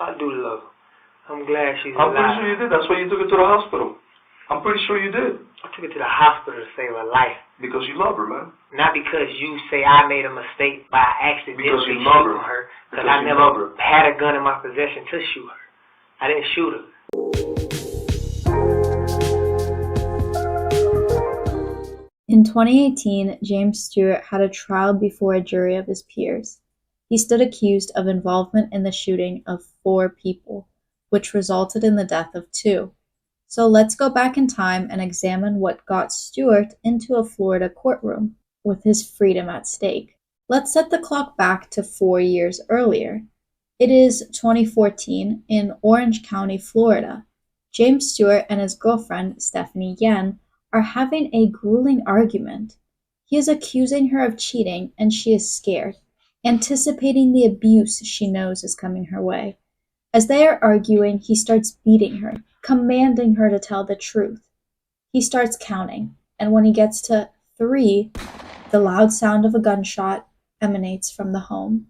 I do love her. I'm glad she's I'm alive. pretty sure you did. That's why you took her to the hospital. I'm pretty sure you did. I took her to the hospital to save her life. Because you love her, man. Not because you say I made a mistake by accidentally shooting her. Because I never had a gun in my possession to shoot her. I didn't shoot her. In 2018, James Stewart had a trial before a jury of his peers. He stood accused of involvement in the shooting of 4 people, which resulted in the death of 2. So let's go back in time and examine what got Stewart into a Florida courtroom with his freedom at stake. Let's set the clock back to 4 years earlier. It is 2014 in Orange County, Florida. James Stewart and his girlfriend, Stephanie Nyen, are having a grueling argument. He is accusing her of cheating and she is scared, anticipating the abuse she knows is coming her way. As they are arguing, he starts beating her, commanding her to tell the truth. He starts counting, and when he gets to 3, the loud sound of a gunshot emanates from the home.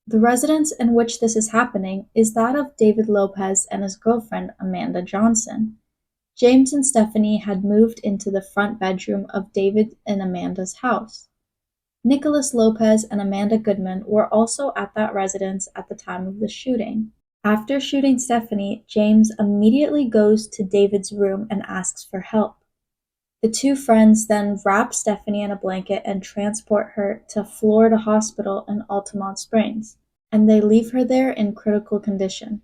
The residence in which this is happening is that of David Lopez and his girlfriend, Amanda Johnson. James and Stephanie had moved into the front bedroom of David and Amanda's house. Nicholas Lopez and Amanda Goodman were also at that residence at the time of the shooting. After shooting Stephanie, James immediately goes to David's room and asks for help. The 2 friends then wrap Stephanie in a blanket and transport her to Florida Hospital in Altamont Springs, and they leave her there in critical condition.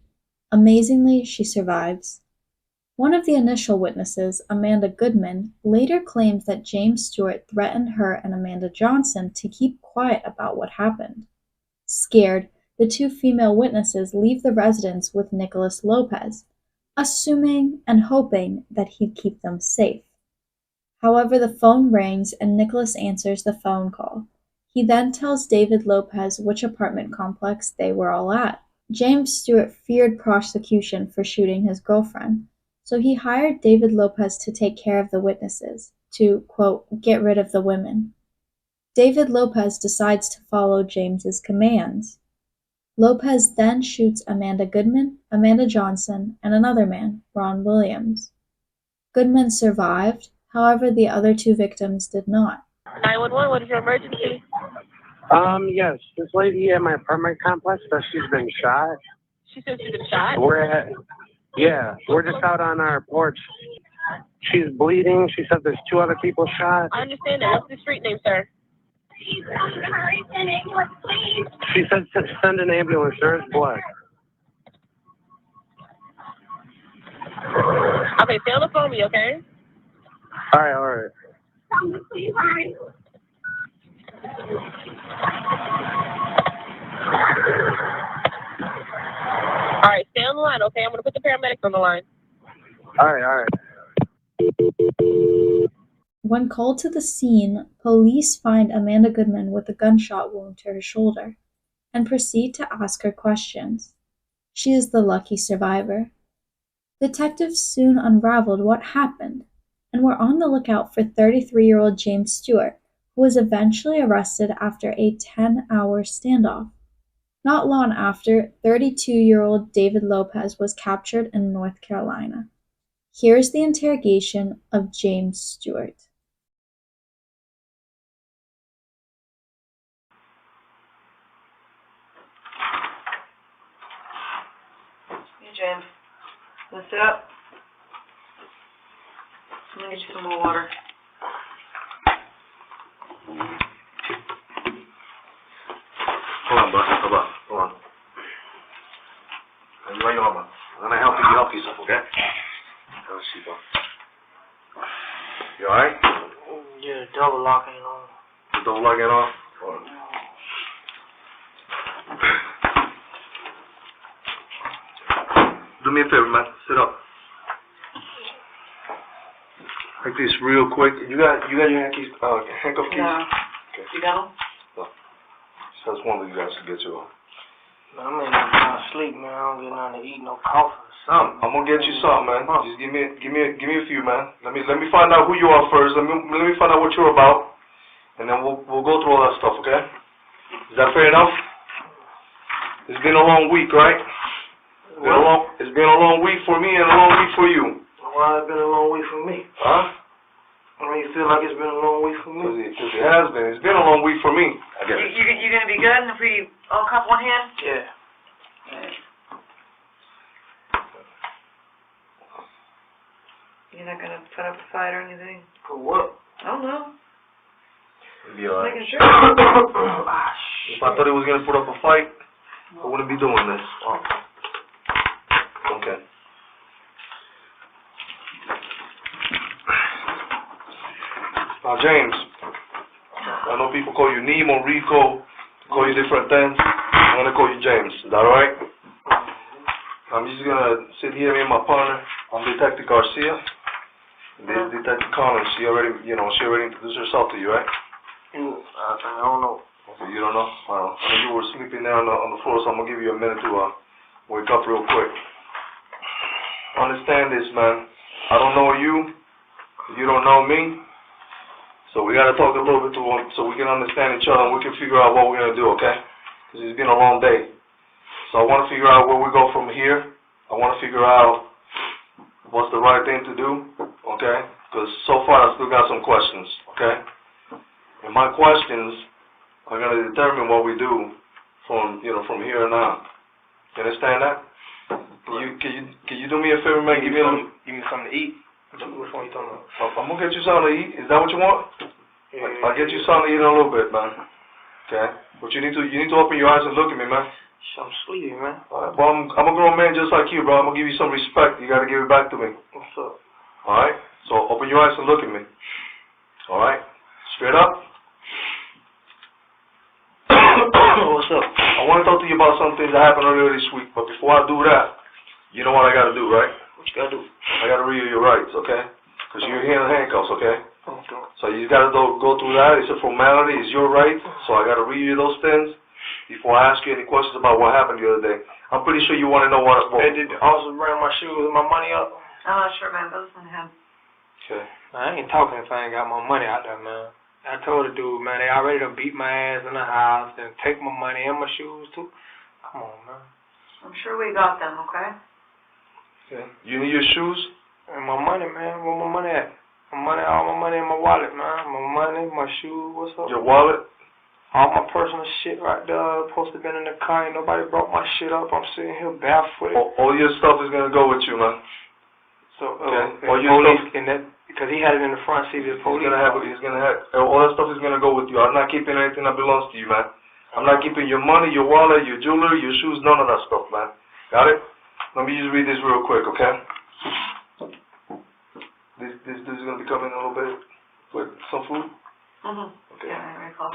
Amazingly, she survives. One of the initial witnesses, Amanda Goodman, later claims that James Stewart threatened her and Amanda Johnson to keep quiet about what happened. Scared, the 2 female witnesses leave the residence with Nicholas Lopez, assuming and hoping that he'd keep them safe. However, the phone rings and Nicholas answers the phone call. He then tells David Lopez which apartment complex they were all at. James Stewart feared prosecution for shooting his girlfriend, so he hired David Lopez to take care of the witnesses, to, quote, get rid of the women. David Lopez decides to follow James's commands. Lopez then shoots Amanda Goodman, Amanda Johnson, and another man, Ron Williams. Goodman survived, however the other 2 victims did not. 911, what is your emergency? Yes, this lady at my apartment complex says she's been shot. She says she's been shot? We're just out on our porch. She's bleeding. She said there's 2 other people shot. I understand that. What's the street name, sir? She said send an ambulance. There's blood. Okay, stay on the phone with me, okay? All right. All right, stay on the line, okay? I'm going to put the paramedics on the line. All right. When called to the scene, police find Amanda Goodman with a gunshot wound to her shoulder and proceed to ask her questions. She is the lucky survivor. Detectives soon unraveled what happened and were on the lookout for 33-year-old James Stewart, who was eventually arrested after a 10-hour standoff. Not long after, 32-year-old David Lopez was captured in North Carolina. Here's the interrogation of James Stewart. Hey, James. Let's sit up. I'm gonna get you some more water. Hold on, bud. Hold on. Lay on, bud. I'm gonna help you yourself, okay? Let's see, bud. You alright? Yeah, double lock ain't on. The double lock ain't on? Hold on. Do me a favor, man. Sit up. Like this real quick. You got your handcuff keys? No. Okay. You got them? No. So that's one of you guys to get to. Man, I'm in there sleep, man. I don't get nothing to eat, no coffee or something. I'm gonna get you something, man. Just give me a few, man. Let me find out who you are first. Let me find out what you're about, and then we'll go through all that stuff, okay? Is that fair enough? It's been a long week, right? been a long week for me and a long week for you. Why it's been a long week for me? Huh? I mean, you feel like it's been a long week for me? Because it has been. It's been a long week for me. I guess. You gonna be good if we all cup one hand? Yeah. You're not gonna put up a fight or anything? For what? I don't know. It'll be alright. Making sure. If I thought he was going to put up a fight, I wouldn't be doing this. Oh. Okay. Now, James, I know people call you Nemo, Rico, call you different things. I'm going to call you James. Is that alright? I'm just going to sit here, me and my partner. I'm Detective Garcia. This is Detective Collins. She already introduced herself to you, right? I don't know. Okay, you don't know? You were sleeping there on the floor, so I'm going to give you a minute to wake up real quick. Understand this, man. I don't know you. You don't know me. So we got to talk a little bit so we can understand each other and we can figure out what we're going to do, okay? Because it's been a long day. So I want to figure out where we go from here. I want to figure out what's the right thing to do, okay? Because so far I still got some questions, okay? And my questions are going to determine what we do from here on out. You understand that? Can you do me a favor, man? Give me something to eat. Which one you talking about? I'm going to get you something to eat. Is that what you want? Yeah. I'll get you something to eat in a little bit, man. Okay? But you need to open your eyes and look at me, man. I'm sleepy, man. All right, well, I'm a grown man just like you, bro. I'm going to give you some respect. You got to give it back to me. What's up? All right? So open your eyes and look at me. All right? Straight up. What's up? I want to talk to you about some things that happened earlier this week. But before I do that, you know what I got to do, right? What you gotta do? I got to read you your rights, okay? Because you're here in handcuffs, okay? Okay. So you got to go through that. It's a formality. It's your right. So I got to read you those things before I ask you any questions about what happened the other day. I'm pretty sure you want to know what. Hey, did the officer bring my shoes and my money up? I'm not sure, man. But listen to him. Okay. I ain't talking if I ain't got my money out there, man. I told the dude, man, they already done beat my ass in the house and take my money and my shoes, too. Come on, man. I'm sure we got them, okay? Okay. You need your shoes? And my money, man. Where my money at? All my money in my wallet, man. My money, my shoes, what's up? Your wallet? All my personal shit right there. Supposed to been in the car. Ain't nobody brought my shit up. I'm sitting here barefooted. All your stuff is going to go with you, man. So, okay. All your police, because he had it in the front seat of the police. He's going to have, all that stuff is going to go with you. I'm not keeping anything that belongs to you, man. I'm not keeping your money, your wallet, your jewelry, your shoes, none of that stuff, man. Got it? Let me just read this real quick, okay? This is going to be coming in a little bit with some food? Mm-hmm. Okay. Yeah, very close.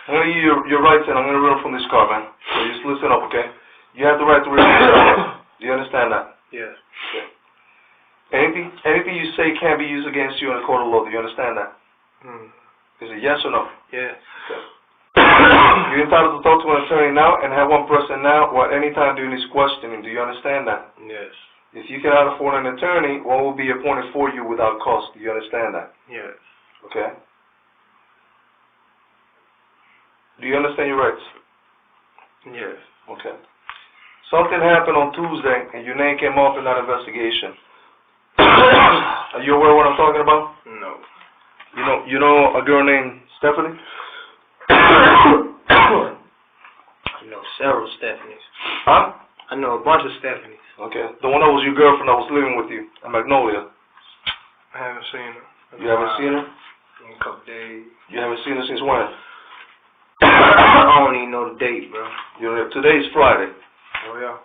I'm going to give you your rights and I'm going to read them from this car, man. So just listen up, okay? You have the right to refuse yourself. Do you understand that? Yes. Okay. Anything you say can't be used against you in a court of law. Do you understand that? Is it yes or no? Yes. Okay. You're entitled to talk to an attorney now and have one present now or at any time during this questioning. Do you understand that? Yes. If you cannot afford an attorney, one will be appointed for you without cost. Do you understand that? Yes. Okay. Do you understand your rights? Yes. Okay. Something happened on Tuesday and your name came up in that investigation. Are you aware of what I'm talking about? No. You know a girl named Stephanie? I know several Stephanies. Huh? I know a bunch of Stephanies. Okay. The one that was your girlfriend that was living with you at Magnolia. I haven't seen her. You haven't seen her? In a couple days. You haven't seen her since when? I don't even know the date, bro. Today's Friday. Oh, yeah.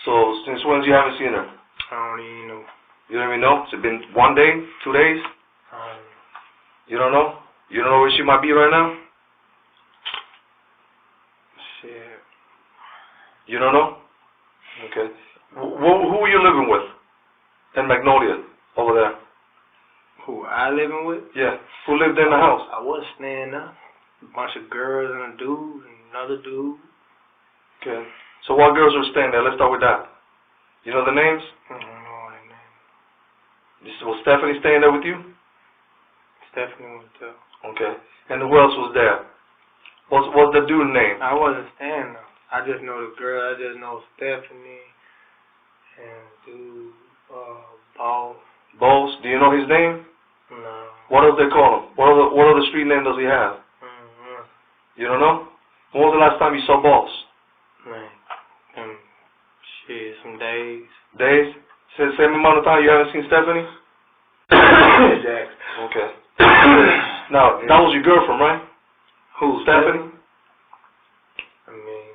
So since when you haven't seen her? I don't even know. You don't even know? Has it been 1 day? 2 days? You don't know? You don't know where she might be right now? Shit. You don't know? Okay. Who are you living with in Magnolia over there? Who I living with? Yeah. Who lived in the house? I was staying there. A bunch of girls and a dude and another dude. Okay. So what girls were staying there? Let's start with that. You know the names? I don't know their names. Was Stephanie staying there with you? Stephanie was there. Okay. And who else was there? What's the dude's name? I wasn't staying there. I just know the girl. I just know Stephanie and dude, Paul. Boss, do you know his name? No. What else they call him? What other street name does he have? Mm-hmm. You don't know? When was the last time you saw Boss? Man, shit, some days. Days? Same amount of time you haven't seen Stephanie? Exactly. Okay. Now, that was your girlfriend, right? Who, Stephanie? I mean,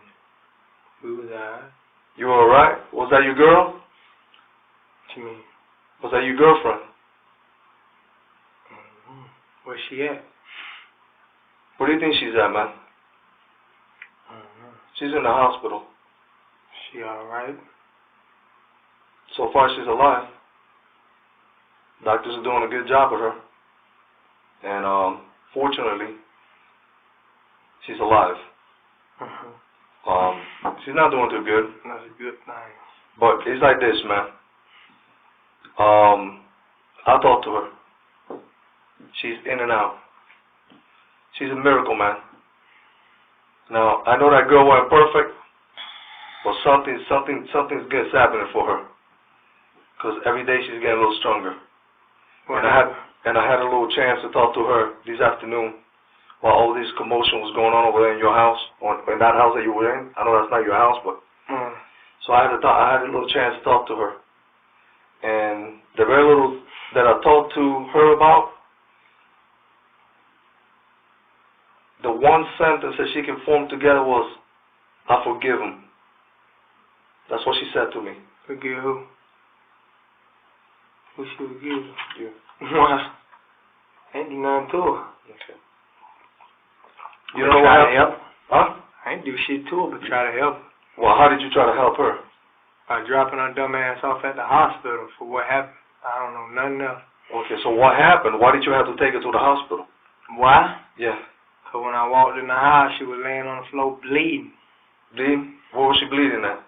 we was alright. You were alright? Was that your girl? What you mean? Was that your girlfriend? Mm-hmm. Where's she at? Where do you think she's at, man? Mm-hmm. She's in the hospital. She alright? So far, she's alive. Doctors are doing a good job with her. And, fortunately, she's alive. Mm-hmm. She's not doing too good. That's a good thing. But it's like this, man. I talked to her. She's in and out. She's a miracle, man. Now, I know that girl wasn't perfect, but something's good happening for her. Because every day she's getting a little stronger. And I had a little chance to talk to her this afternoon while all this commotion was going on over there in your house, in that house that you were in. I know that's not your house, but so I had a little chance to talk to her. And the very little that I talked to her about, the one sentence that she can form together was, I forgive him. That's what she said to me. Forgive who? Who she forgive? You. Why? Ain't do nothing to her. Okay. You know what happened? Help? Huh? I ain't do shit to her, but try to help her. Well, how did you try to help her? By dropping her dumb ass off at the hospital for what happened. I don't know nothing else. Okay, so what happened? Why did you have to take her to the hospital? Why? Yeah. Because when I walked in the house, she was laying on the floor bleeding. Bleeding? What was she bleeding at?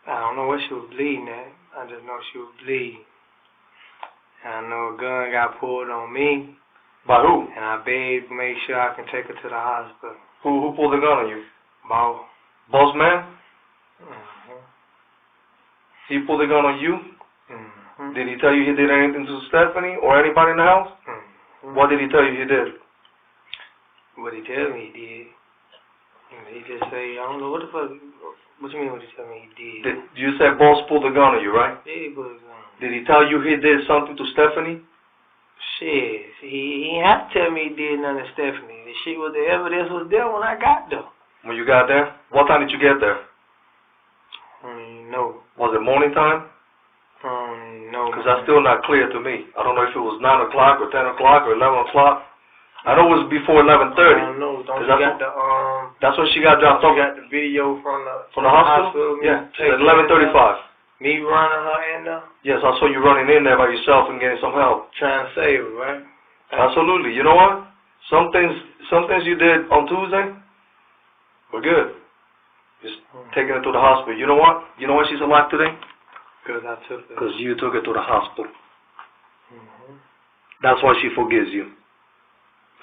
I don't know what she was bleeding at. I just know she was bleeding. And I know a gun got pulled on me. By who? And I begged to make sure I can take her to the hospital. Who pulled the gun on you? Boss. Boss man? Mm-hmm. He pulled the gun on you? Mm-hmm. Did he tell you he did anything to Stephanie or anybody in the house? Mm-hmm. What did he tell you he did? What he tell me he did. He just say, I don't know what the fuck. What you mean what he tell me he did? You said boss pulled the gun on you, right? Yeah, he put his gun. Did he tell you he did something to Stephanie? Shit, he ain't have to tell me he did nothing to Stephanie. The shit was, the evidence was there when I got there. When you got there? What time did you get there? No. Was it morning time? No. Because that's still not clear to me. I don't know if it was 9 o'clock or 10 o'clock or 11 o'clock. I know it was before 11:30. I don't know. Don't you got the That's when she got dropped off. You got the video from the hospital? Yeah. At 11:35. Me running her in there? Yes, I saw you running in there by yourself and getting some help. Trying to save her, right? Absolutely. You know what? Some things you did on Tuesday were good. Just taking her to the hospital. You know what? You know why she's alive today? Because I took her. Because you took her to the hospital. Mm-hmm. That's why she forgives you.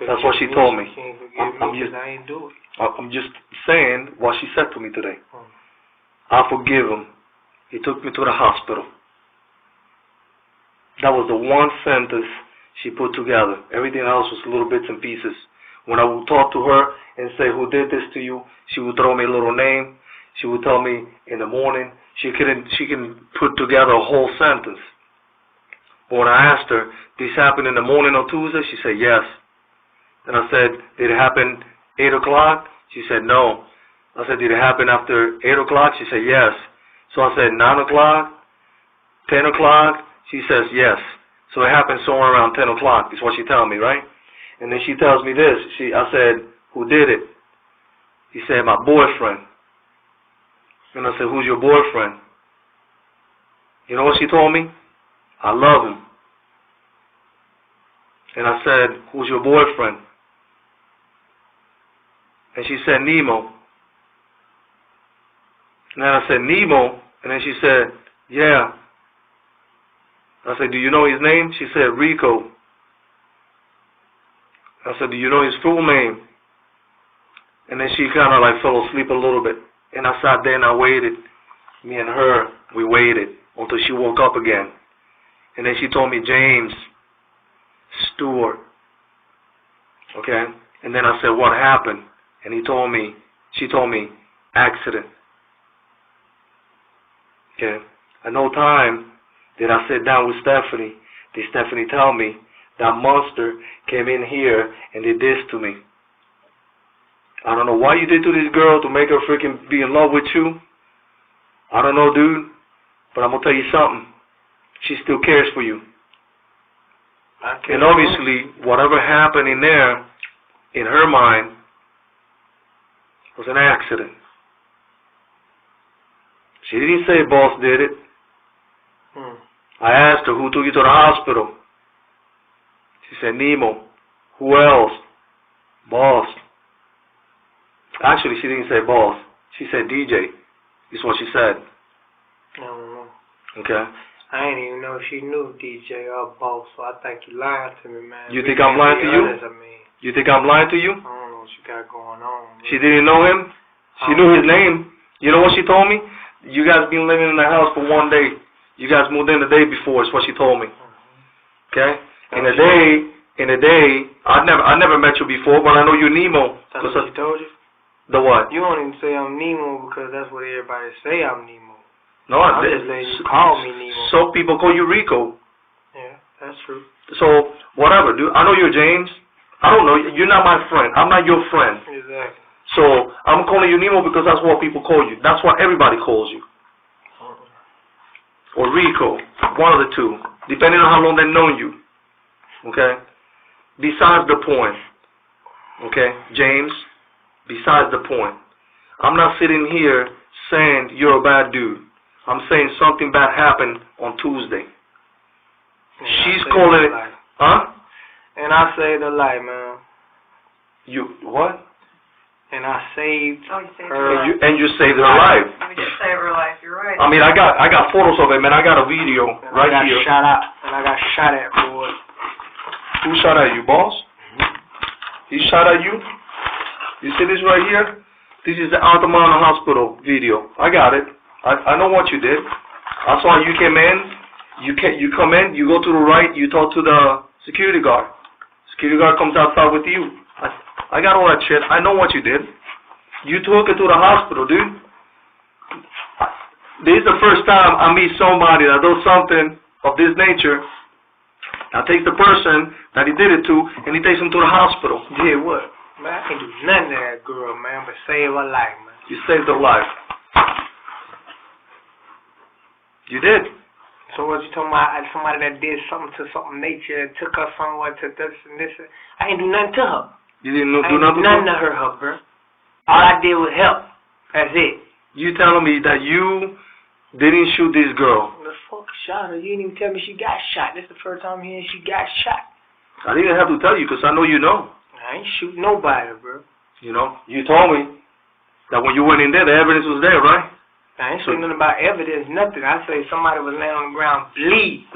That's what she told me. She can't forgive me because I ain't do it. I'm just saying what she said to me today. I forgive him. He took me to the hospital. That was the one sentence she put together. Everything else was little bits and pieces. When I would talk to her and say, who did this to you? She would throw me a little name. She would tell me in the morning. She can put together a whole sentence. But when I asked her, this happened in the morning on Tuesday? She said, yes. And I said, did it happen 8 o'clock? She said, no. I said, did it happen after 8 o'clock? She said, yes. So I said, 9 o'clock? 10 o'clock? She says, yes. So it happened somewhere around 10 o'clock, is what she tells me, right? And then she tells me this. I said, who did it? He said, my boyfriend. And I said, who's your boyfriend? You know what she told me? I love him. And I said, who's your boyfriend? And she said, Nemo. And then I said, Nemo? And then she said, yeah. I said, do you know his name? She said, Rico. I said, do you know his full name? And then she kind of like fell asleep a little bit. And I sat there and I waited. Me and her, we waited until she woke up again. And then she told me, James, Stewart. Okay? And then I said, what happened? And she told me, accident. Okay? At no time did I sit down with Stephanie. Did Stephanie tell me that monster came in here and did this to me? I don't know what you did to this girl to make her freaking be in love with you. I don't know, dude. But I'm going to tell you something. She still cares for you. And obviously, whatever happened in there, in her mind, was an accident. She didn't say boss did it. I asked her, who took you to the hospital? She said, Nemo. Who else? Boss. Actually, she didn't say boss. She said DJ. Is what she said. I don't know. Okay. I didn't even know she knew DJ or boss, so I think you lying to me, man. You think I'm lying to you? You think I'm lying to you? I don't know what you got going on. Man. She didn't know him? She knew his name. You know what she told me? You guys been living in the house for one day. You guys moved in the day before, is what she told me. Okay? In a day, I never met you before, but I know you're Nemo. That's what she told you? The what? You don't even say I'm Nemo because that's what everybody say I'm Nemo. No, I'm just letting you call me Nemo. So people call you Rico. Yeah, that's true. So, whatever, dude. I know you're James. I don't know. You're not my friend. I'm not your friend. Exactly. So, I'm calling you Nemo because that's what people call you. That's what everybody calls you. Or Rico. One of the two. Depending on how long they've known you. Okay? Besides the point. Okay? James, besides the point. I'm not sitting here saying you're a bad dude. I'm saying something bad happened on Tuesday. She's calling it... Huh? And I saved her life, man. You... What? And I saved her life. And you saved her life. We did save her life, you're right. I mean, I got photos of it, man. I got a video right here. And I got shot at, boy. Who shot at you, boss? He shot at you? You see this right here? This is the Altamont Hospital video. I got it. I know what you did. I saw you came in. You come in. You go to the right. You talk to the security guard. Security guard comes outside with you. I got all that shit. I know what you did. You took her to the hospital, dude. This is the first time I meet somebody that does something of this nature. That takes the person that he did it to, and he takes him to the hospital. Did what? Man, I can't do nothing to that girl, man, but save her life, man. You saved her life. You did. So what you talking about? Somebody that did something to something nature and took her somewhere to this and this. I ain't do nothing to her. You didn't do nothing to her, bro. All I did was help. That's it. You telling me that you didn't shoot this girl? The fuck shot her? You didn't even tell me she got shot. This is the first time hearing she got shot. I didn't have to tell you because I know you know. I ain't shoot nobody, bro. You know, you told me that when you went in there, the evidence was there, right? I ain't say nothing about evidence, nothing. I say somebody was laying on the ground bleed.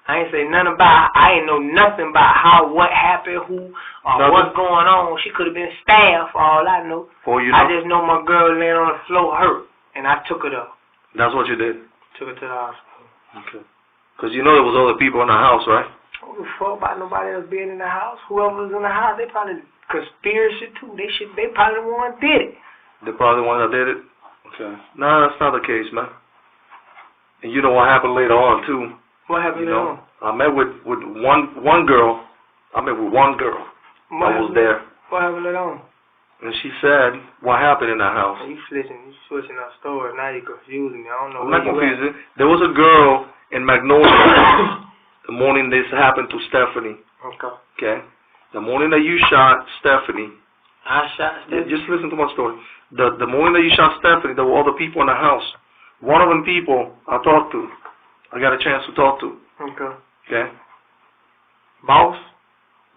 I ain't say nothing about, I ain't know nothing about how, what happened, who, or what's going on. She could have been stabbed for all I know. I just know my girl laying on the floor hurt, and I took her up. That's what you did? Took her to the hospital. Okay. Because you know there was other people in the house, right? Who the fuck about nobody else being in the house? Whoever was in the house, they probably conspiracy too. They probably the one that did it. They probably the one that did it? Okay. No, that's not the case, man. And you know what happened later on, too. What happened later on? I met with one girl. I met with one girl that was there. What happened later on? And she said, what happened in the house? You switching our stories. Now you're confusing me. I don't know. I'm not confusing. There was a girl in Magnolia the morning this happened to Stephanie. Okay. Okay? The morning that you shot Stephanie. I shot Stephanie? Just listen to my story. The morning that you shot Stephanie, there were other people in the house. One of them people I talked to. I got a chance to talk to. Okay. Okay? Boss?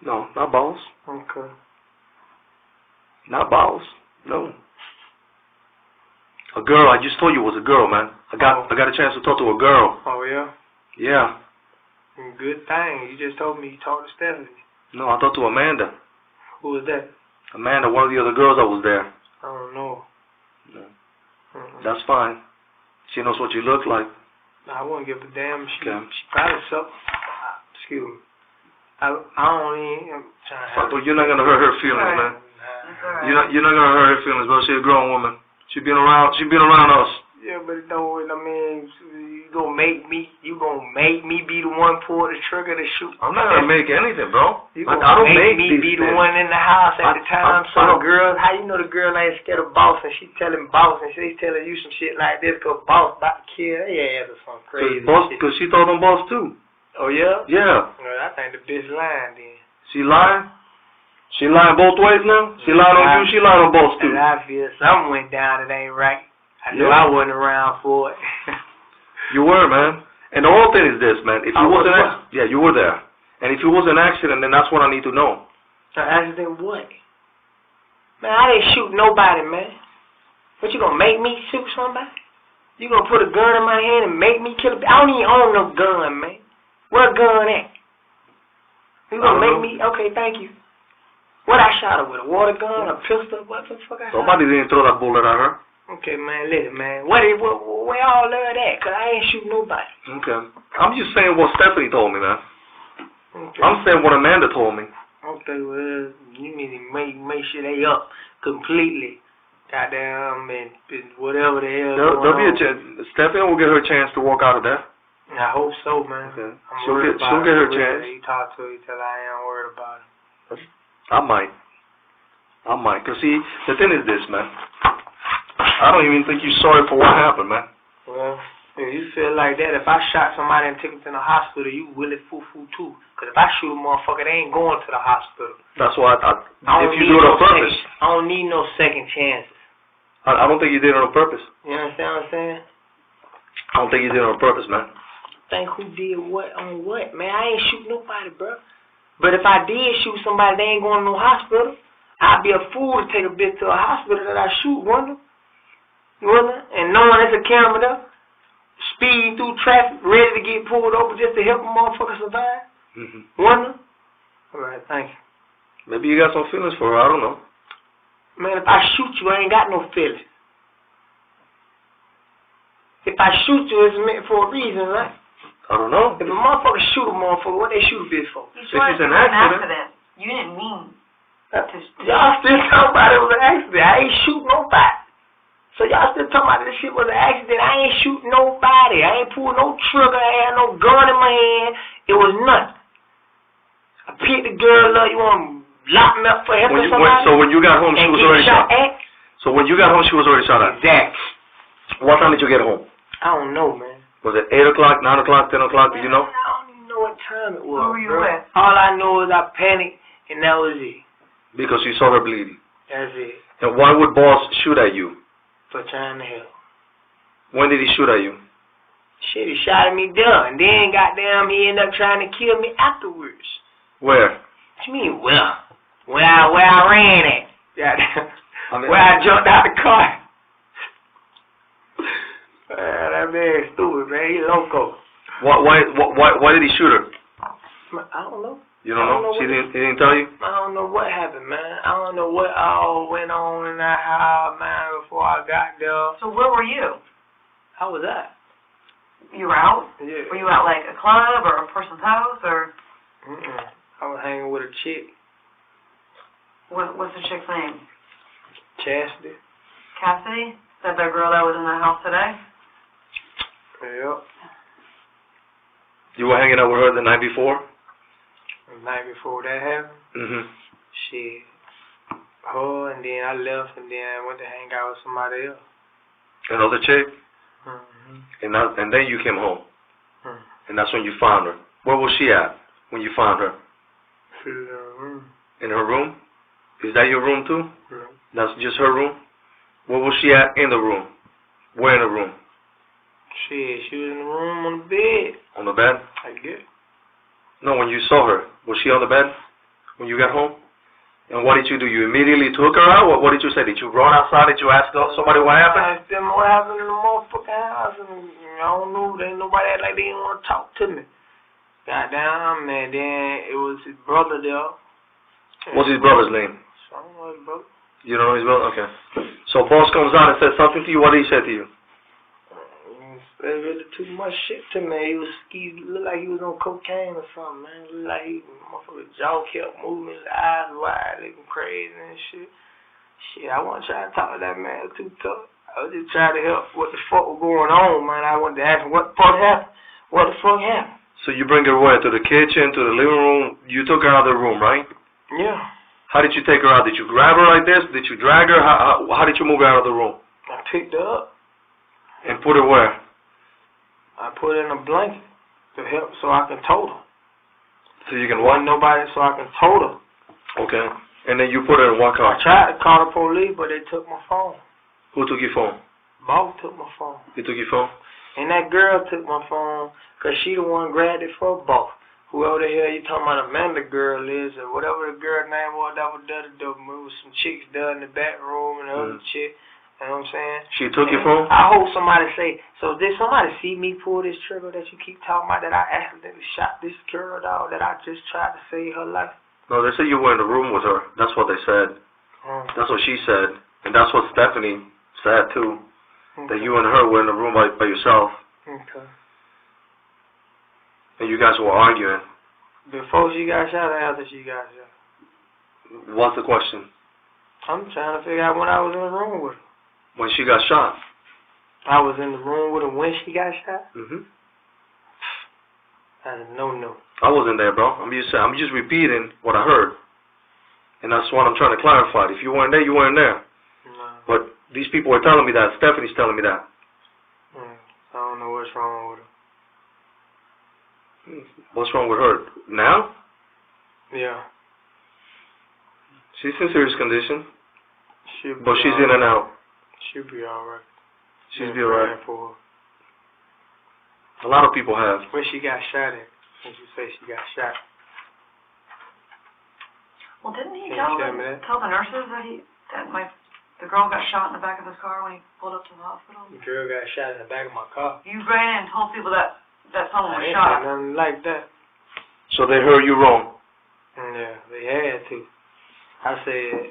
No, not boss. Okay. Not boss. No. A girl, I just told you was a girl, man. I got a chance to talk to a girl. Oh, yeah? Yeah. Good thing. You just told me you talked to Stephanie. No, I talked to Amanda. Who was that? Amanda, one of the other girls that was there. I don't know. No. That's fine. She knows what you look like. I wouldn't give a damn. She Okay. probably sucked. Excuse me. I don't even. I'm trying to. You're not gonna hurt her feelings, man. You're not gonna hurt her feelings, bro. She's a grown woman. She been around us. Yeah, but it don't. I mean, you gonna make me be the one pull the trigger to shoot. I'm not gonna make anything, bro. You I gonna don't make me be the one in the house at the time. So the girl, how you know the girl ain't scared of boss and she telling boss and she's telling you some shit like this because boss about to kill her ass or some crazy shit. Because she told them boss too. Oh yeah? Yeah. Well, I think the bitch lying then. She lying? She lying both ways now? She lying on you, she lying on boss too. And I feel something went down that ain't right. I knew I wasn't around for it. You were, man. And the whole thing is this, man. If you you were there. And if it was an accident, then that's what I need to know. An accident what? Man, I didn't shoot nobody, man. What, you gonna make me shoot somebody? You gonna put a gun in my hand and make me kill a... I don't even own no gun, man. Where a gun at? You gonna make me... Okay, thank you. What I shot her with? A water gun? A pistol? What the fuck I shot? Somebody didn't throw that bullet at her. Okay, man, listen, man. Where all of that? Because I ain't shoot nobody. Okay. I'm just saying what Stephanie told me, man. Okay. I'm saying what Amanda told me. Okay, well, you need to make sure they up completely. Goddamn, and whatever the hell. There'll be a chance. Stephanie will get her chance to walk out of there. I hope so, man. Okay. I'm She'll worried get her chance. You talk to her, you tell her I ain't worried about her. I might. Because, see, the thing is this, man. I don't even think you're sorry for what happened, man. Well, if you feel like that, if I shot somebody and took them to the hospital, you willy foo-foo too. Because if I shoot a motherfucker, they ain't going to the hospital. That's why if you do it on purpose. I don't need no second chances. I don't think you did it on purpose. You understand what I'm saying? I don't think you did it on purpose, man. Think who did what on what? Man, I ain't shoot nobody, bro. But if I did shoot somebody, they ain't going to no hospital. I'd be a fool to take a bitch to a hospital that I shoot, wouldn't I? And knowing there's a camera there, speeding through traffic, ready to get pulled over just to help a motherfucker survive. Wouldn't I? All right, thank you. Maybe you got some feelings for her, I don't know. Man, if I shoot you, I ain't got no feelings. If I shoot you, it's meant for a reason, right? I don't know. If a motherfucker shoot a motherfucker, what they shoot a bitch for? If it's an accident. You didn't mean to y'all still talking about it was an accident. I ain't shoot nobody. So y'all still talking about this shit was an accident. I ain't shoot nobody. I ain't pulled no trigger. I had no gun in my hand. It was nothing. I picked the girl up. You want to lock me up for helping somebody? So when you got home, she was already shot at? So when you got home, she was already shot at? Exactly. What time did you get home? I don't know, man. Was it 8 o'clock, 9 o'clock, 10 o'clock? Do you know? I don't even know what time it was. Who were you with? All I know is I panicked, and that was it. Because you saw her bleeding. That's it. And why would boss shoot at you? For trying to help. When did he shoot at you? Shit, he shot at me there, and then goddamn he ended up trying to kill me afterwards. Where? What you mean, well? Where I ran at. Goddamn. Where I jumped out the car. That man stupid, man. He loco. Why did he shoot her? I don't know. You don't know? He didn't tell you? I don't know what happened, man. I don't know what all went on in that house, man, before I got there. So where were you? How was that? You were out? Yeah. Were you at like a club or a person's house or? I was hanging with a chick. What's the chick's name? Chastity. Cassidy? Is that the girl that was in the house today? Yep. You were hanging out with her the night before? The night before that happened? Shit. Her, and then I left, and then I went to hang out with somebody else. Another chick? And then you came home? And that's when you found her. Where was she at when you found her? She was in her room. In her room? Is that your room too? Yeah. That's just her room? Where was she at in the room? Where in the room? Shit, she was in the room on the bed. On the bed? I guess. No, when you saw her, was she on the bed when you got home? And what did you do? You immediately took her out? What did you say? Did you run outside? Did you ask somebody what happened? I asked them what happened in the motherfucking house, and I don't know. There ain't nobody act like they didn't want to talk to me. Goddamn, and then it was his brother there. What's his brother's name? I don't know his brother. You don't know his brother? Okay. So boss comes out and says something to you. What did he say to you? It really too much shit to me. He looked like he was on cocaine or something, man. Looked like motherfucker's jaw kept moving, his eyes wide, looking crazy and shit. Shit, I wasn't trying to talk to that man too tough. I was just trying to help what the fuck was going on, man. I wanted to ask him what the fuck happened. What the fuck happened? So you bring her where? To the kitchen, to the living room? You took her out of the room, right? Yeah. How did you take her out? Did you grab her like this? Did you drag her? How did you move her out of the room? I picked her up. And put her where? I put her in a blanket to help so I can tote her. So you can what? Nobody so I can tote her. Okay. And then you put her in what car? I tried to call the police, but they took my phone. Who took your phone? Boss took my phone. He took your phone? And that girl took my phone because she the one grabbed it for boss. Whoever the hell you talking about, Amanda girl is, or whatever the girl name was, that was the was some chicks there in the back room and the other chick. You know what I'm saying? She took your phone? I hope somebody say, so did somebody see me pull this trigger that you keep talking about, that I accidentally shot this girl, dog, that I just tried to save her life? No, they said you were in the room with her. That's what they said. That's what she said. And that's what Stephanie said, too. Okay. That you and her were in the room by yourself. Okay. And you guys were arguing. Before she got shot or after she got shot? What's the question? I'm trying to figure out when I was in the room with her. When she got shot. I was in the room with her when she got shot? Mm-hmm. I didn't know. I wasn't there, bro. I'm just repeating what I heard. And that's what I'm trying to clarify. If you weren't there, you weren't there. No. But these people are telling me that. Stephanie's telling me that. I don't know what's wrong with her. What's wrong with her? Now? Yeah. She's in serious condition. But she's in and out. She'll be alright. She'll be alright. For her. A lot of people have. Where she got shot at? When you say she got shot. Well, didn't he tell the nurses that the girl got shot in the back of his car when he pulled up to the hospital? The girl got shot in the back of my car. You ran in and told people that someone was I ain't shot. said nothing like that. So they heard you wrong. Yeah, they had to. I said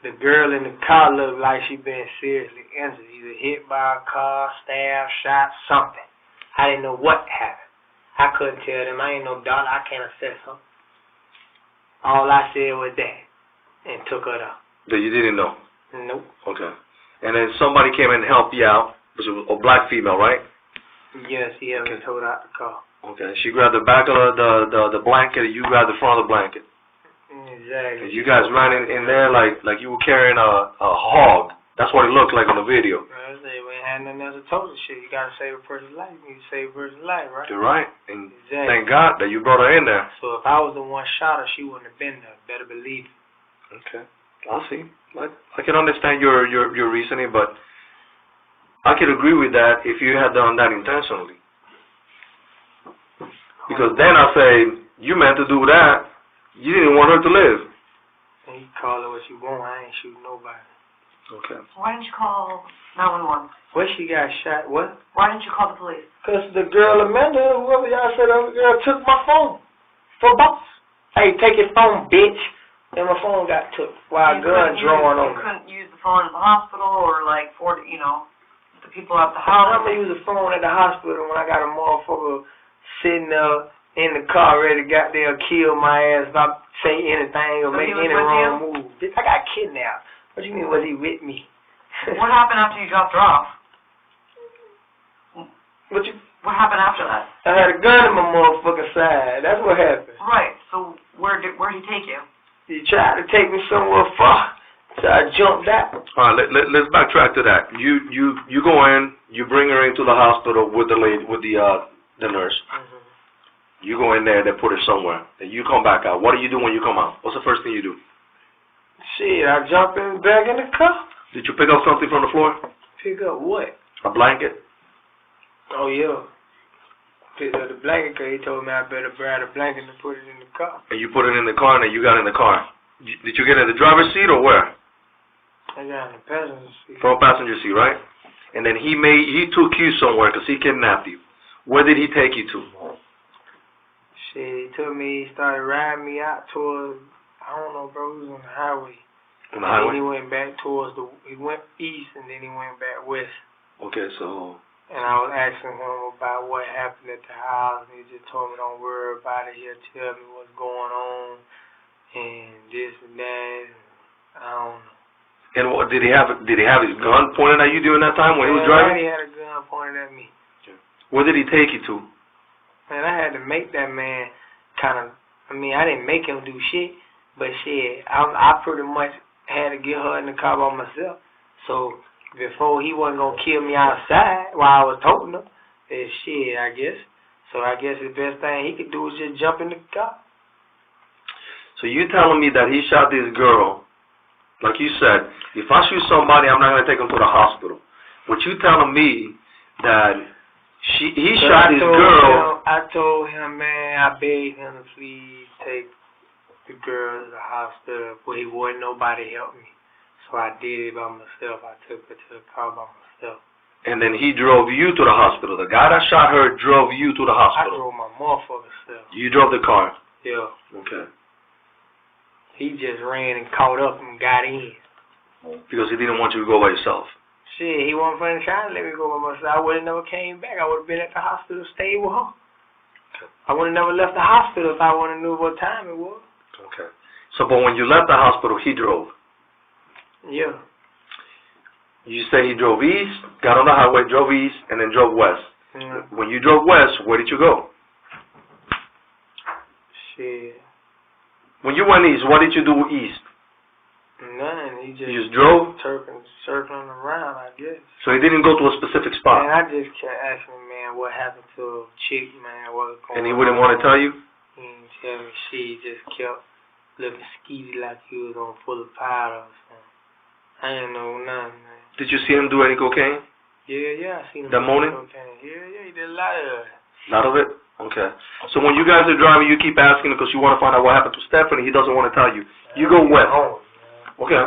the girl in the car looked like she been seriously injured, either hit by a car, stabbed, shot, something. I didn't know what happened. I couldn't tell them. I ain't no doctor. I can't assess her. All I said was that, and took her out. That you didn't know? Nope. Okay. And then somebody came in and helped you out. It was a black female, right? Yes, he had me towed out the car. Okay. She grabbed the back of the blanket, and you grabbed the front of the blanket. Exactly. You guys ran in there like you were carrying a hog. That's what it looked like on the video. I say we ain't had nothing else to told the shit. You gotta save a person's life. You need to save a person's life, right? You're right. And exactly. Thank God that you brought her in there. So if I was the one shot her, she wouldn't have been there. Better believe it. Okay. I see. I can understand your reasoning, but I could agree with that if you had done that intentionally. Because then I say, you meant to do that. You didn't want her to live. And you call her what you want. I ain't shooting nobody. Okay. Why didn't you call 911? Where she got shot? What? Why didn't you call the police? Because the girl, Amanda, whoever y'all said the other girl, took my phone for boss. Hey, take your phone, bitch. And my phone got took while a gun drawing on me. You couldn't use the phone at the hospital or, like, for, the people at the house? I'm going to use the phone at the hospital when I got a motherfucker sitting there in the car ready to goddamn kill my ass if I say anything or make any wrong move. Bitch, I got kidnapped. What do you mean, was he with me? What happened after you dropped her off? What happened after that? I had a gun in my motherfucking side. That's what happened. Right. So where'd he take you? He tried to take me somewhere far. So I jumped out. All right, let's backtrack to that. You go in, you bring her into the hospital with the lady, with the nurse. Mm-hmm. You go in there, they put her somewhere. Then you come back out. What do you do when you come out? What's the first thing you do? Shit, I jump back in the car. Did you pick up something from the floor? Pick up what? A blanket? Oh, yeah. Picked up the blanket because he told me I better grab the blanket and put it in the car. And you put it in the car and then you got in the car. Did you get in the driver's seat or where? I got in the passenger seat. Front passenger seat, right? And then he took you somewhere because he kidnapped you. Where did he take you to? Shit, he started riding me out towards, I don't know, bro, he was on the highway. On the highway? And then he went back towards he went east and then he went back west. Okay, so. And I was asking him about what happened at the house, and he just told me, don't worry about it, he'll tell me what's going on, and this and that, and I don't know. And what, did he have his gun pointed at you during that time when he was driving? He had a gun pointed at me. Where did he take you to? Man, I had to make that man I didn't make him do shit, but shit, I pretty much had to get her in the car by myself. So before he wasn't gonna kill me outside while I was toting her, shit, I guess. So I guess the best thing he could do was just jump in the car. So you telling me that he shot this girl, like you said, if I shoot somebody, I'm not gonna take him to the hospital. But you telling me that he shot this girl. I told him, man, I begged him to please take the girl to the hospital, but he wouldn't nobody help me. So I did it by myself. I took her to the car by myself. And then he drove you to the hospital. The guy that shot her drove you to the hospital. I drove my motherfucking self. You drove the car? Yeah. Okay. He just ran and caught up and got in. Because he didn't want you to go by yourself. Shit, he wasn't finna try to let me go by myself. I would have never came back. I would have been at the hospital, stayed with her. Okay. I would have never left the hospital if I would have knew what time it was. Okay. So, but when you left the hospital, he drove? Yeah. You say he drove east, got on the highway, drove east, and then drove west. Mm-hmm. When you drove west, where did you go? Shit. When you went east, what did you do east? Nothing. He just drove? Circling around, I guess. So he didn't go to a specific spot? Man, I just kept asking him, man, what happened to a chick, man, what's going on? And he wouldn't want to tell you? He didn't tell me shit. He just kept looking skeety like he was on full of powder or something. I didn't know nothing, man. Did you see him do any cocaine? Yeah, I seen him that morning? cocaine. Yeah, he did a lot of it. A lot of it? Okay. So when you guys are driving, you keep asking because you want to find out what happened to Stephanie. He doesn't want to tell you. You go west. Okay.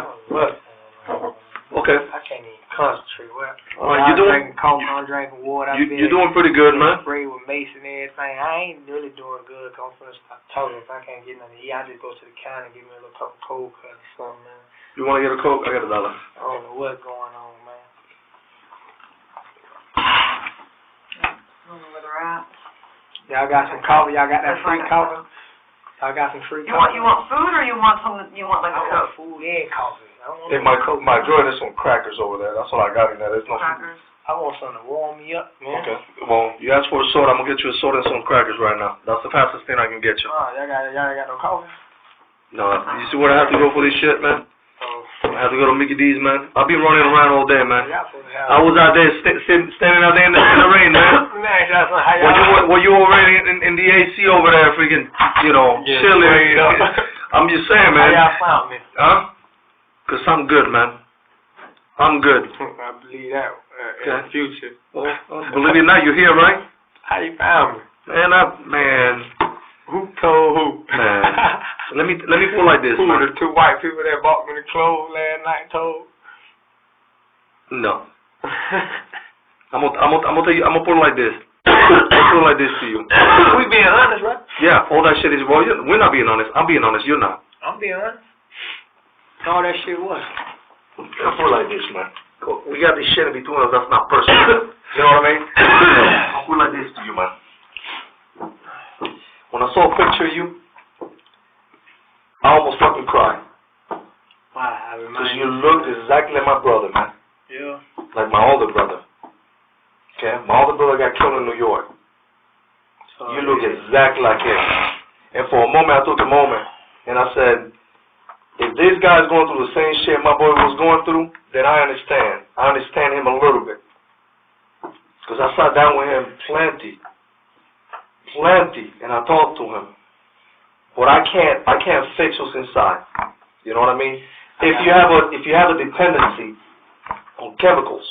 Okay. I can't even concentrate. You're doing, drinking coke, I'm drinking water. You're doing pretty good, man. Sprayed with mace and everything. I ain't really doing good because I'm finna stop talking. If I can't get nothing to eat, I just go to the counter and give me a little cup of cold cut or something, man. You want to get a Coke? I got $1. I don't know what's going on, man. I don't know where they're at. Y'all got some coffee? Y'all got that free coffee? Y'all got some free coffee? You want food or you want something? You want like a I want Coke? food and coffee. I don't want Hey, my drawer, there's some crackers over there. That's what I got in there. There's no Crackers. I want something to warm me up, man. Okay. Well, you asked for a soda. I'm gonna get you a soda and some crackers right now. That's the fastest thing I can get you. Y'all got no coffee? No, you see where I have to go for this shit, man? I have to go to Mickey D's, man. I've been running around all day, man. I was out there standing out there in the rain, man. Were you already in the AC over there, freaking, chilling? I'm just saying, man. How y'all found me? Huh? Because I'm good, man. I'm good. I believe that in the future. Well, believe it or not, you're here, right? How you found me? Man. Who told who? Man. Let me put it like this, Who man. were the two white people that bought me the clothes last night told? No. I'm gonna tell you. I'm gonna put it like this. I'll put it like this to you. We being honest, right? Yeah, all that shit is. Well, we're not being honest. I'm being honest. You're not. I'm being honest. All that shit was. I'll put it like this, man. We got this shit in between us. That's not personal. You know what I mean? I'll put it like this to you, man. When I saw a picture of you, I almost fucking cried. Why? Because you look exactly like my brother, man. Yeah. Like my older brother. Okay? My older brother got killed in New York. You look exactly like him. And for a moment, I took a moment, and I said, if this guy's going through the same shit my boy was going through, then I understand. I understand him a little bit. Because I sat down with him plenty, and I talked to him. But I can't fix what's inside. You know what I mean? If you have a dependency on chemicals,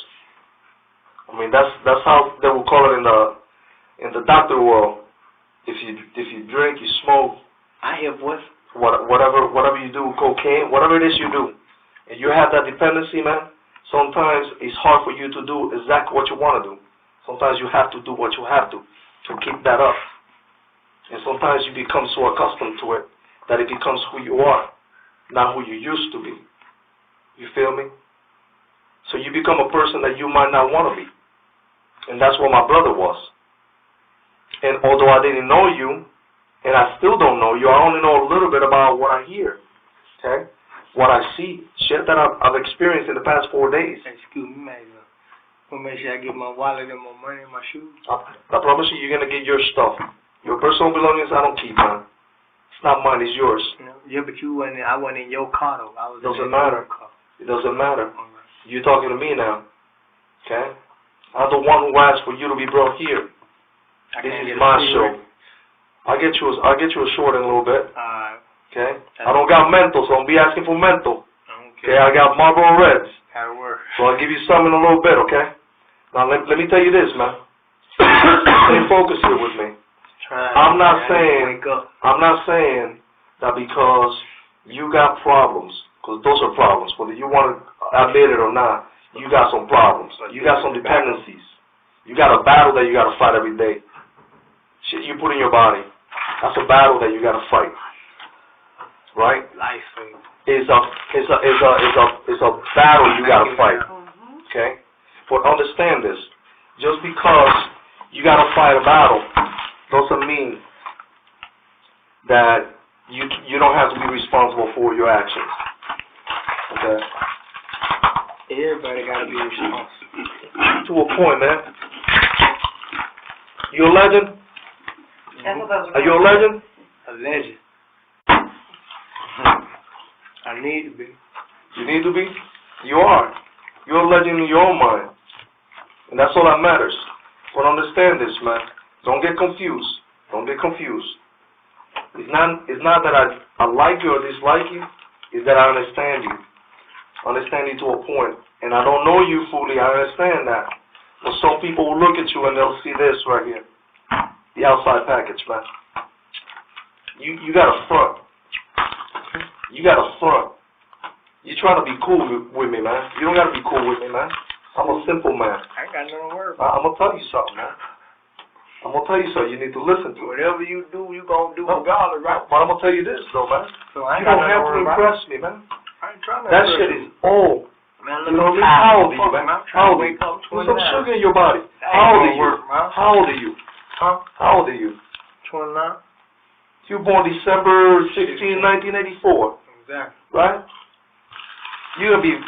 I mean that's how they will call it in the doctor world. If you drink, you smoke, I hear voice. Whatever you do, cocaine, whatever it is you do, and you have that dependency, man. Sometimes it's hard for you to do exactly what you want to do. Sometimes you have to do what you have to keep that up. And sometimes you become so accustomed to it that it becomes who you are, not who you used to be. You feel me? So you become a person that you might not want to be. And that's what my brother was. And although I didn't know you, and I still don't know you, I only know a little bit about what I hear. Okay? What I see. Shit that I've experienced in the past 4 days. Excuse me, man. I'm gonna make sure I get my wallet and my money and my shoes. I promise you, you're going to get your stuff. Your personal belongings, I don't keep, man. It's not mine, it's yours. Yeah, but I wasn't in your car, though. I was Doesn't in matter. Your car. It doesn't matter. You're talking to me now. Okay? I'm the one who asked for you to be brought here. This is my show. I'll get you a short in a little bit. Okay? I don't got mental, so don't be asking for mental. Okay? I got Marlboro Reds. That'll work. So I'll give you some in a little bit, okay? Now let me tell you this, man. Stay focused here with me. I'm not saying that because you got problems, because those are problems, whether you want to admit it or not, you got some problems. You got some dependencies. You got a battle that you got to fight every day. Shit you put in your body. That's a battle that you got to fight. Right? Life. It's a battle you got to fight. Okay? But understand this. Just because you got to fight a battle doesn't mean that you don't have to be responsible for your actions. Okay? Everybody got to be responsible. To a point, man. You a legend? Are you a legend? A legend. I need to be. You need to be? You are. You're a legend in your own mind. And that's all that matters. But understand this, man. Don't get confused. Don't get confused. It's not that I like you or dislike you. It's that I understand you. I understand you to a point. And I don't know you fully. I understand that. But some people will look at you and they'll see this right here. The outside package, man. You got a front. You got a front. You're trying to be cool with me, man. You don't got to be cool with me, man. I'm a simple man. I ain't got nothing to worry I'm about. going to tell you something, man. I'm going to tell you something. You need to listen to it. Whatever you do, you going to do regardless, right? But I'm going to tell you this, though, man. So I ain't You don't have to impress me, man. I ain't trying to That shit is old. Man, You know what I mean? How old are you, man? How old are you? Wake up Put some 29. sugar in your body. How old are you? How old are you? Huh? How old are you? 29. You were born December 16, 1984. Exactly. Right? You're going to be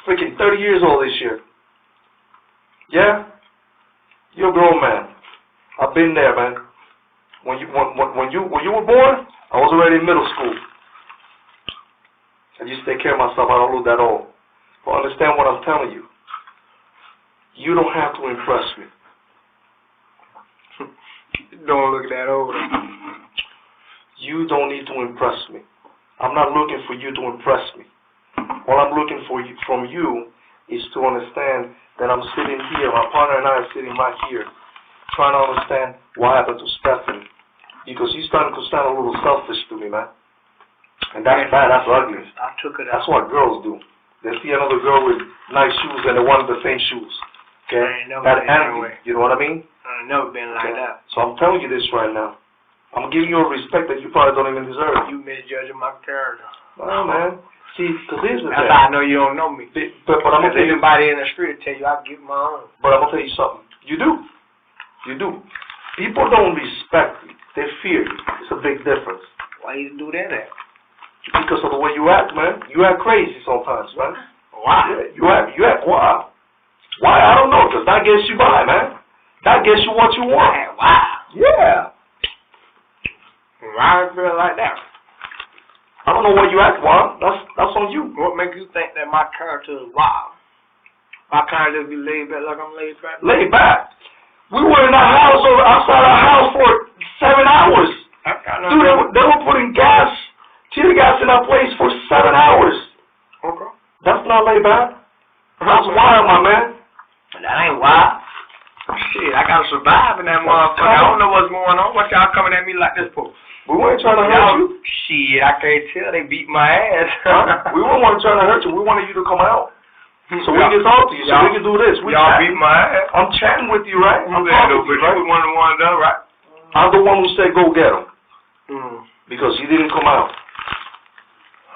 freaking 30 years old this year. Yeah? You're a grown man. I've been there, man. When you were born, I was already in middle school. I just take care of myself. I don't look that old. But understand what I'm telling you. You don't have to impress me. Don't look that old. You don't need to impress me. I'm not looking for you to impress me. All I'm looking for from you is to understand that I'm sitting here, my partner and I are sitting right here, trying to understand what happened to Stephanie. Because she's starting to sound a little selfish to me, man. And that's bad, that's ugly. I took it That's out. what girls do. They see another girl with nice shoes and they want the same shoes. Okay? I ain't never That been that envy, way. you know what I mean? I ain't never been like Okay? that. So I'm telling you this right now. I'm giving you a respect that you probably don't even deserve. You misjudging my character. No, man. See, because here's the That's thing. how I know you don't know me. But I'm going to tell you, Anybody in the street will tell you I give my own. but I'm going to tell you something. You do. You do. People don't respect you. They fear you. It's a big difference. Why you do that at? Because of the way you act, man. You act crazy sometimes, man. Why? Yeah, you act wild. Why? I don't know, because that gets you by, man. That gets you what you want. Why? Yeah. Why I feel like that? I don't know why you act wild. That's on you. What makes you think that my character is wild? My character be laid back like I'm laid back? Lay back. We were in our house, or outside our house for 7 hours. Dude, they were putting tear gas in our place for 7 hours. Okay. That's not laid back. That's wild, my man. That ain't wild. Shit, I gotta survive in that motherfucker. I don't know what's going on. What y'all coming at me like this for? We weren't trying to hurt you. Shit, I can't tell. They beat my ass. We weren't trying to hurt you. We wanted you to come out. So we can talk to you. So we can do this. Y'all beat my ass. I'm chatting with you, right? I'm talking to you, right? You was one of the ones done, right? I'm the one who said go get him. Because you didn't come out.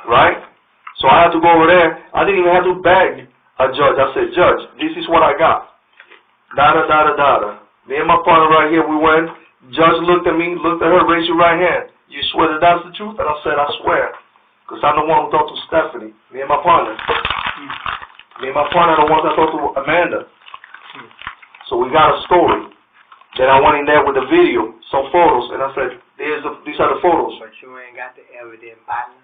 Right? So I had to go over there. I didn't even have to beg a judge. I said, Judge, this is what I got. Da-da-da-da-da-da. Me and my partner right here, we went. Judge looked at me, looked at her, raised your right hand. You swear that that's the truth? And I said, I swear. Because I'm the one who talked to Stephanie. Me and my partner. Me and my partner are the ones that talked to Amanda. So we got a story. Then I went in there with the video, some photos, and I said, these are the photos. But you ain't got the evidence, partner.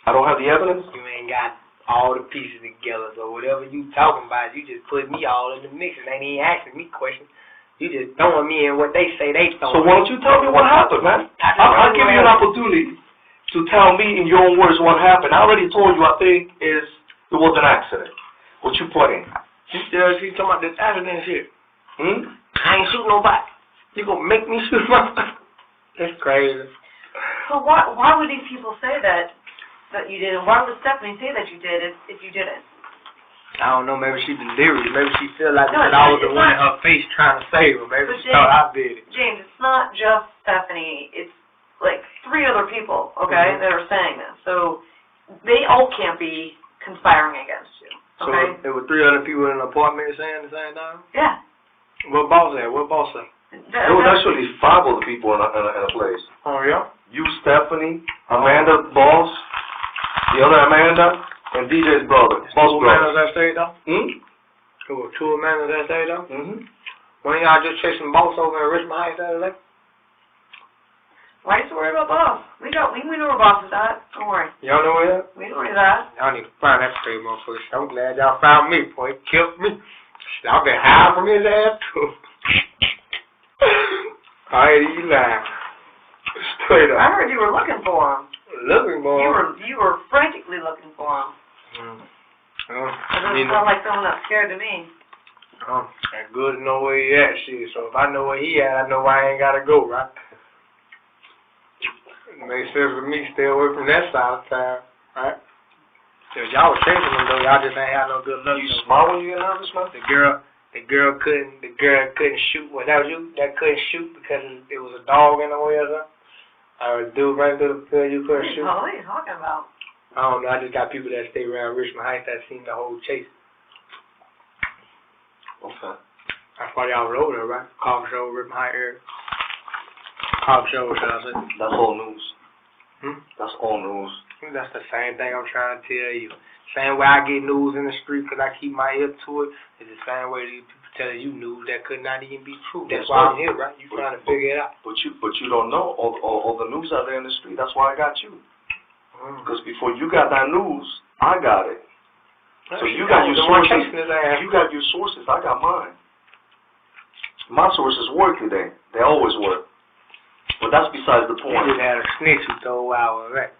I don't have the evidence? You ain't got all the pieces together, so whatever you talking about, you just put me all in the mix and ain't even asking me questions. You just throwing me in what they say they throwing. So why don't you tell me what happened, man? I'll give you an opportunity to tell me in your own words what happened. I already told you, I think, it was an accident. What you playing? She talking about this accident shit. I ain't shooting nobody. You gonna make me shoot myself? That's crazy. So why would these people say that you did, and why would Stephanie say that you did if you didn't? I don't know, maybe she delirious. Maybe she feel like that I was the one in her face trying to save her. Maybe she thought I did it. James, it's not just Stephanie. It's like 3 other people, okay, that are saying this. So they all can't be conspiring against you, okay? So there were 3 other people in an apartment saying the same thing? Yeah. What boss said? What boss say? There was actually 5 other people in a place. Oh, yeah? You, Stephanie, Amanda, boss, the other Amanda, and DJ's brother. Boss brother. 2 Amandas that stayed though? There were 2 Amandas that stayed though? When y'all just chasing boss over in Richmond Heights that day? Why you so worried about boss? We know where boss is at. Don't worry. Y'all know where that? We know where he's at. Y'all need to find that straight motherfucker. I'm glad y'all found me, boy. It killed me. I've been hiding from his ass too. I ain't even lying. Straight up. I heard you were looking for him. Looking for him? You were frantically looking for him. It doesn't sound like someone that's scared to me. It's good to know where he at, shit. So if I know where he at, I know where I ain't gotta go, right? It makes sense for me to stay away from that side of town, right? If y'all was chasing him though, y'all just ain't had no good luck. You smart when you get nervous, man? The girl couldn't shoot. Was that you? That couldn't shoot because it was a dog in the way or something? Or a dude right through the field you couldn't shoot? What are you talking about? I don't know. I just got people that stay around Richmond Heights that seen the whole chase. Okay. I thought y'all was over there, right? Cop show, Richmond Heights area. Cop show, should I say? That's all news. That's all news. That's the same thing I'm trying to tell you. Same way I get news in the street because I keep my ear to it, is the same way these people telling you news that could not even be true. That's why I'm here, right? You trying to figure it out. But you don't know all the news out there in the street. That's why I got you. Because before you got that news, I got it. So you got your sources. You got your sources. I got mine. My sources work today. They always work. But that's besides the point. You just had a snitch who told out, right?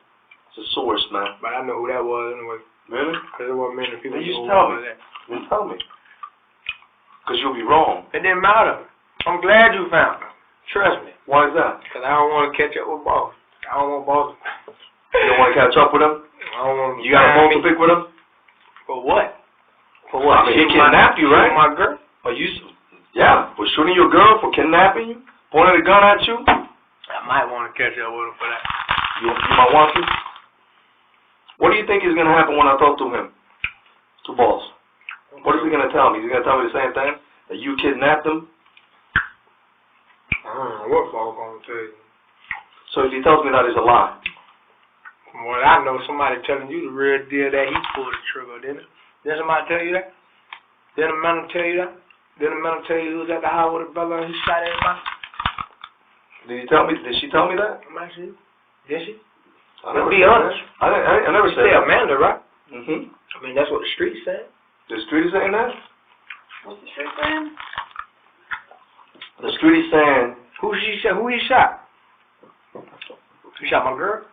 It's a source, man. But I know who that was anyway. Really? Because there weren't many people Then you who tell me. that. Then tell me. Because you'll be wrong. It didn't matter. I'm glad you found him. Trust me. Why is that? Because I don't want to catch up with boss. I don't want boss. You don't want to catch up with him? I don't want You got a phone to pick with him? For what? For what? I mean, he kidnapped you, right? My girl. Yeah, for shooting your girl, for kidnapping you, pointing a gun at you. I might want to catch up with him for that. You might want to? What do you think is going to happen when I talk to him? To boss? What is he going to tell me? Is he going to tell me the same thing? That you kidnapped him? I don't know what boss going to tell you. So if he tells me that, it's a lie. From what I know, somebody telling you the real deal that he pulled the trigger, didn't it? Didn't somebody tell you that? Didn't Amanda tell you that? Didn't Amanda tell you he was at the house with his brother and he shot everybody? Did she tell me that? I'm asking you. Did she? Let's be honest. I never said that. that. Amanda, right? Mm-hmm. I mean, that's what the street's saying. The street is saying that? What's the street saying? The street is saying... Who he shot? He shot my girl?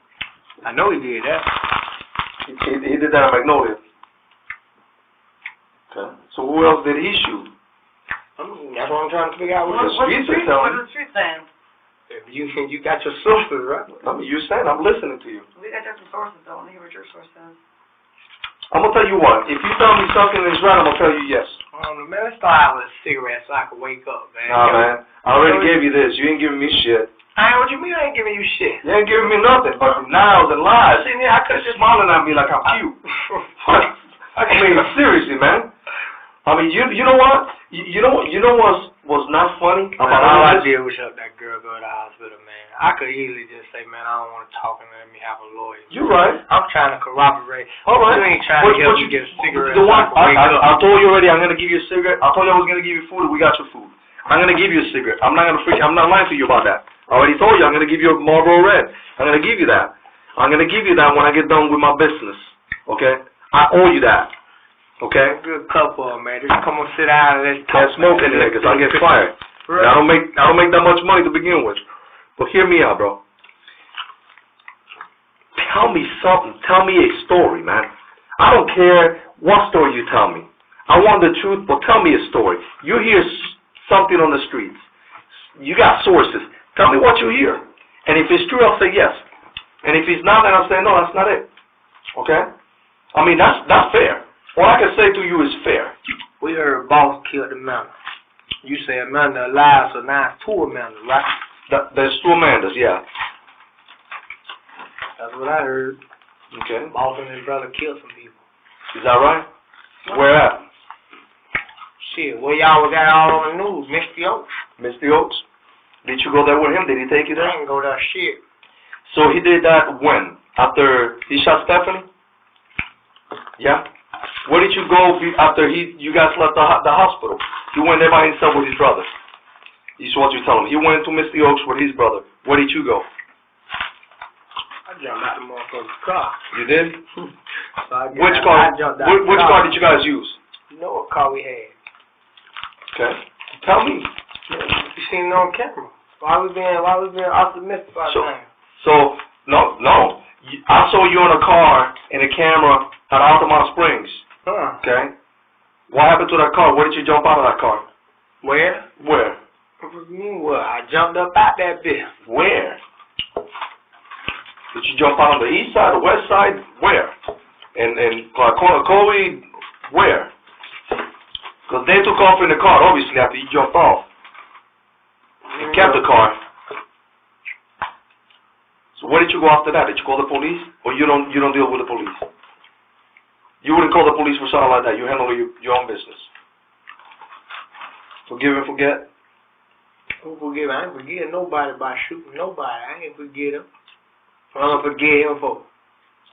I know he did that. He did that at Magnolia. Okay. So who else did he shoot? That's what I'm trying to figure out. What the street saying? You got your sources, right? You saying, I'm listening to you. We got different sources, though. I want to hear what your source says. I'm going to tell you what. If you tell me something is right, I'm going to tell you yes. Man, let's start out with a cigarette so I can wake up, man. Nah, man. I already gave you this. You ain't giving me shit. What you mean I ain't giving you shit? You ain't giving me nothing but denials and lies. See, I could just smiling at me like I'm cute. I mean, seriously, man. I mean, you know what? You know what's not funny about all I this? did was help that girl go to the hospital, man. I could easily just say, man, I don't want to talk and let me have a lawyer. You're right. I'm trying to corroborate. All right. You ain't trying to help me get a cigarette. The one, I told you already, I'm going to give you a cigarette. I told you I was going to give you food. We got your food. I'm going to give you a cigarette. I'm not lying to you about that. I already told you I'm going to give you a Marlboro Red. I'm going to give you that. I'm going to give you that when I get done with my business. Okay? I owe you that. Okay? Good couple, man. Just come on, sit down and let's talk. Can't smoke any niggas. I get fired. Right. I don't make that much money to begin with. But hear me out, bro. Tell me something. Tell me a story, man. I don't care what story you tell me. I want the truth, but tell me a story. You hear something on the streets. You got sources. Tell me what you hear. And if it's true, I'll say yes. And if it's not, then I'll say no, that's not it. Okay? I mean, that's fair. All I can say to you is fair. We heard boss killed Amanda. You say Amanda alive, so now it's two Amandas, right? There's two Amandas, yeah. That's what I heard. Okay. Boss and his brother killed some people. Is that right? Where at? Shit, where y'all was at all on the news? Misty Oaks. Misty Oaks? Did you go there with him? Did he take you there? I didn't go there, shit. So he did that when? After he shot Stephanie? Yeah? Where did you go after you guys left the hospital? You went there by himself with his brother. This is what you tell him. He went to Misty Oaks with his brother. Where did you go? I jumped out the motherfucker's car. You did? So which car? Which car did you guys use? You know what car we had. Okay. Tell me. You seen it on camera. Why we being optimistic about that? So, no. I saw you in a car in a camera at Altamont Springs. Huh. Okay. What happened to that car? Where did you jump out of that car? Where? Where? What do you mean where? I jumped up out that bitch. Where? Did you jump out on the east side, the west side? Where? And Kobe, where? Because they took off in the car, obviously, after you jumped off. You kept the car. So where did you go after that? Did you call the police? Or you don't deal with the police? You wouldn't call the police for something like that. You handle your own business. Forgive and forget? Who forgive? I ain't forget nobody by shooting nobody. I ain't forget him. I'm gonna forget him for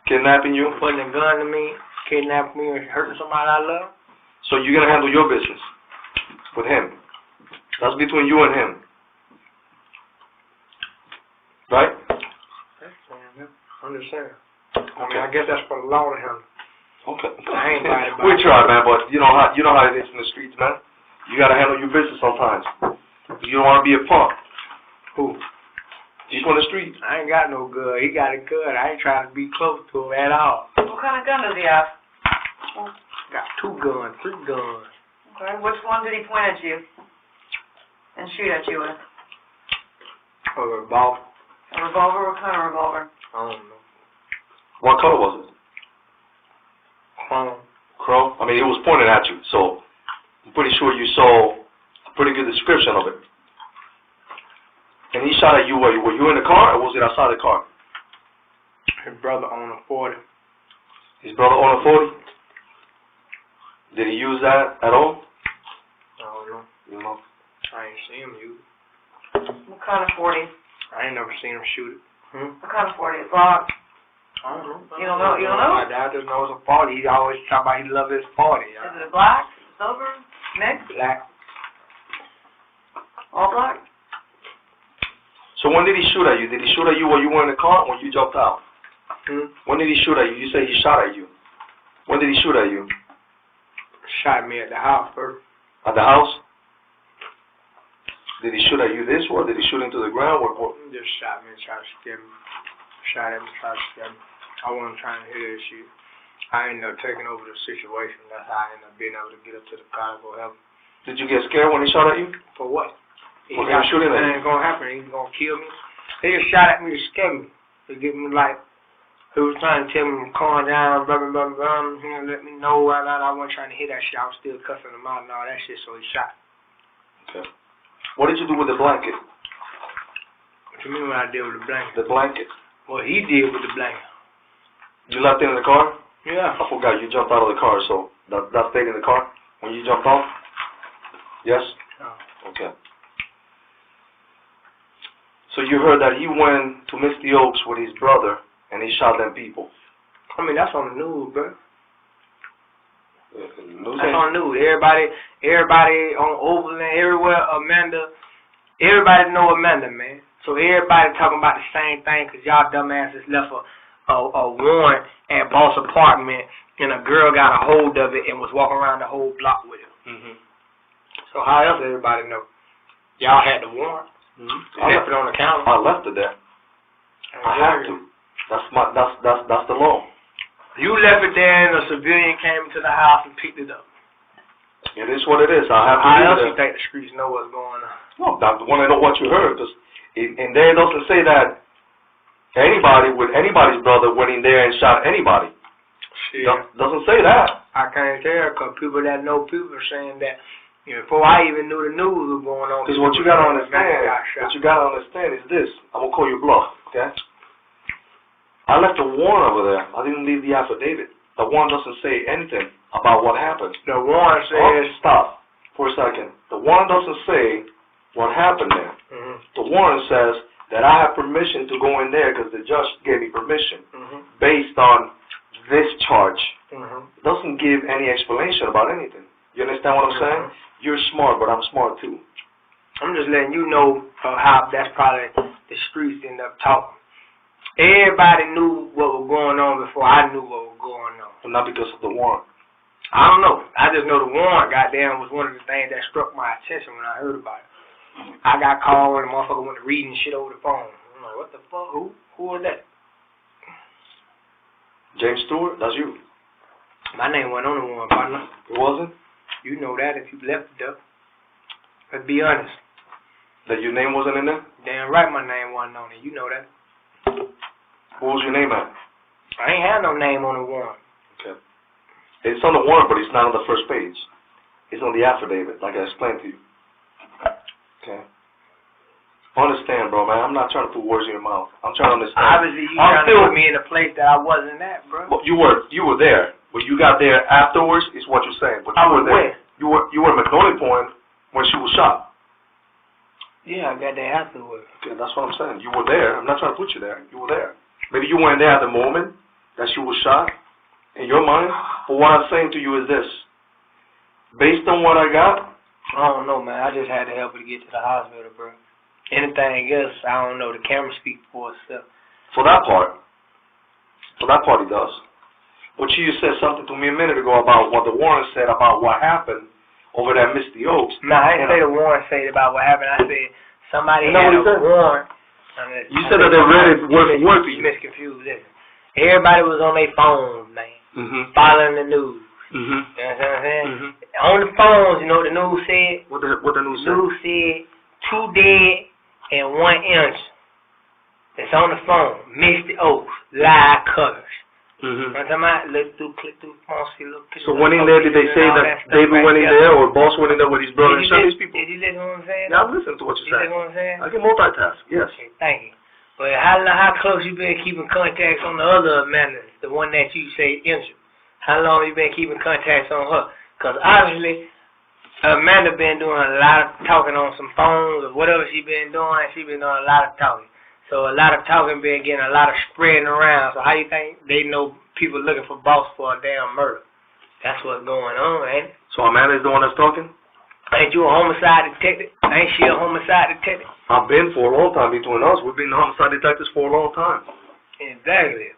kidnapping you? Putting a gun to me, kidnapping me, or hurting somebody I love. So you're gonna handle your business with him. That's between you and him. Right? I understand. I mean, I guess that's for the law to handle. Okay. I ain't buying it. We try, man, but you know how it is in the streets, man. You gotta handle your business sometimes. You don't want to be a punk. Who? He's on the street. I ain't got no gun. He got a gun. I ain't trying to be close to him at all. What kind of gun does he have? Got 2 guns, 3 guns. Okay. Which one did he point at you and shoot at you with? A revolver. A revolver? What kind of revolver? I don't know. What color was it? Chrome. Chrome? I mean, it was pointed at you, so I'm pretty sure you saw a pretty good description of it. And he shot at you, were you in the car, or was it outside the car? His brother owned a 40. His brother owned a 40? Did he use that at all? I don't know. You know? I ain't seen him use it. What kind of 40? I ain't never seen him shoot it. What kind of 40? Glock? I don't know. You don't know? You don't know? I just know it's a 40. He always talk about he loves his 40. Is it black? Silver? Mixed? Black. All black? So when did he shoot at you? Did he shoot at you while you were in the car or when you jumped out? When did he shoot at you? You say he shot at you. When did he shoot at you? Shot me at the house first. At the house? Did he shoot at you this way? Did he shoot into the ground? What? He just shot me and tried to scare me. Shot at me, tried to scare me. I wasn't trying to hear that shit. I ended up taking over the situation. That's how I ended up being able to get up to the car and go help him. Did you get scared when he shot at you? For what? What kind of shooting at you? It ain't gonna happen. He's gonna kill me. He just shot at me to scare me. To get me like, he was trying to tell me to calm down, blah, blah, blah, blah. He didn't let me know. I wasn't trying to hear that shit. I was still cussing him out and all that shit, so he shot. Okay. What did you do with the blanket? What you mean when I did with the blanket? The blanket. What he did with the blanket. You left it in the car? Yeah. I forgot, you jumped out of the car, so that stayed in the car when you jumped off? Yes? No. Okay. So you heard that he went to Misty Oaks with his brother and he shot them people. I mean, that's on the news, bro. That's on the news. Everybody on Overland, everywhere, Amanda, everybody know Amanda, man. So everybody talking about the same thing because y'all dumbasses left a warrant at Boss apartment and a girl got a hold of it and was walking around the whole block with it. Mm-hmm. So how else everybody know? Y'all had the warrant. Mm-hmm. I left it on the counter. I left it there. I have to. That's the law. You left it there and a civilian came into the house and picked it up. It is what it is. I have to How leave else it you think the streets know what's going on? No, I want to know what you heard. Cause in there it doesn't say that anybody with anybody's brother went in there and shot anybody. Shit. Doesn't say that. I can't tell because people that know people are saying that before I even knew the news was going on. Because what you got to understand is this. I'm going to call you bluff, okay? I left a warrant over there. I didn't leave the affidavit. The warrant doesn't say anything about what happened. The warrant says... Stop for a second. The warrant doesn't say what happened there. Mm-hmm. The warrant says that I have permission to go in there because the judge gave me permission based on this charge. It doesn't give any explanation about anything. You understand what I'm saying? You're smart, but I'm smart too. I'm just letting you know how that's probably the streets end up talking. Everybody knew what was going on before I knew what was going on. But not because of the warrant. I don't know. I just know the warrant, goddamn, was one of the things that struck my attention when I heard about it. I got called when the motherfucker went to reading shit over the phone. I'm like, what the fuck? Who was that? James Stewart? That's you. My name wasn't on the warrant, partner. It wasn't? You know that if you left it up. Let's be honest. That your name wasn't in there? Damn right my name wasn't on it. You know that. What was your name at? I ain't had no name on the warrant. Okay. It's on the warrant, but it's not on the first page. It's on the affidavit, like I explained to you. Okay. Understand, bro, man. I'm not trying to put words in your mouth. I'm trying to understand. Obviously, you trying to put me in a place that I wasn't at, bro. Well, you were there. But you got there afterwards is what you're saying. But you were there. Where? You were at McNulty Point when she was shot. Yeah, I got there afterwards. Okay, that's what I'm saying. You were there. I'm not trying to put you there. You were there. Maybe you weren't there at the moment that she was shot in your mind. But what I'm saying to you is this. Based on what I got, I don't know, man. I just had to help her to get to the hospital, bro. Anything else, I don't know. The camera speaks for itself. For that part it does. But you said something to me a minute ago about what the warrant said about what happened over there at Misty Oaks. No, I didn't say the warrant said about what happened. I saed somebody had a warrant. You said that they read it word for word for you. You misconfused this. Everybody was on their phones, man, following the news. You know what I'm saying? On the phones, you know what the news said? What the news said? The news said 2 dead and 1 injured. It's on the phone. Misty Oaks, live covers. I'm talking about, click through the phone, see a little picture. So when in there, did they say that David went in there or Boss went in there with his brother and shot these people? Did you listen to what I'm saying? Yeah, I'm listening to what you're saying. You listen to what I'm saying? I can multitask, yes. Okay, thank you. But how close you been keeping contacts on the other Amanda, the one that you say injured? How long you been keeping contacts on her? Because obviously, Amanda been doing a lot of talking on some phones or whatever she been doing. She been doing a lot of talking. So a lot of talking been getting a lot of spreading around. So how you think they know people looking for Boss for a damn murder? That's what's going on, ain't it? So Amanda is the one that's talking? Ain't you a homicide detective? Ain't she a homicide detective? I've been for a long time between us. We've been homicide detectives for a long time. Exactly.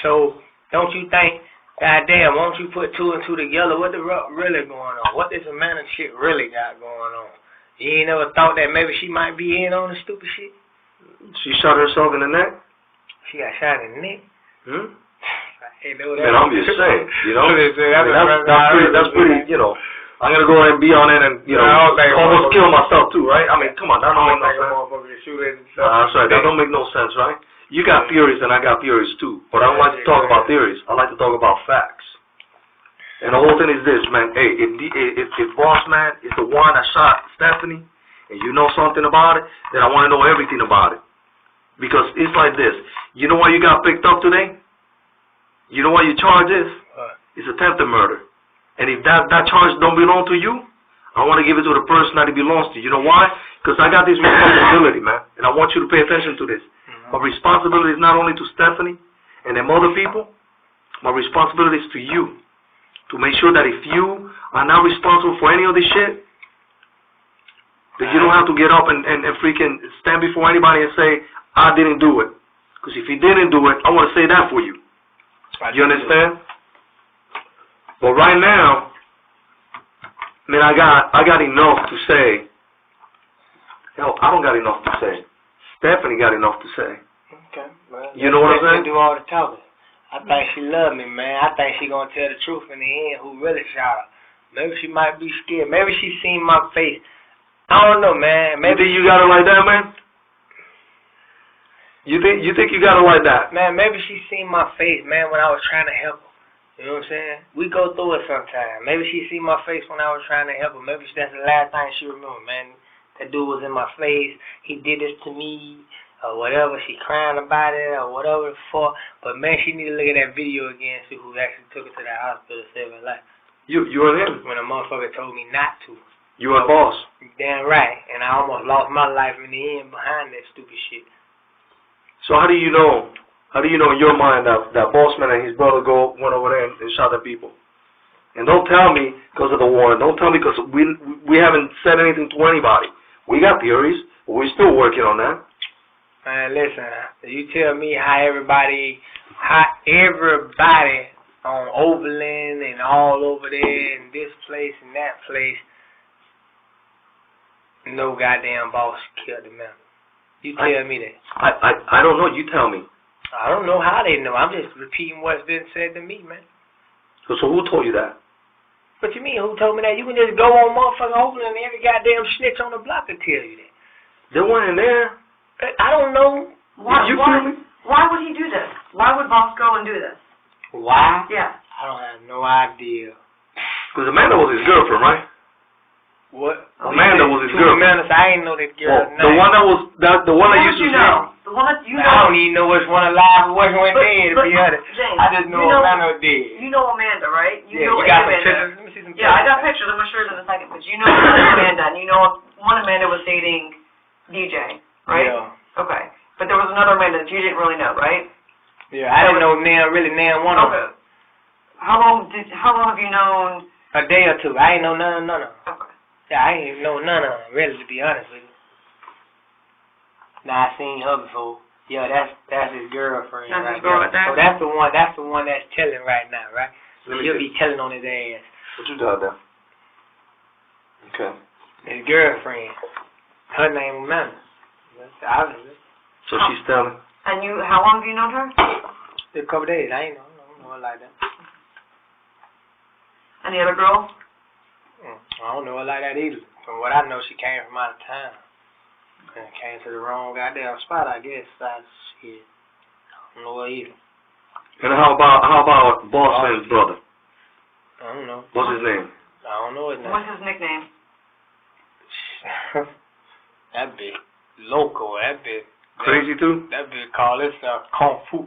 So don't you think, goddamn, won't you put 2 and 2 together? What the really going on? What this Amanda shit really got going on? You ain't never thought that maybe she might be in on the stupid shit? She shot herself in the neck? She got shot in the neck? Man, I'm just saying, you know? That's pretty, you know. I'm going to go ahead and be on it and, you know, almost kill myself too, right? I mean, come on, that don't make no sense. That's right, that don't make no sense, right? You got theories and I got theories too, but I don't like to talk about theories. I like to talk about facts. And the whole thing is this, man. Hey, if Boss Man is the one that shot Stephanie, and you know something about it, then I want to know everything about it. Because it's like this. You know why you got picked up today? You know what your charge is? It's attempted murder. And if that charge don't belong to you, I want to give it to the person that it belongs to. You know why? Because I got this responsibility, man. And I want you to pay attention to this. My responsibility is not only to Stephanie and them other people. My responsibility is to you. To make sure that if you are not responsible for any of this shit, that you don't have to get up and freaking stand before anybody and say, I didn't do it. Because if you didn't do it, I want to say that for you. You understand? But right now, man, I got enough to say. Hell, I don't got enough to say. Stephanie got enough to say. Okay, man. You know what I'm saying? Do all the talking. I think she love me, man. I think she gonna tell the truth in the end. Who really shot her? Maybe she might be scared. Maybe she seen my face. I don't know, man. Maybe you got her like that, man. You think you got her like that? Man, maybe she seen my face, man, when I was trying to help her. You know what I'm saying? We go through it sometimes. Maybe she see my face when I was trying to help her. Maybe that's the last thing she remember, man. That dude was in my face. He did this to me, or whatever. She crying about it, or whatever the fuck. But man, she need to look at that video again, see who actually took her to that hospital to save her life. You and him. When a motherfucker told me not to. You and boss. Damn right. And I almost lost my life in the end behind that stupid shit. So how do you know in your mind that Bossman and his brother went over there and shot the people? And don't tell me because of the war. Don't tell me because we haven't said anything to anybody. We got theories, but we're still working on that. Man, listen, you tell me how everybody on Overland and all over there and this place and that place, no goddamn boss killed the man. You tell me that. I don't know. You tell me. I don't know how they know. I'm just repeating what's been said to me, man. So who told you that? What you mean, who told me that? You can just go on motherfucking Overland and every goddamn snitch on the block to tell you that. They weren't there. I don't know. Why would he do this? Why would Boss go and do this? Why? Yeah. I don't have no idea. Because Amanda was his girlfriend, right? What? Amanda was his girlfriend. Amanda, I ain't know that girl's name. The one that used to know. The one that you know. I don't even know which one alive and which one dead, to be honest. James, I just know Amanda dead. You know Amanda, right? You know got some Amanda. pictures? Let me see some pictures. Yeah, I got pictures. I'm going to show you in a second. But you know Amanda, and you know one Amanda was dating DJ, right? Yeah. Okay. But there was another Amanda that you didn't really know, right? Yeah, I didn't know Nan one of them. How long have you known? A day or two. I ain't know none of them. Okay. Yeah, I ain't know none of them, really, to be honest with you. Now I seen her before. Yeah, that's his girlfriend. That's his girl right there. So that's the one that's telling right now, right? He'll be telling on his ass. What you got there? Okay. His girlfriend. Her name Amanda. Obviously. So she's telling. And how long have you known her? A couple days. I don't know her like that. And the other girl? I don't know her like that either. From what I know, she came from out of town. And came to the wrong goddamn spot, I guess. Shit. I don't know her either. And how about Bossman's brother? I don't know. What's his name? I don't know his name. What's his nickname? That big loco. That big crazy too. That big call himself Kung Fu.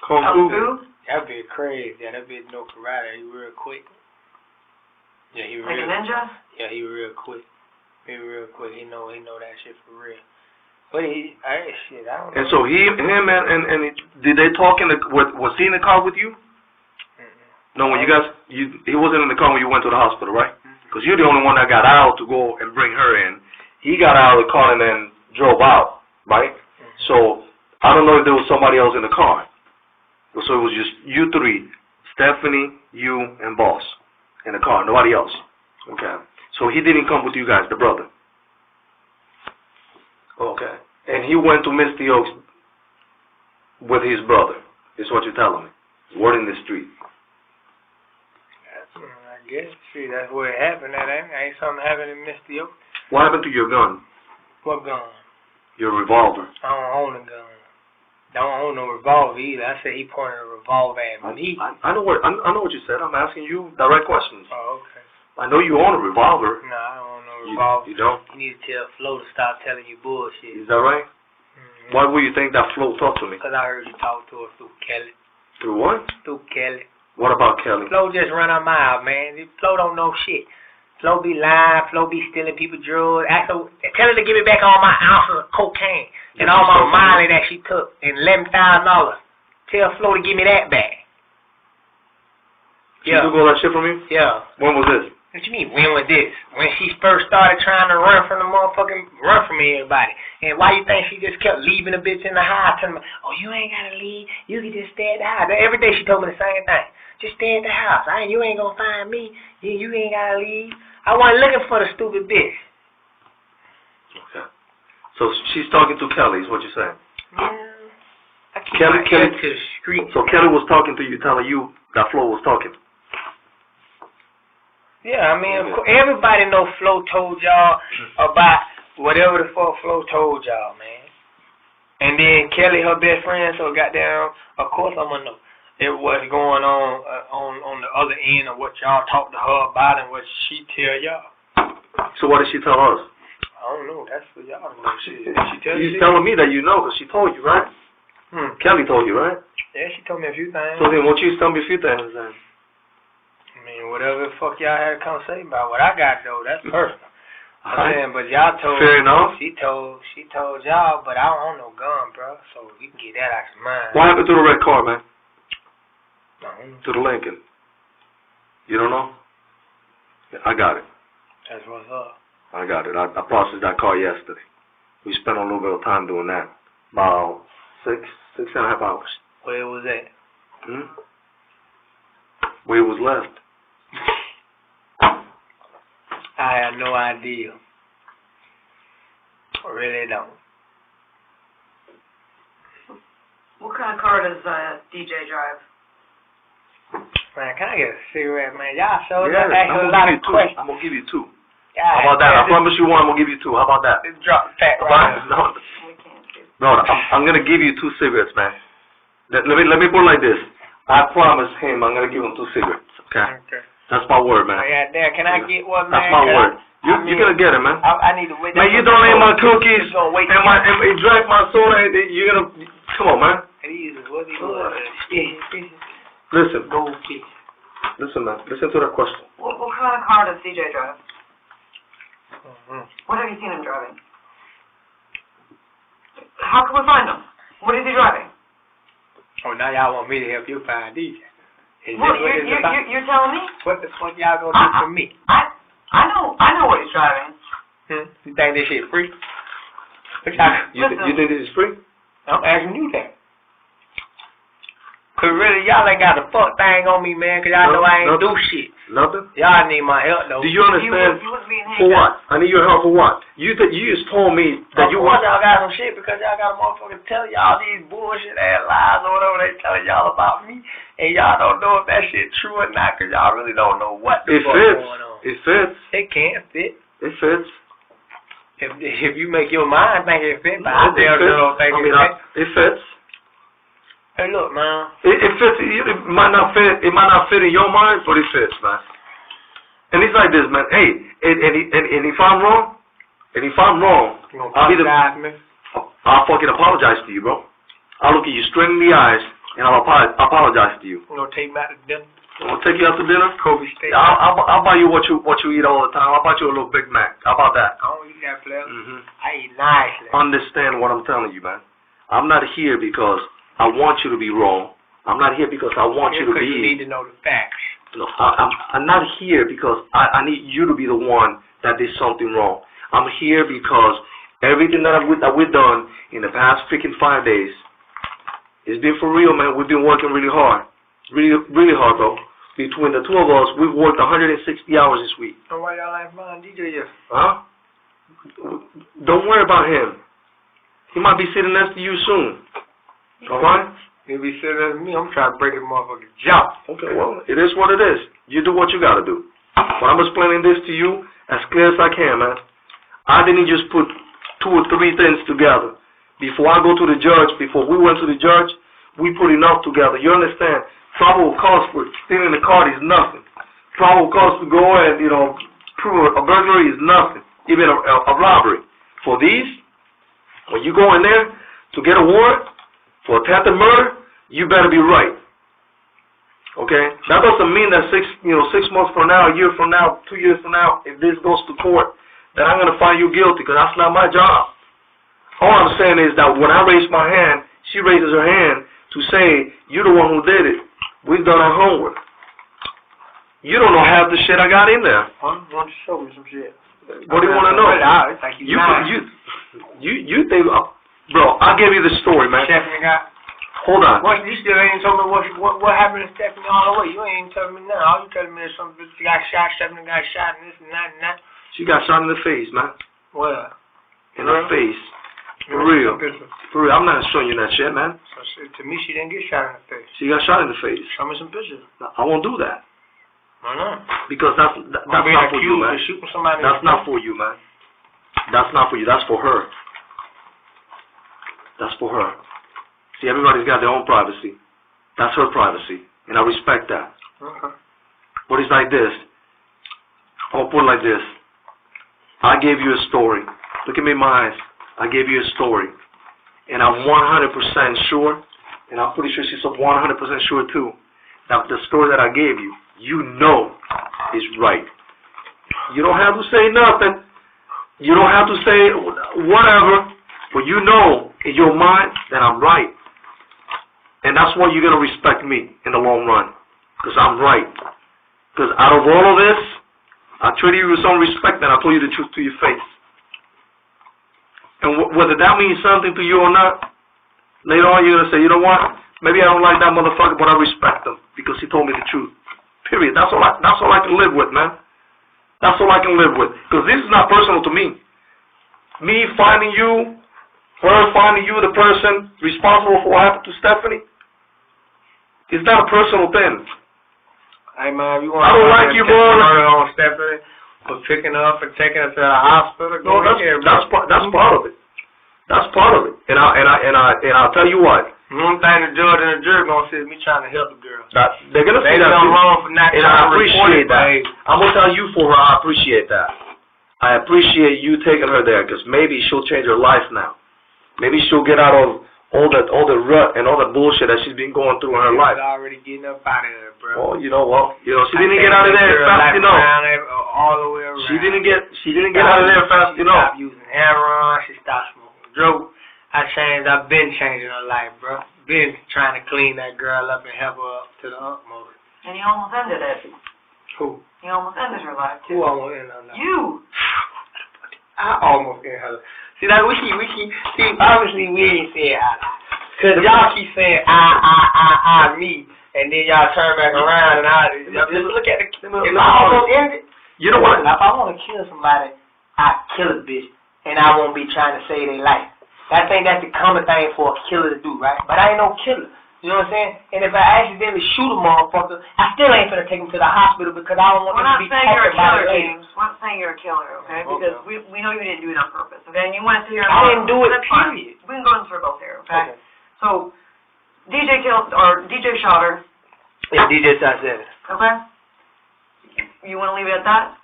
Kung Fu. That big crazy. Yeah, that big no karate. He real quick. Yeah, he real. Like a ninja? Yeah, he real quick. He real quick. He know that shit for real. But I don't know. And so him and did they talk was he in the car with you? No, when he wasn't in the car when you went to the hospital, right? Because you're the only one that got out to go and bring her in. He got out of the car and then drove out, right? So I don't know if there was somebody else in the car. So it was just you three, Stephanie, you, and Boss in the car, nobody else. Okay. So he didn't come with you guys, the brother. Okay. And he went to Misty Oaks with his brother, is what you're telling me. Word in the street. I guess. See, that's where it happened at. Ain't something happened in Misty Oaks. What happened to your gun? What gun? Your revolver. I don't own a gun. I don't own no revolver either. I said he pointed a revolver at me. I know what you said. I'm asking you direct questions. Oh, okay. I know you own a revolver. No, I don't own no revolver. You don't? You need to tell Flo to stop telling you bullshit. Is that right? Why would you think that Flo talked to me? Because I heard you talk to her through Kelly. Through what? Through Kelly. What about Kelly? Flo just run her mouth, man. Flo don't know shit. Flo be lying. Flo be stealing people drugs. Tell her to give me back all my ounces of cocaine and all my Molly that she took and $11,000. Tell Flo to give me that back. She took all that shit from you? Yeah. When was this? What you mean, when was this? When she first started trying to run from everybody. And why you think she just kept leaving the bitch in the house, telling me, oh, you ain't got to leave. You can just stay at the house. Every day she told me the same thing. Just stay at the house. You ain't going to find me. You ain't got to leave. I wasn't looking for the stupid bitch. Okay. So she's talking to Kelly, is what you're saying? Yeah. I keep Kelly to the street. So Kelly was talking to you, telling you that Flo was talking. Yeah, I mean, of course, everybody know Flo told y'all about whatever the fuck Flo told y'all, man. And then Kelly, her best friend, so goddamn, of course I'm gonna know what's going on the other end of what y'all talk to her about and what she tell y'all. So what did she tell us? I don't know. That's what y'all know. Did she tell you? You're telling me that you know, because she told you, right? Kelly told you, right? Yeah, she told me a few things. So then, won't you tell me a few things then? I mean, whatever the fuck y'all had to come say about what I got though, that's personal. But y'all told. Fair enough. She told y'all, but I don't own no gun, bro. So you can get that out of mind. What happened to the red car, man? I don't know. To the Lincoln. You don't know? I got it. That's what's up. I got it. I processed that car yesterday. We spent a little bit of time doing that. About 6.5 hours. Where was that? Where it was left. I have no idea. I really don't. What kind of car does DJ drive? Man, can I get a cigarette, man? Y'all showed Yeah, up asking a lot of questions. I'm going to give you 2. Yeah, how about that? I promise you one, I'm going to give you 2. How about that? Just drop the fact right now. No, I'm going to give you 2 cigarettes, man. Let me put it like this. I promise him I'm going to give him 2 cigarettes, okay? That's my word, man. Yeah, there. Can I get one, man? That's my word. You're going to get it, man. I need to wait. Man, you don't eat my cookies and drink my soda. You're going to... Come on, man. Listen. Listen, man. Listen to that question. What kind of car does DJ drive? What have you seen him driving? How can we find him? What is he driving? Oh, now y'all want me to help you find DJ. Well, you're telling me? What the fuck y'all gonna do for me? I know what he's driving. You think this shit free? You think this is free? I'm asking you that. Cause really, y'all ain't got the fuck thing on me, man, cause y'all know I ain't do shit. Nothing? Y'all need my help, though. Do you understand? For what? I need your help for what? You just told me that you want... y'all got some shit because y'all got a motherfucker telling y'all these bullshit ass lies or whatever they telling y'all about me, and y'all don't know if that shit true or not, cause y'all really don't know what the fuck going on. It fits. It can't fit. It fits. If you make your mind think it fits, but I don't think it fits. It fits. Hey, look, man. It fits. It might not fit. It might not fit in your mind, but it fits, man. And it's like this, man. Hey, and if I'm wrong, I'll fucking apologize to you, bro. I'll look at you straight in the eyes and I'll apologize to you. You gonna take me out to dinner? I'm gonna take you out to dinner. Kobe steak. I'll buy you what you eat all the time. I'll buy you a little Big Mac. How about that? I don't eat that, player. I eat nicely. Understand what I'm telling you, man. I'm not here because I want you to be wrong. I'm not here because I want you to be... You need to know the facts. No, I'm not here because I need you to be the one that did something wrong. I'm here because everything that we've done in the past freaking 5 days, it's been for real, man. We've been working really hard. Really hard, bro. Between the 2 of us, we've worked 160 hours this week. So why y'all ain't flying DJ yet? Huh? Don't worry about him. He might be sitting next to you soon. Alright? He'll be sitting next to me. I'm trying to break his motherfucking jaw. Okay, well, it is what it is. You do what you gotta do. But I'm explaining this to you as clear as I can, man. I didn't just put 2 or 3 things together. Before I go to the judge, before we went to the judge, we put enough together. You understand? Probable cause for stealing the car is nothing. Probable cause to go and, prove a burglary is nothing. Even a robbery. For these, when you go in there, to get a warrant for attempted murder, you better be right. Okay? That doesn't mean that 6 months from now, a year from now, 2 years from now, if this goes to court, that I'm going to find you guilty, because that's not my job. All I'm saying is that when I raise my hand, she raises her hand to say, you're the one who did it. We've done our homework. You don't know half the shit I got in there. Why don't you show me some shit? What do you want to know? It's like you think, bro, I'll give you the story, man. Stephanie got. Hold on. You still ain't told me what happened to Stephanie all the way. You ain't telling me nothing. All you telling me is something. She got shot, Stephanie got shot, and this and that and that. She got shot in the face, man. Well. In her face. For real. For real. I'm not showing you that shit, man. So to me, she didn't get shot in the face. She got shot in the face. Show me some pictures. I won't do that. Why not? Because that's not for you, man. That's not for you, man. That's not for you. That's for her. That's for her. See, everybody's got their own privacy. That's her privacy, and I respect that. Okay. But it's like this. I'll put it like this. I gave you a story. Look at me in my eyes. I gave you a story, and I'm 100% sure, and I'm pretty sure she's 100% sure too, that the story that I gave you, you know is right. You don't have to say nothing. You don't have to say whatever, but you know in your mind that I'm right. And that's why you're going to respect me in the long run, because I'm right. Because out of all of this, I treated you with some respect and I told you the truth to your face. And whether that means something to you or not, later on you're going to say, you know what, maybe I don't like that motherfucker, but I respect him because he told me the truth. Period. That's all I can live with, man. That's all I can live with. Because this is not personal to me. Me finding you, her finding you the person responsible for what happened to Stephanie, it's not a personal thing. Hey, man, you want I don't like you, bro. on Stephanie for picking her up and taking her to the hospital? No, that's part of it. That's part of it. And I'll tell you what. One thing the judge and the jury gonna say is me trying to help the girl. They're gonna say that too. Wrong for not and I appreciate that. I'm gonna tell you for her, I appreciate that. I appreciate you taking her there because maybe she'll change her life now. Maybe she'll get out of all the rut and all the bullshit that she's been going through in her life. She's already getting up out of there, bro. Well, she didn't get out of there fast enough. All the way around. She didn't get out of there fast enough. She stopped using heroin. She stopped smoking drugs. I've been changing her life, bro. Been trying to clean that girl up and help her up to the utmost. And you almost ended it. Who? You almost ended her life, too. Who almost ended her life? You. I almost ended her life. See, like, obviously we ain't saying I. Because y'all keep saying I, me, and then y'all turn back around and just look at the, if I almost ended, you know what? If I want to kill somebody, I kill a bitch, and I won't be trying to save their life. That's the common thing for a killer to do, right? But I ain't no killer. You know what I'm saying? And if I accidentally shoot a motherfucker, I still ain't gonna take him to the hospital because I don't want him to be talking about it. James. We're not saying you're a killer, okay? Because we know you didn't do it on purpose, okay? And you went to your I didn't do it, period. We can go in circles here, okay? So, DJ shot her. Yeah, DJ shot her. Okay? You want to leave it at that?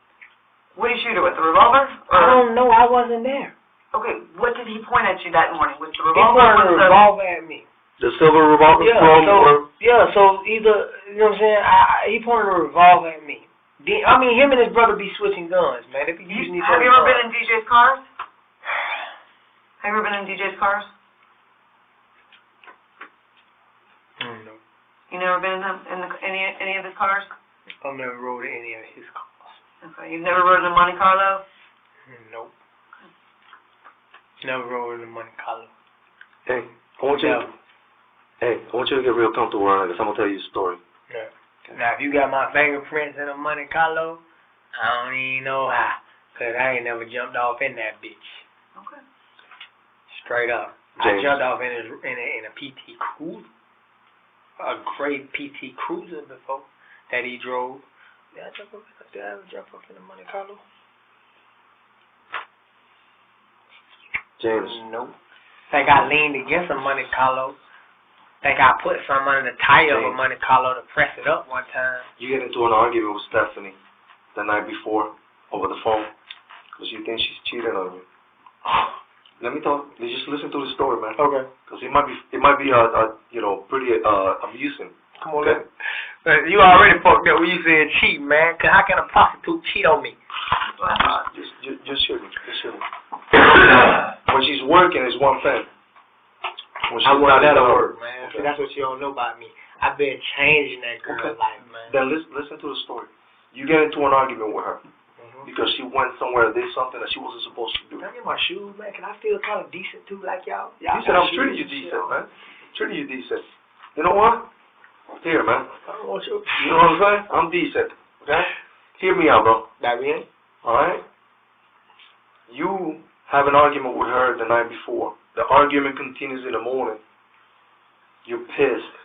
What did you shoot her with, the revolver? I don't know, I wasn't there. Okay, what did he point at you that morning? With the He revolver? pointed a revolver at me. The silver revolver? So either, you know what I'm saying, he pointed a revolver at me. I mean, him and his brother be switching guns, man. They be using each other. Have you ever been in DJ's cars? Have you ever been in DJ's cars? No. You never been in any of his cars? I've never rode in any of his cars. Okay, you've never rode in a Monte Carlo? Nope. Never rode in a Monte Carlo. Hey, I want you to get real comfortable around this. I'm going to tell you a story. Yeah. Okay. Now, if you got my fingerprints in a Monte Carlo, I don't even know how, because I ain't never jumped off in that bitch. Okay. Straight up. James. I jumped off in a PT Cruiser, a gray PT Cruiser before that he drove. Did I ever jump off in a Monte Carlo? James. Nope. Think I leaned against a Monte Carlo. Think I put something under the tire of a Monte Carlo to press it up one time. You get into an argument with Stephanie the night before over the phone because you think she's cheating on you. Let me talk. Just listen to the story, man. Okay. Because it might be pretty amusing. Come on, you already fucked up when you said cheat, man. Cause how can a prostitute cheat on me? Just hear me. When she's working, it's one thing. When she's not at work, man. Okay. See, that's what you don't know about me. I've been changing that girl's life, man. Then listen to the story. You get into an argument with her because she went somewhere and did something that she wasn't supposed to do. Can I get my shoes, man? Can I feel kind of decent too, like y'all? You said I'm treating you decent, man. Treating you decent. You know what? Here, man. I don't want you. You know what I'm saying? I'm decent. Okay? Hear me out, bro. That me? All right? You have an argument with her the night before. The argument continues in the morning. You're pissed.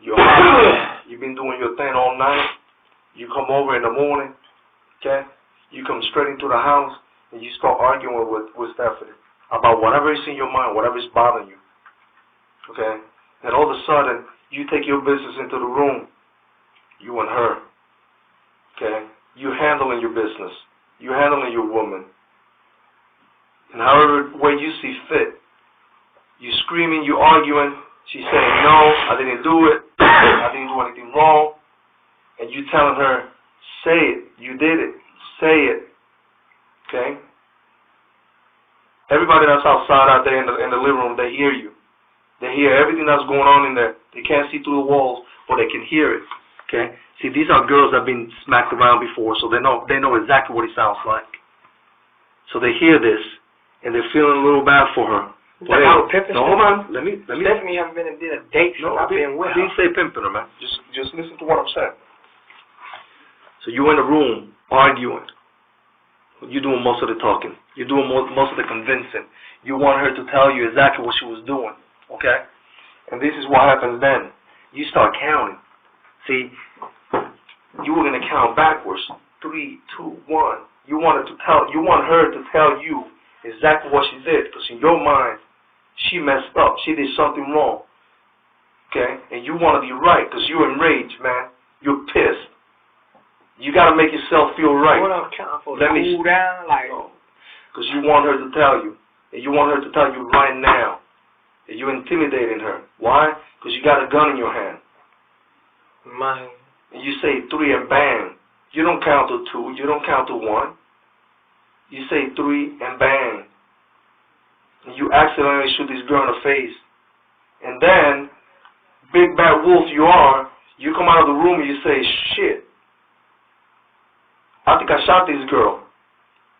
You're hot. You've been doing your thing all night. You come over in the morning, okay? You come straight into the house and you start arguing with Stephanie about whatever is in your mind, whatever is bothering you, okay? And all of a sudden, you take your business into the room, you and her, okay? You handling your business. You handling your woman. And however way you see fit, you screaming, you arguing, she's saying, no, I didn't do it, I didn't do anything wrong, and you telling her, say it, you did it, say it, okay? Everybody that's outside out there in the living room, they hear you. They hear everything that's going on in there. They can't see through the walls, but they can hear it, okay? See, these are girls that have been smacked around before, so they know exactly what it sounds like. So they hear this, and they're feeling a little bad for her. Like I was pimping no, hold on. Let me. Stephanie haven't been and did a date since I've been with her. I didn't say pimping her, man. Just listen to what I'm saying. So you in the room arguing. You're doing most of the talking. You're doing most of the convincing. You want her to tell you exactly what she was doing, okay? And this is what happens then. You start counting. See, you were gonna count backwards. 3, 2, 1. You want her to tell you exactly what she did, because in your mind, she messed up. She did something wrong. Okay? And you want to be right because you're enraged, man. You're pissed. You got to make yourself feel right. What I'm counting for? Let me cool down, like. Because you want her to tell you. And you want her to tell you right now. And you're intimidating her. Why? Because you got a gun in your hand. Mine. And you say 3 and bang. You don't count to 2. You don't count to 1. You say 3 and bang. And you accidentally shoot this girl in the face. And then, big bad wolf you are, you come out of the room and you say, shit, I think I shot this girl.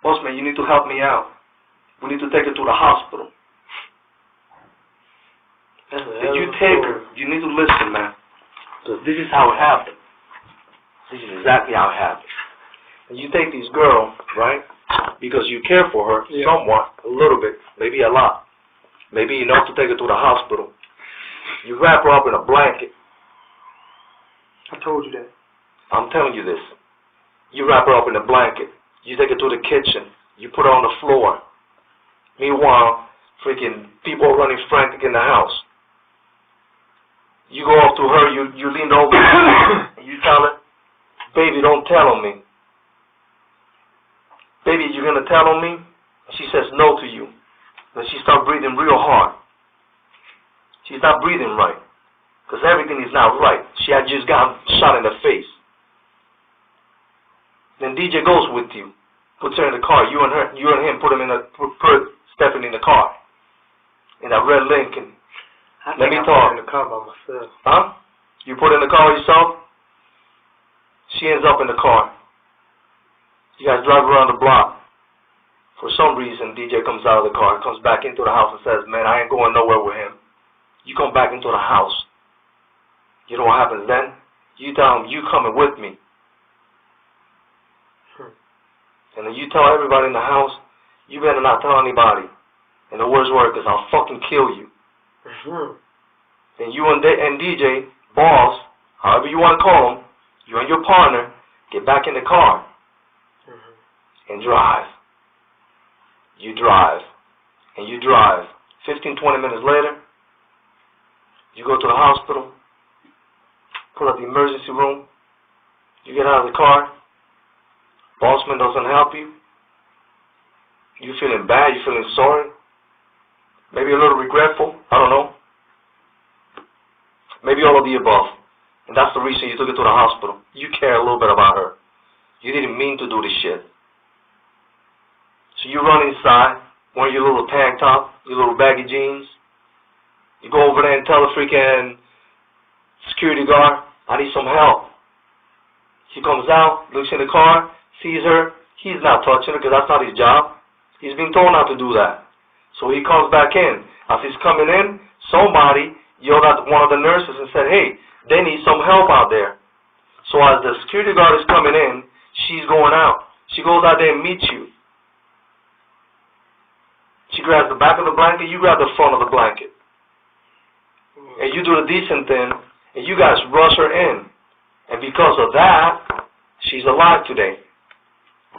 Bossman, you need to help me out. We need to take her to the hospital. Did you take her? You need to listen, man. Because this is how it happened. This is exactly how it happened. And you take this girl, right? Because you care for her somewhat, a little bit, maybe a lot. Maybe enough to take her to the hospital. You wrap her up in a blanket. I told you that. I'm telling you this. You wrap her up in a blanket. You take her to the kitchen. You put her on the floor. Meanwhile, freaking people are running frantic in the house. You go up to her, you lean over, and you tell her, baby, don't tell on me. Baby, you're going to tell on me? And she says no to you. Then she starts breathing real hard. She's not breathing right. Because everything is not right. She had just gotten shot in the face. Then DJ goes with you. Puts her in the car. You and him put Stephanie in the car. In that red Lincoln. Let me talk. In the car by myself. Huh? You put her in the car yourself? She ends up in the car. You guys drive around the block. For some reason, DJ comes out of the car, comes back into the house and says, man, I ain't going nowhere with him. You come back into the house. You know what happens then? You tell him, you coming with me. And then you tell everybody in the house, you better not tell anybody. And the worst word, because I'll fucking kill you. And you and DJ, boss, however you want to call him, you and your partner, get back in the car. And drive. You drive. And you drive. 15, 20 minutes later, you go to the hospital, pull up the emergency room, you get out of the car, bossman doesn't help you, you feeling bad, you feeling sorry, maybe a little regretful, I don't know. Maybe all of the above. And that's the reason you took her to the hospital. You care a little bit about her. You didn't mean to do this shit. So you run inside, wearing your little tank top, your little baggy jeans. You go over there and tell the freaking security guard, I need some help. He comes out, looks in the car, sees her. He's not touching her because that's not his job. He's been told not to do that. So he comes back in. As he's coming in, somebody yelled at one of the nurses and said, hey, they need some help out there. So as the security guard is coming in, she's going out. She goes out there and meets you. She grabs the back of the blanket, you grab the front of the blanket. And you do the decent thing, and you guys rush her in. And because of that, she's alive today.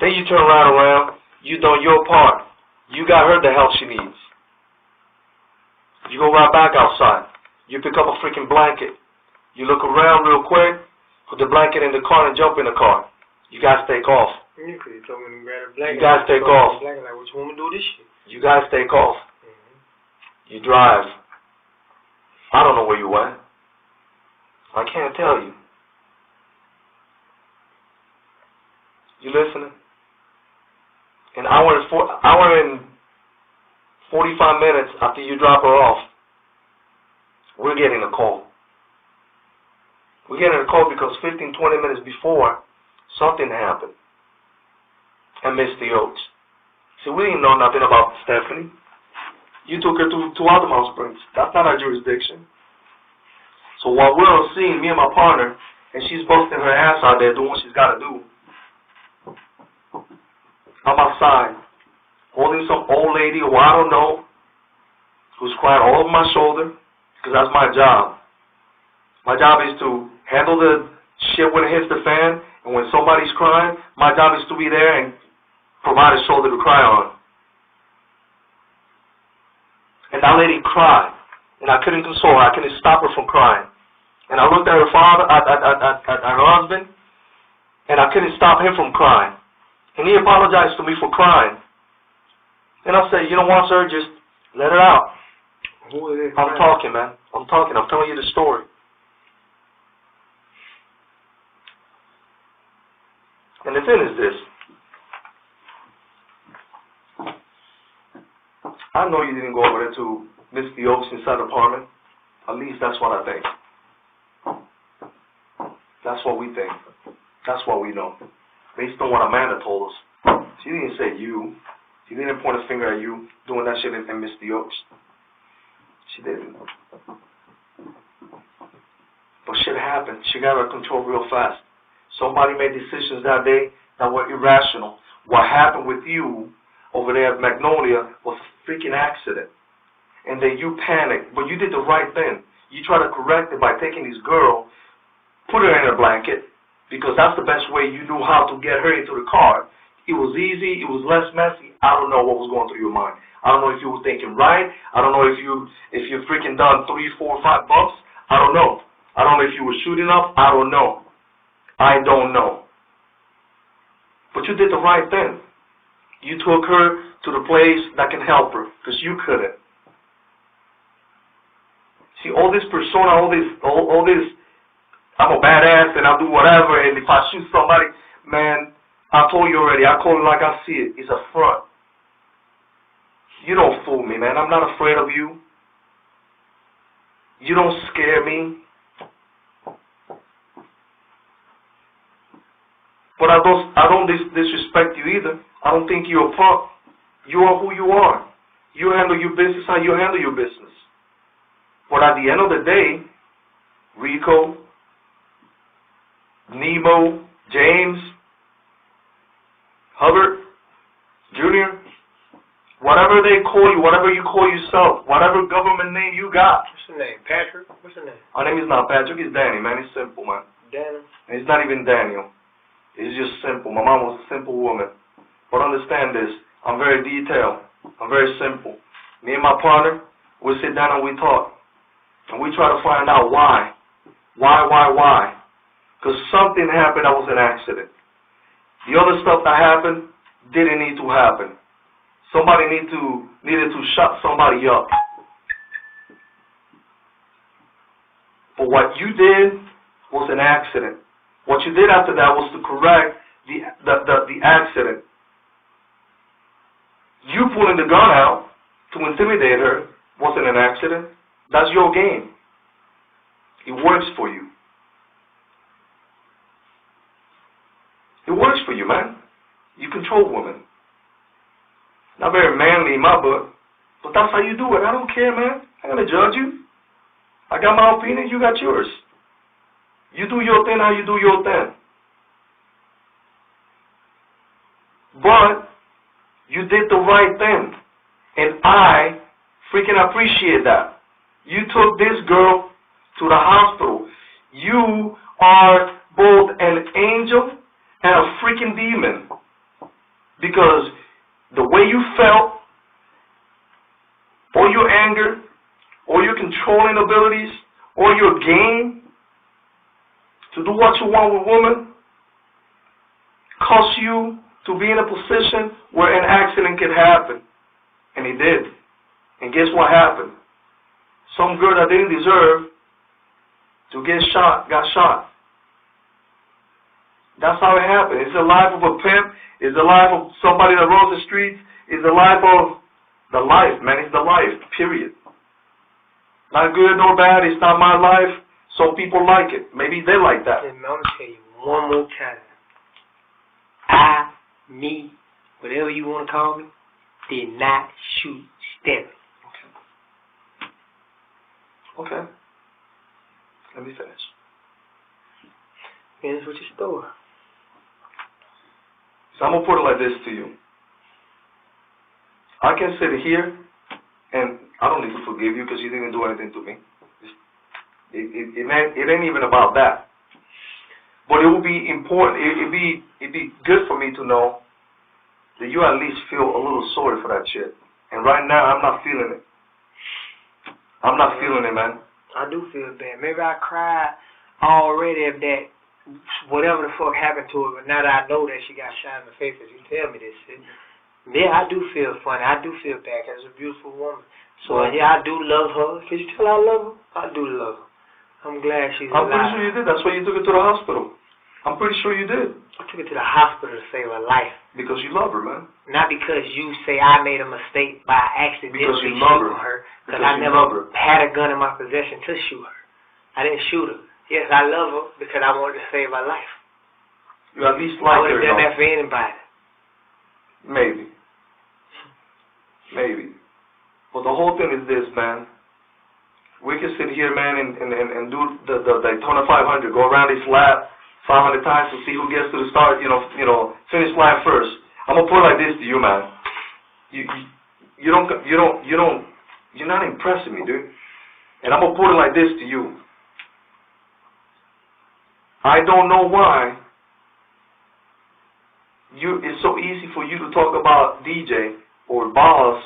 Then you turn right around, you done your part. You got her the help she needs. You go right back outside. You pick up a freaking blanket. You look around real quick, put the blanket in the car and jump in the car. You guys take off. You could have told me to grab a blanket. You guys take off. Like, what you want me to do this shit? You guys take off. You drive. I don't know where you went. I can't tell you. You listening? An hour and 45 minutes after you drop her off, we're getting a call. We're getting a call because 15, 20 minutes before, something happened. And Miss the Oaks. See, we didn't know nothing about Stephanie. You took her to Altamont Springs. That's not our jurisdiction. So while we're on scene, me and my partner, and she's busting her ass out there doing what she's got to do, I'm outside, holding some old lady who I don't know, who's crying all over my shoulder, because that's my job. My job is to handle the shit when it hits the fan, and when somebody's crying, my job is to be there and provide a shoulder to cry on. And that lady cried, and I couldn't console her. I couldn't stop her from crying. And I looked at her father, at her husband, and I couldn't stop him from crying. And he apologized to me for crying. And I said, you know what, sir, just let it out. I'm talking, man. I'm talking. I'm telling you the story. And the thing is this. I know you didn't go over there to Miss the Oaks inside the apartment. At least that's what I think. That's what we think. That's what we know. Based on what Amanda told us. She didn't say you. She didn't point a finger at you doing that shit and Miss the Oaks. She didn't. But shit happened. She got out of control real fast. Somebody made decisions that day that were irrational. What happened with you over there at Magnolia was a freaking accident. And then you panicked. But you did the right thing. You tried to correct it by taking this girl, put her in a blanket, because that's the best way you knew how to get her into the car. It was easy. It was less messy. I don't know what was going through your mind. I don't know if you were thinking right. I don't know if you freaking done 3, 4, 5 bumps. I don't know. I don't know if you were shooting up. I don't know. I don't know. But you did the right thing. You took her to the place that can help her, because you couldn't. See, all this persona, all this, I'm a badass and I'll do whatever, and if I shoot somebody, man, I told you already, I call it like I see it. It's a front. You don't fool me, man. I'm not afraid of you. You don't scare me. But I don't disrespect you either. I don't think you're a punk. You are who you are. You handle your business how you handle your business. But at the end of the day, Rico, Nemo, James, Hubbard, Junior, whatever they call you, whatever you call yourself, whatever government name you got. What's your name? Patrick? What's your name? My name is not Patrick, it's Danny, man. It's simple, man. Danny? And it's not even Daniel. It's just simple. My mom was a simple woman. But understand this, I'm very detailed. I'm very simple. Me and my partner, we sit down and we talk. And we try to find out why. Why? Because something happened that was an accident. The other stuff that happened didn't need to happen. Somebody needed to shut somebody up. But what you did was an accident. What you did after that was to correct the accident. You pulling the gun out to intimidate her wasn't an accident. That's your game. It works for you. It works for you, man. You control women. Not very manly in my book, but that's how you do it. I don't care, man. I'm going to judge you. I got my opinion, you got yours. You do your thing how you do your thing. But you did the right thing. And I freaking appreciate that. You took this girl to the hospital. You are both an angel and a freaking demon. Because the way you felt, or your anger, or your controlling abilities, or your game to do what you want with women, caused you to be in a position where an accident could happen. And it did. And guess what happened? Some girl that didn't deserve to get shot, got shot. That's how it happened. It's the life of a pimp. It's the life of somebody that runs the streets. It's the life of the life, man. It's the life, period. Not good nor bad. It's not my life. Some people like it. Maybe they like that. I'm going to tell you one more time. I, me, whatever you want to call me, did not shoot Stewart. Okay. Let me finish. Finish with your story. So I'm going to put it like this to you. I can sit here, and I don't need to forgive you because you didn't do anything to me. It ain't even about that. But it would be important, it'd be good for me to know that you at least feel a little sorry for that shit. And right now, I'm not feeling it. I'm not feeling it, man. I do feel bad. Maybe I cried already of that, whatever the fuck happened to her, but now that I know that she got shot in the face, as you tell me this shit, yeah, I do feel funny. I do feel bad because she's a beautiful woman. So, yeah, I do love her. Can you tell I love her? I do love her. I'm glad she's alive. I'm pretty sure you did. That's why you took her to the hospital. I'm pretty sure you did. I took her to the hospital to save her life. Because you love her, man. Not because you say I made a mistake by accidentally shooting her. Because I never had a gun in my possession to shoot her. I didn't shoot her. Yes, I love her because I wanted to save her life. You at least like her. I would have done that for anybody. Maybe. Maybe. But the whole thing is this, man. We can sit here, man, and do the Daytona 500, go around this lap 500 times to see who gets to the start, finish line first. I'm gonna put it like this to you, man. You're not impressing me, dude. And I'm gonna put it like this to you. I don't know why it's so easy for you to talk about DJ or boss,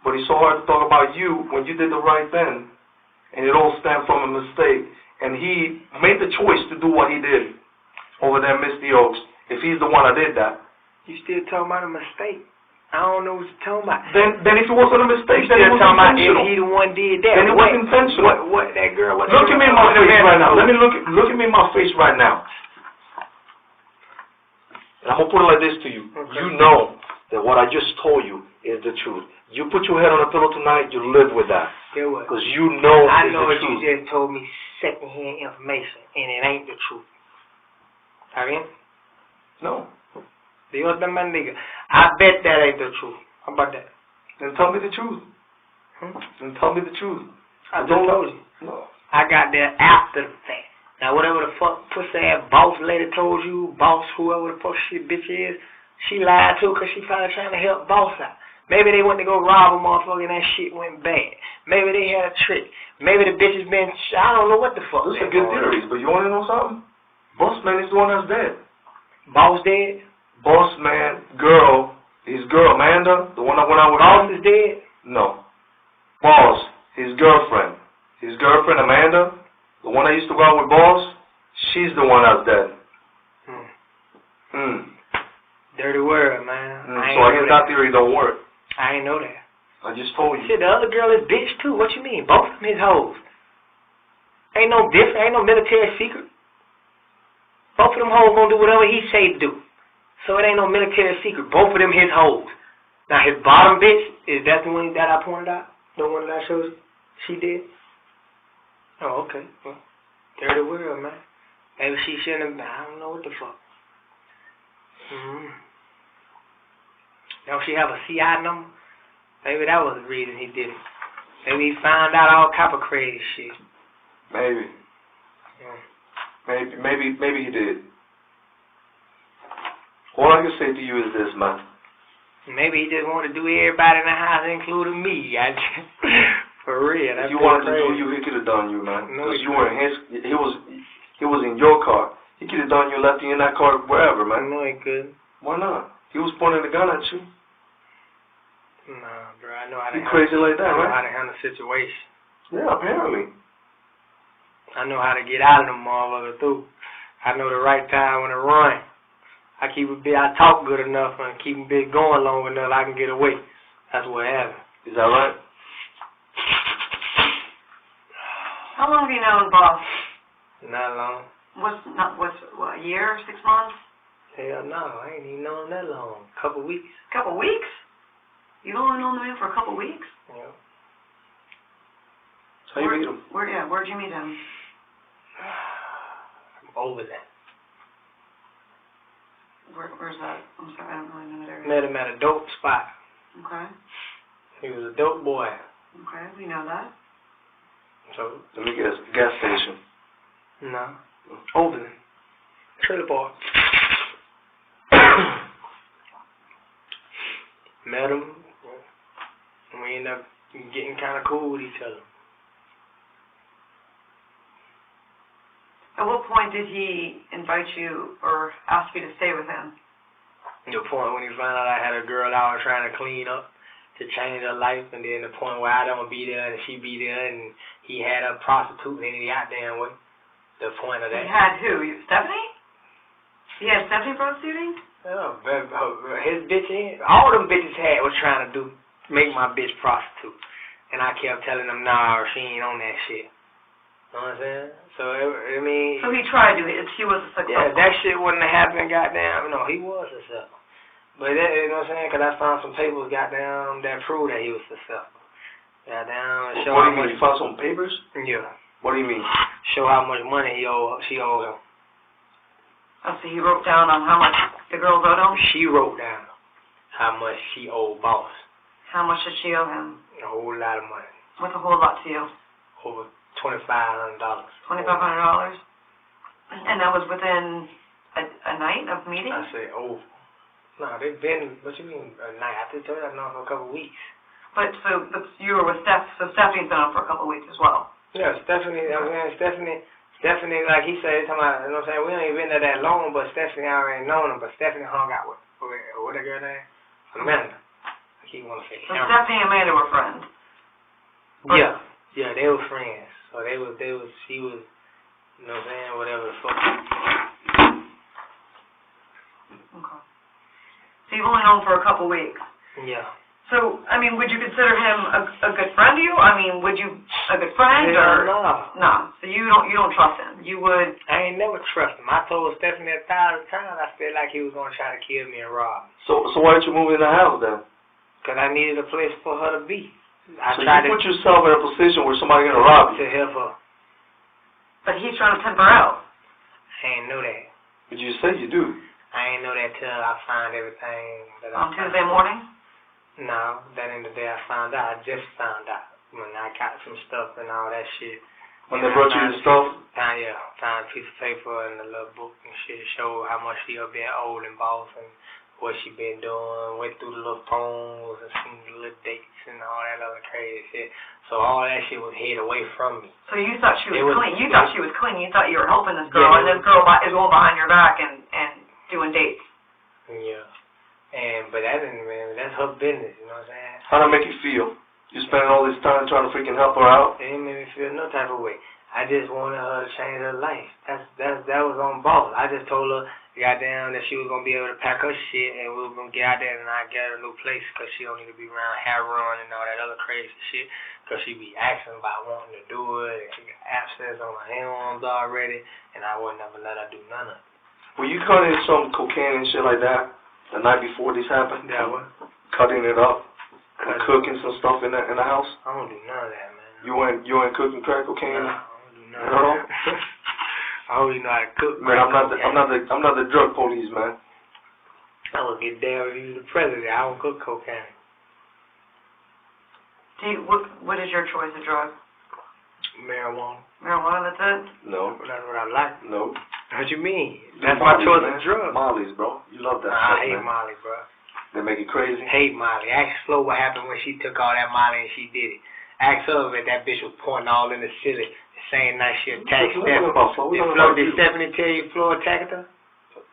but it's so hard to talk about you when you did the right thing, and it all stemmed from a mistake. And he made the choice to do what he did over there in Misty Oaks. If he's the one that did that, you still talking about a mistake? I don't know what you're talking about. Then if it wasn't a mistake, then it was talking intentional. About if he the one did that. Then it was intentional. What that girl? What look at me in my face right now. Let me look at me in my face right now. And I'm gonna put it like this to you. Okay. You know that what I just told you is the truth. You put your head on a pillow tonight, you live with that. Get what? Because you know I know what you just told me secondhand information, and it ain't the truth. ¿Está bien? No. Dios te bendiga. I bet that ain't the truth. How about that? Then tell me the truth. Then tell me the truth. I just told you. No. I got there after the fact. Now, whatever the fuck pussy-ass boss lady told you, boss whoever the fuck she bitch is, she lied too because she probably trying to help boss out. Maybe they went to go rob a motherfucker and that shit went bad. Maybe they had a trick. Maybe the bitch has been, I don't know what the fuck. Those are good theories, but you want to know something? Boss man is the one that's dead. Boss dead? Boss man, girl, his girl Amanda, the one that went out with Boss is dead? No. Boss, his girlfriend. His girlfriend Amanda, the one that used to go out with Boss, she's the one that's dead. Dirty word, man. So I guess that theory don't work. I ain't know that. I just told you. Shit, the other girl is bitch too. What you mean? Both of them his hoes. Ain't no different. Ain't no military secret. Both of them hoes gonna do whatever he say to do. So it ain't no military secret. Both of them his hoes. Now his bottom bitch, is that the one that I pointed out? The one that I showed you? She did? Oh, okay. Well, dirty world, man. Maybe she shouldn't have, I don't know what the fuck. Don't she have a CI number? Maybe that was the reason he did it. Maybe he found out all type of crazy shit. Maybe. Yeah. Maybe he did. All I can say to you is this, man. Maybe he just wanted to do everybody in the house, including me. For real. If you wanted to do you, he could have done you, man. Because you were in his. He was in your car. He could have done you, left you in that car wherever, man. No, he couldn't. Why not? He was pointing the gun at you. Nah, bro. I know how to. You crazy like that, right? I know right? how to handle situations. Yeah, apparently. I know how to get out of them motherfuckers too. I know the right time when to run. I talk good enough and keep a bit going long enough I can get away. That's what happened. Is that right? How long have you known Boss? Not long. What's a year, 6 months? Hell no, I ain't even known that long. Couple weeks. Couple weeks? You've only known the man for a couple weeks? Yeah. How you meet him? Where'd you meet him? Over that. Where's that? I'm sorry, I don't really know that area. Met him at a dope spot. Okay. He was a dope boy. Okay, we know that. So, let me guess. Gas station. No. Overland. Trailer park. Met him. We ended up getting kind of cool with each other. At what point did he invite you or ask you to stay with him? The point when he found out I had a girl I was trying to clean up to change her life, and then the point where I don't be there and she be there, and he had a prostitute in the goddamn way. The point of that. He had who? Stephanie? He had Stephanie prostituting? Oh, his bitch, all them bitches had was trying to make my bitch prostitute. And I kept telling them, nah, she ain't on that shit. You know what I'm saying? So, I mean... So he tried to, she was successful. Yeah, that shit wouldn't have happened, goddamn. No, he was successful. But, that, you know what I'm saying? Because I found some papers, goddamn, that proved that he was successful. Goddamn, show what how do you mean? much... You found some papers? Yeah. What do you mean? Show how much money she owed him. Oh, so he wrote down on how much the girls owed him? She wrote down how much she owed Boss. How much did she owe him? A whole lot of money. What's a whole lot to you? Over $2,500. $2,500? And that was within a night of meeting? I say over. No, they've been, what you mean, a night? I think I've known for a couple of weeks. But you were with Steph, so Stephanie's been on for a couple of weeks as well. Yeah, Stephanie, Stephanie, like he said, you know what I'm saying, we ain't been there that long, but Stephanie already known him, but Stephanie hung out with that girl name? Amanda. I keep wanting to say So Stephanie and Amanda were friends? Yeah, they were friends. So she was, you know what I'm saying, whatever the fuck. Okay. So you've only known for a couple weeks? Yeah. So, I mean, would you consider him a good friend to you? I mean, would you, a good friend or? No. No. So you don't trust him? You would? I ain't never trust him. I told Stephanie 1,000 times I felt like he was going to try to kill me and rob me. So why didn't you move in the house then? Because I needed a place for her to be. So you put yourself in a position where somebody's going to rob you? To help her. But he's trying to tempt her out. I ain't know that. But you say you do. I ain't know that till I found everything that On Tuesday morning? No, that ain't the day I found out. I just found out when I got some stuff and all that shit. When they brought you the stuff? Found a piece of paper and a little book and shit. Showed how much she been old and boss and what she been doing. Went through the little phones and seen the little dates and all that other crazy shit. So all that shit was hid away from me. So you thought she was clean. You thought she was clean. You thought you were helping this girl, and this girl is going behind your back and doing dates. Yeah. But that didn't, man, that's her business, you know what I'm saying? How'd that make you feel? You spending all this time trying to freaking help her out? It didn't make me feel no type of way. I just wanted her to change her life. That was on boss. I just told her, goddamn, that she was going to be able to pack her shit and we were going to get out there and I get her a new place because she don't need to be around Haron and all that other crazy shit. Because she be asking about wanting to do it, and she got abscess on her arms already, and I would never let her do none of it. Were you cutting some cocaine and shit like that the night before this happened? Yeah, what? Cutting it up and cooking some stuff in the house? I don't do none of that, man. You ain't cooking crack cocaine? No, I don't do none at of all? that. I only know how to cook. Man, I'm not the drug police, man. I would get down if you was the president. I don't cook cocaine. What is your choice of drug? Marijuana. Marijuana, that's it? No. That's what I like. No. What you mean? That's my choice of drug. Molly's, bro. You love that I stuff, hate man. Molly, bro. They make you crazy? Hate Molly. Ask Flo what happened when she took all that Molly and she did it. Ask her if that bitch was pointing all in the ceiling the same night she attacked Stephanie. Did Stephanie tell you Flo attacked her?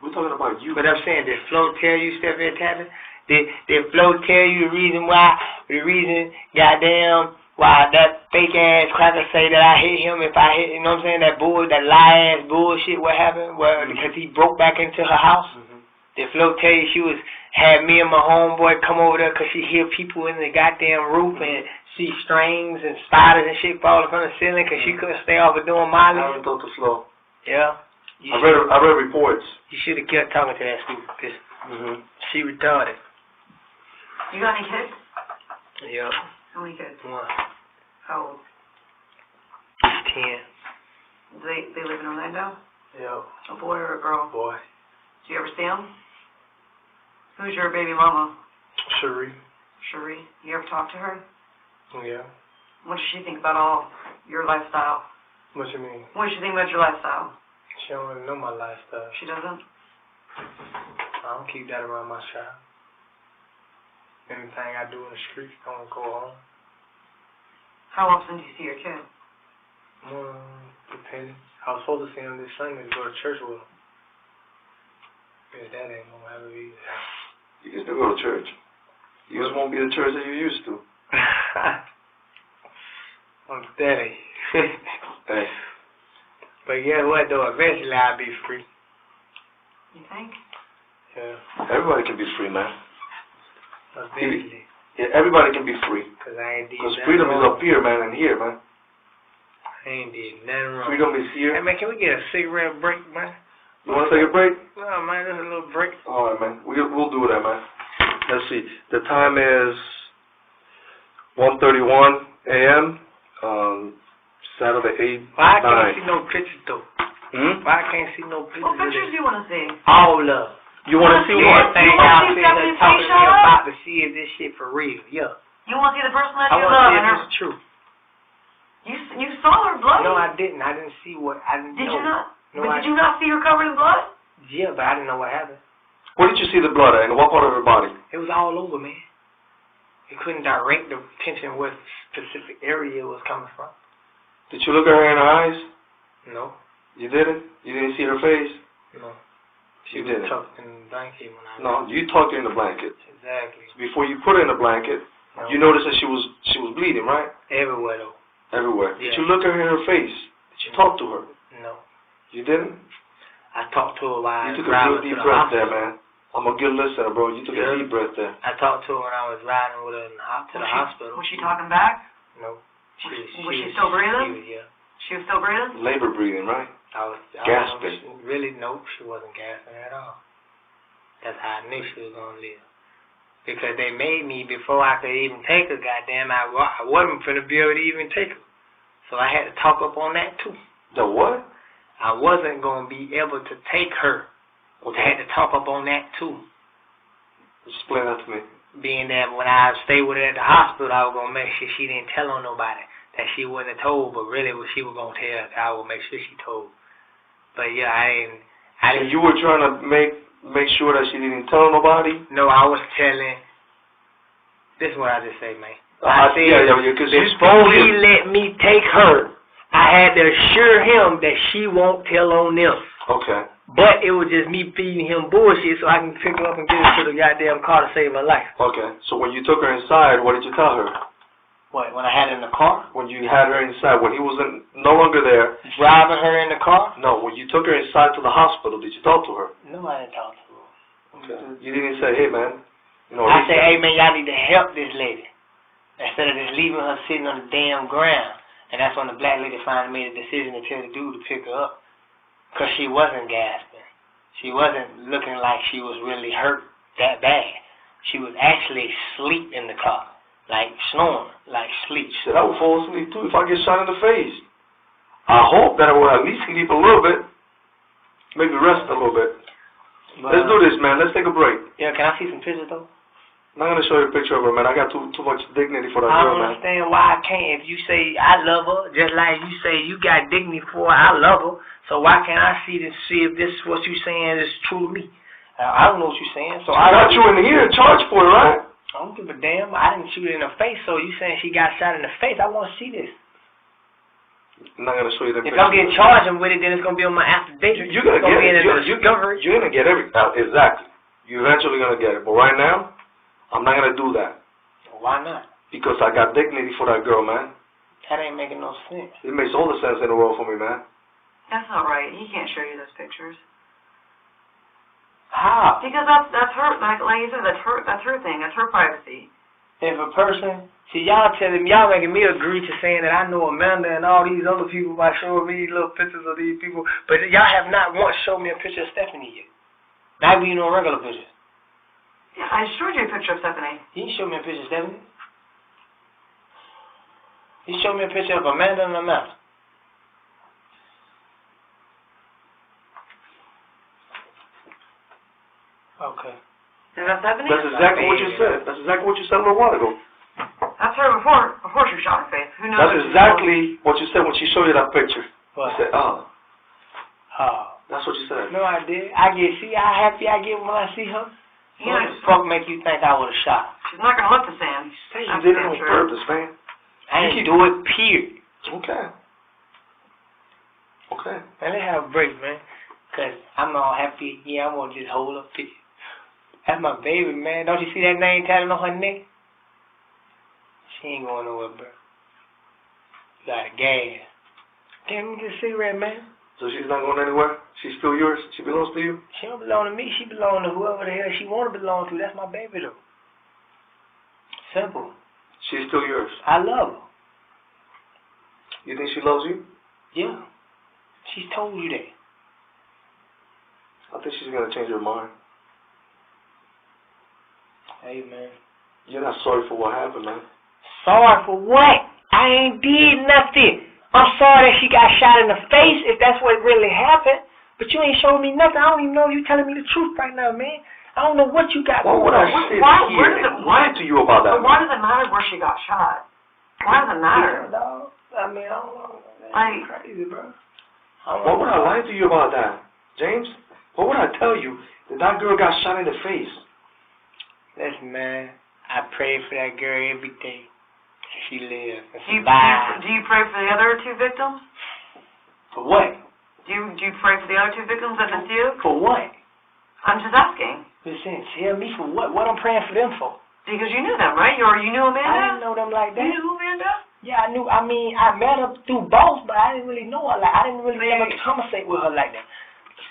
We're talking about you. But I'm saying, did Flo tell you Stephanie attacked her? Did Flo tell you the reason, goddamn, why that fake ass cracker say that I hit him if I hit, you know what I'm saying, that lie ass bullshit, what happened? Well, because he broke back into her house? Did Flo tell you had me and my homeboy come over there because she hear people in the goddamn roof and see strings and spiders and shit falling from the ceiling because she couldn't stay off of doing Molly? I haven't talked to Flo. Yeah? I read reports. You should have kept talking to that stupid bitch. She retarded. You got any kids? Yeah. How many kids? One. How old? 10. They live in Orlando? Yeah. A boy or a girl? Boy. Do you ever see them? Who's your baby mama? Cherie. Cherie. You ever talk to her? Yeah. What does she think about all your lifestyle? What you mean? What does she think about your lifestyle? She don't really know my lifestyle. She doesn't? I don't keep that around my child. Anything I do in the streets, I don't go home. How often do you see your kid? Depending. I was supposed to see him this Sunday to go to church with him. His dad ain't gonna have it either. You can still go to church. You just won't be the church that you used to. I'm steady. Hey. But guess what though? Eventually I'll be free. You think? Yeah. Everybody can be free, man. Eventually. Yeah, everybody can be free. Cause I ain't did Because nothing freedom wrong. is up here, man, and here, man. I ain't did nothing wrong. Freedom is here. Hey man, can we get a cigarette break, man? You want to take a break? No, man, just a little break. All right, man. We'll do that, man. Let's see. The time is 1:31 a.m. Saturday, 8/9. Why I can't see no pictures though? Why I can't see no pictures? What pictures do you want to see? All of them. You want to see what? Everything You wanna y'all see sitting there Stephanie's talking to me face about to see if this shit for real. Yeah. You want to see the person that I you want love to see and if her? it's true. You saw her blood? No, I didn't. I didn't see what. I didn't Did know. you not? No, But did you not see her covered in blood? Yeah, but I didn't know what happened. Where did you see the blood at? In what part of her body? It was all over, man. You couldn't direct the attention what specific area it was coming from. Did you look at her in her eyes? No. You didn't? You didn't see her face? No. She You was didn't? tucked in the blanket when I. No, you tucked her in the blanket. Exactly. Before you put her in the blanket, No. you noticed that she was bleeding, right? Everywhere though. Everywhere. Yeah. Did you look at her in her face? Did you talk to her? No. You didn't? I talked to her while I You was took a riding real to deep the breath there, hospital. man. I'm a good listener, bro. You took Yeah. a deep breath there. I talked to her when I was riding with her to the hospital. Was she talking back? No. Was she still breathing? She was still breathing? Labor breathing, right? I Gasping. Really, nope, she wasn't gasping at all. That's how I knew she was going to live. Because they made me, before I could even take her, goddamn, I wasn't finna be able to even take her. So I had to talk up on that, too. The what? I wasn't going to be able to take her. Okay. I had to talk up on that, too. Explain that to me. Being that when I stayed with her at the hospital, I was going to make sure she didn't tell on nobody. That she wouldn't have told, but really what she was going to tell, I would make sure she told. But yeah, I didn't. So you were trying to make sure that she didn't tell nobody? No, I was telling. This is what I just say, man. I said, because before he let me take her, I had to assure him that she won't tell on them. Okay. But it was just me feeding him bullshit so I can pick her up and get her to the goddamn car to save her life. Okay. So when you took her inside, what did you tell her? What, when I had her in the car? When you had her inside, when he was no longer there. Driving her in the car? No, when you took her inside to the hospital, did you talk to her? No, I didn't talk to her. Okay. You didn't say, hey, man. You know, I said, hey, man, y'all need to help this lady. instead of just leaving her sitting on the damn ground. And that's when the black lady finally made a decision to tell the dude to pick her up. Because she wasn't gasping. She wasn't looking like she was really hurt that bad. She was actually asleep in the car. Like snoring, like sleep. Shit, I would fall asleep too if I get shot in the face. I hope that I will at least sleep a little bit. Maybe rest a little bit. Let's do this, man. Let's take a break. Yeah, can I see some pictures though? I'm not gonna show you a picture of her, man. I got too much dignity for that girl, man. I man. don't understand why I can't. If you say I love her, just like you say you got dignity for her, I love her. So why can't I see if this what you saying is true to me? I don't know what you're saying. So I got you in here charged for it, right? I don't give a damn. I didn't shoot her in the face. So you saying she got shot in the face? I want to see this. I'm not gonna show you the picture. If I'm getting charged with it, then it's gonna be on my affidavit. You're gonna get it. You're gonna get everything. Exactly. You're eventually gonna get it. But right now, I'm not gonna do that. Why not? Because I got dignity for that girl, man. That ain't making no sense. It makes all the sense in the world for me, man. That's not right. He can't show you those pictures. How? Because that's her. Like you said, that's her thing. That's her privacy. If a person, see, y'all making me agree to saying that I know Amanda and all these other people by showing me little pictures of these people, but y'all have not once showed me a picture of Stephanie yet. Not even no regular picture. Yeah, I showed you a picture of Stephanie. You didn't show me a picture of Stephanie. You showed me a picture of Amanda and Amanda. Okay. Is that Stephanie? That's exactly what you said. That's exactly what you said a little while ago. That's her before she shot her face. Who knows? That's exactly what you said when she showed you that picture. What? You said, oh. Oh. That's what you said. No, I did. See how happy I get when I see her? Yeah. What the fuck make you think I would have shot her? She's not gonna look the same. Say you did it on purpose, man. I didn't do it, period. Okay. Okay. Man, let's have a break, man. Because I'm all happy. Yeah, I'm going to just hold up picture. That's my baby, man. Don't you see that name tatted on her neck? She ain't going nowhere, bro. You got a gas. Damn, me get a cigarette, man. So she's not going anywhere? She's still yours? She belongs to you? She don't belong to me. She belong to whoever the hell she want to belong to. That's my baby, though. Simple. She's still yours? I love her. You think she loves you? Yeah. She's told you that. I think she's going to change her mind. Hey, man. You're not sorry for what happened, man. Sorry for what? I ain't did nothing. I'm sorry that she got shot in the face, if that's what really happened. But you ain't showing me nothing. I don't even know if you're telling me the truth right now, man. I don't know what you got going on. What would I say here and lie to you about that? But why does it matter where she got shot? Why does it matter? Yeah, dog. I mean, I don't know. Like, crazy, bro. What would I lie to you about that, James? What would I tell you that girl got shot in the face? Listen, man, I pray for that girl every day. She lives and do you pray for the other two victims? For what? Do you pray for the other two victims that missed you? For what? I'm just asking. Listen, tell me for what? What I'm praying for them for? Because you knew them, right? You knew Amanda? I didn't know them like that. You knew Amanda? Yeah, I knew. I mean, I met her through boss, but I didn't really know her. Like, I didn't really ever conversate with her like that.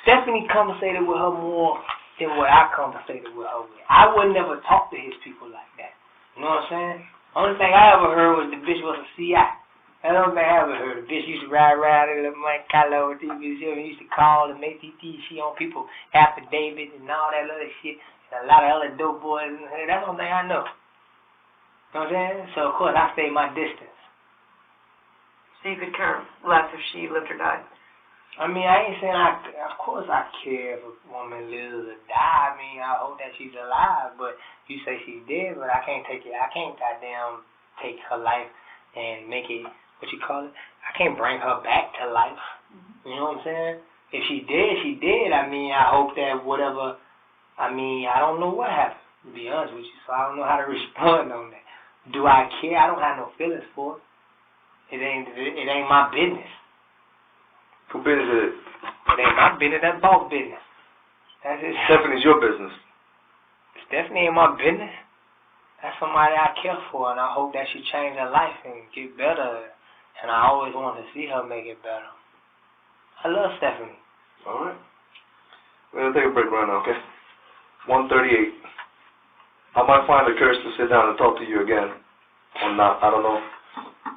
Stephanie conversated with her more than what I conversated with her with. I would never talk to his people like that. You know what I'm saying? Only thing I ever heard was the bitch was a CI. That's the only thing I ever heard. The bitch used to ride around in the Monte Carlo with TV. She used to call and make she on people affidavit and all that other shit. And a lot of other dope boys. That's the only thing I know. You know what I'm saying? So, of course, I stayed my distance. So you could care less if she lived or died? I mean, I ain't saying of course I care if a woman lives or die. I mean, I hope that she's alive, but you say she's dead, but I can't goddamn take her life and make it, what you call it? I can't bring her back to life. You know what I'm saying? If she dead, she dead. I mean, I hope that whatever, I don't know what happened, to be honest with you, so I don't know how to respond on that. Do I care? I don't have no feelings for it. It ain't my business. Who business is it? It ain't my business, that's boss business. That's it. Stephanie's your business. Stephanie ain't my business. That's somebody I care for, and I hope that she change her life and get better. And I always want to see her make it better. I love Stephanie. All right. We're going to take a break right now, okay? 1:38. I might find the courage to sit down and talk to you again or not. I don't know.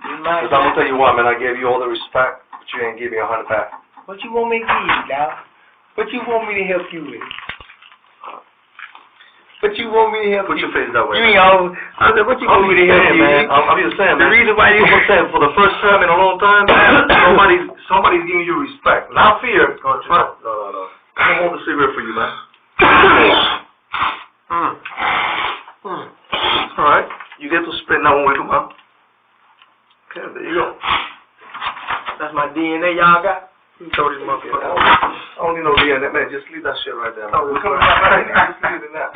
You might Because I'm going to tell you what, man, I gave you all the respect, but you ain't give me 100 back. What you want me to give you, dog? What you want me to help you with? What you want me to help Put you? your face that way. You ain't always. I said, what you want me to help you, man? I'm just saying, man. The reason why you. I'm just saying, for the first time in a long time, somebody's giving you respect. Not fear. No. I'm going to hold the cigarette for you, man. All right. You get to spit now when we come out. Okay, there you go. That's my DNA y'all got? You throw this motherfucker out. I don't need no DNA, man. Just leave that shit right there, man. Just leave it in there.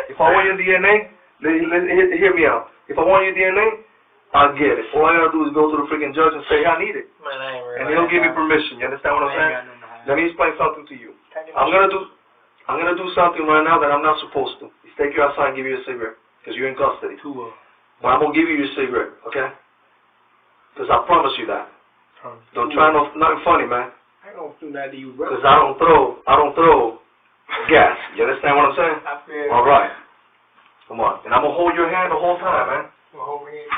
If I want your DNA, hear me out. If I want your DNA, I'll get it. All I gotta do is go to the freaking judge and say, I need it. Man, I ain't really. And he'll give me permission. You understand what I'm saying? Let me explain something to you. I'm gonna do something right now that I'm not supposed to. Is take you outside and give you a cigarette. Because you're in custody. But I'm gonna give you your cigarette, okay? Because I promise you that. Don't try nothing funny, man. I don't do that to you, bro. Because I don't throw gas. You understand what I'm saying? I feel. All right. Come on. And I'm gonna hold your hand the whole time, man. Hold me in.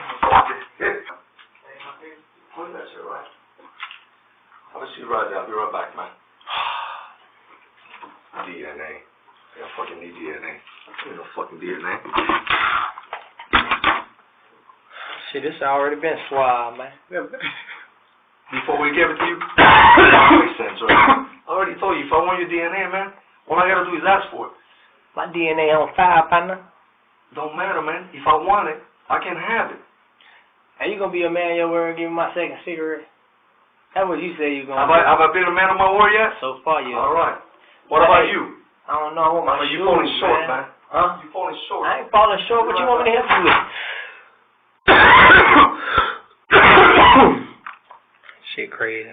Put that shit right. I'm gonna see you right there. I'll be right back, man. DNA. I fucking need DNA. I need no fucking DNA. Shit, this already been suave, man. Before we give it to you, that makes sense, right? I already told you, if I want your DNA, man, all I gotta do is ask for it. My DNA on fire, partner. Don't matter, man. If I want it, I can have it. Are you gonna be a man of your word and give me my second cigarette? That's what you say you gonna Have I been a man of my word yet? So far, yeah. All right. What about you? I don't know. I want my you shoes, falling short, man. Huh? You falling short. I ain't falling short. What you want me to help you with? Shit crazy.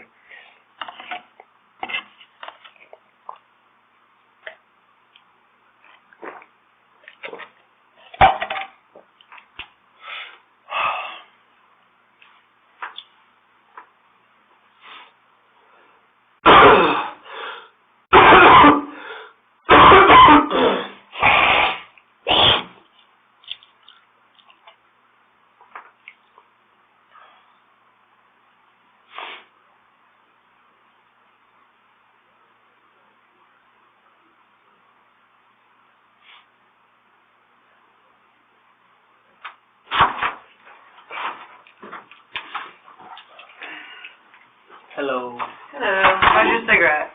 Hello. Hello. How's your cigarette?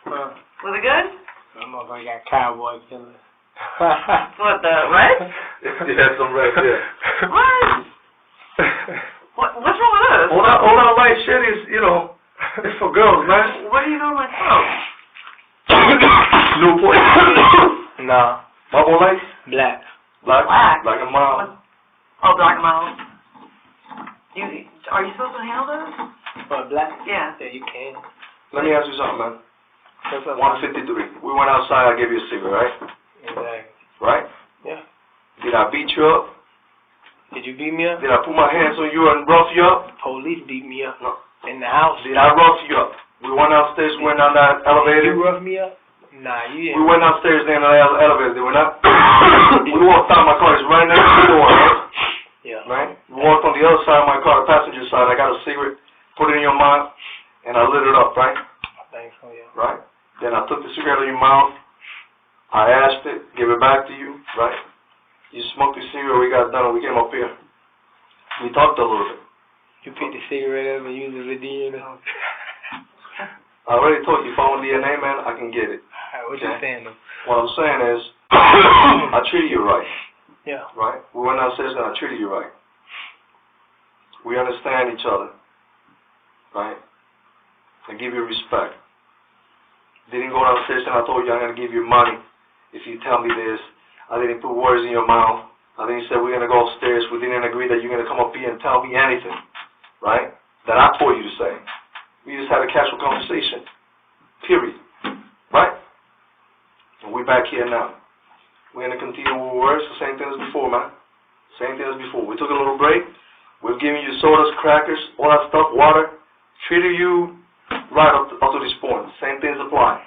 Huh. Was it good? That motherfucker got cowboy killer. What, the red? You had some red, yeah. What? What's wrong with this? All that light shit is, it's for girls, man. What do you know my throat? Newport. Nah. Bubble lights? Black. Black? Black. Like a mile. Oh, black mouth. Are you supposed to handle those? What, black? Yeah. Yeah, you can. Let me ask you something, man. What's up? 153. We went outside, I gave you a cigarette, right? Exactly. Right? Yeah. Did I beat you up? Did you beat me up? Did I put my hands on you and rough you up? Police beat me up. No. In the house. Did I rough you up? We went downstairs, went down that elevator. You rough me up? Nah, you We didn't. went downstairs in the elevator, did we not? We walked out, my car is right next to the door, right? Yeah. Right? We walked on the other side of my car, the passenger side. I got a cigarette, put it in your mouth, and I lit it up, right? Thanks, oh yeah. Right? Then I took the cigarette out of your mouth, I asked it, gave it back to you, right? You smoked the cigarette, we got done, and we came up here. We talked a little bit. You picked the cigarette up and used it for DNA. I already told you, if I want DNA, man, I can get it. Alright, what you saying though? What I'm saying is, I treated you right. Yeah. Right? We went downstairs and I treated you right. We understand each other. Right? I give you respect. Didn't go downstairs and I told you I'm going to give you money if you tell me this. I didn't put words in your mouth. I didn't say we're going to go upstairs. We didn't agree that you're going to come up here and tell me anything. Right? That I told you to say. We just had a casual conversation. Period. Right? And we're back here now. We're going to continue with words, the same thing as before, man. Same thing as before. We took a little break. We've given you sodas, crackers, all that stuff, water. Treated you right up to this point. Same things apply.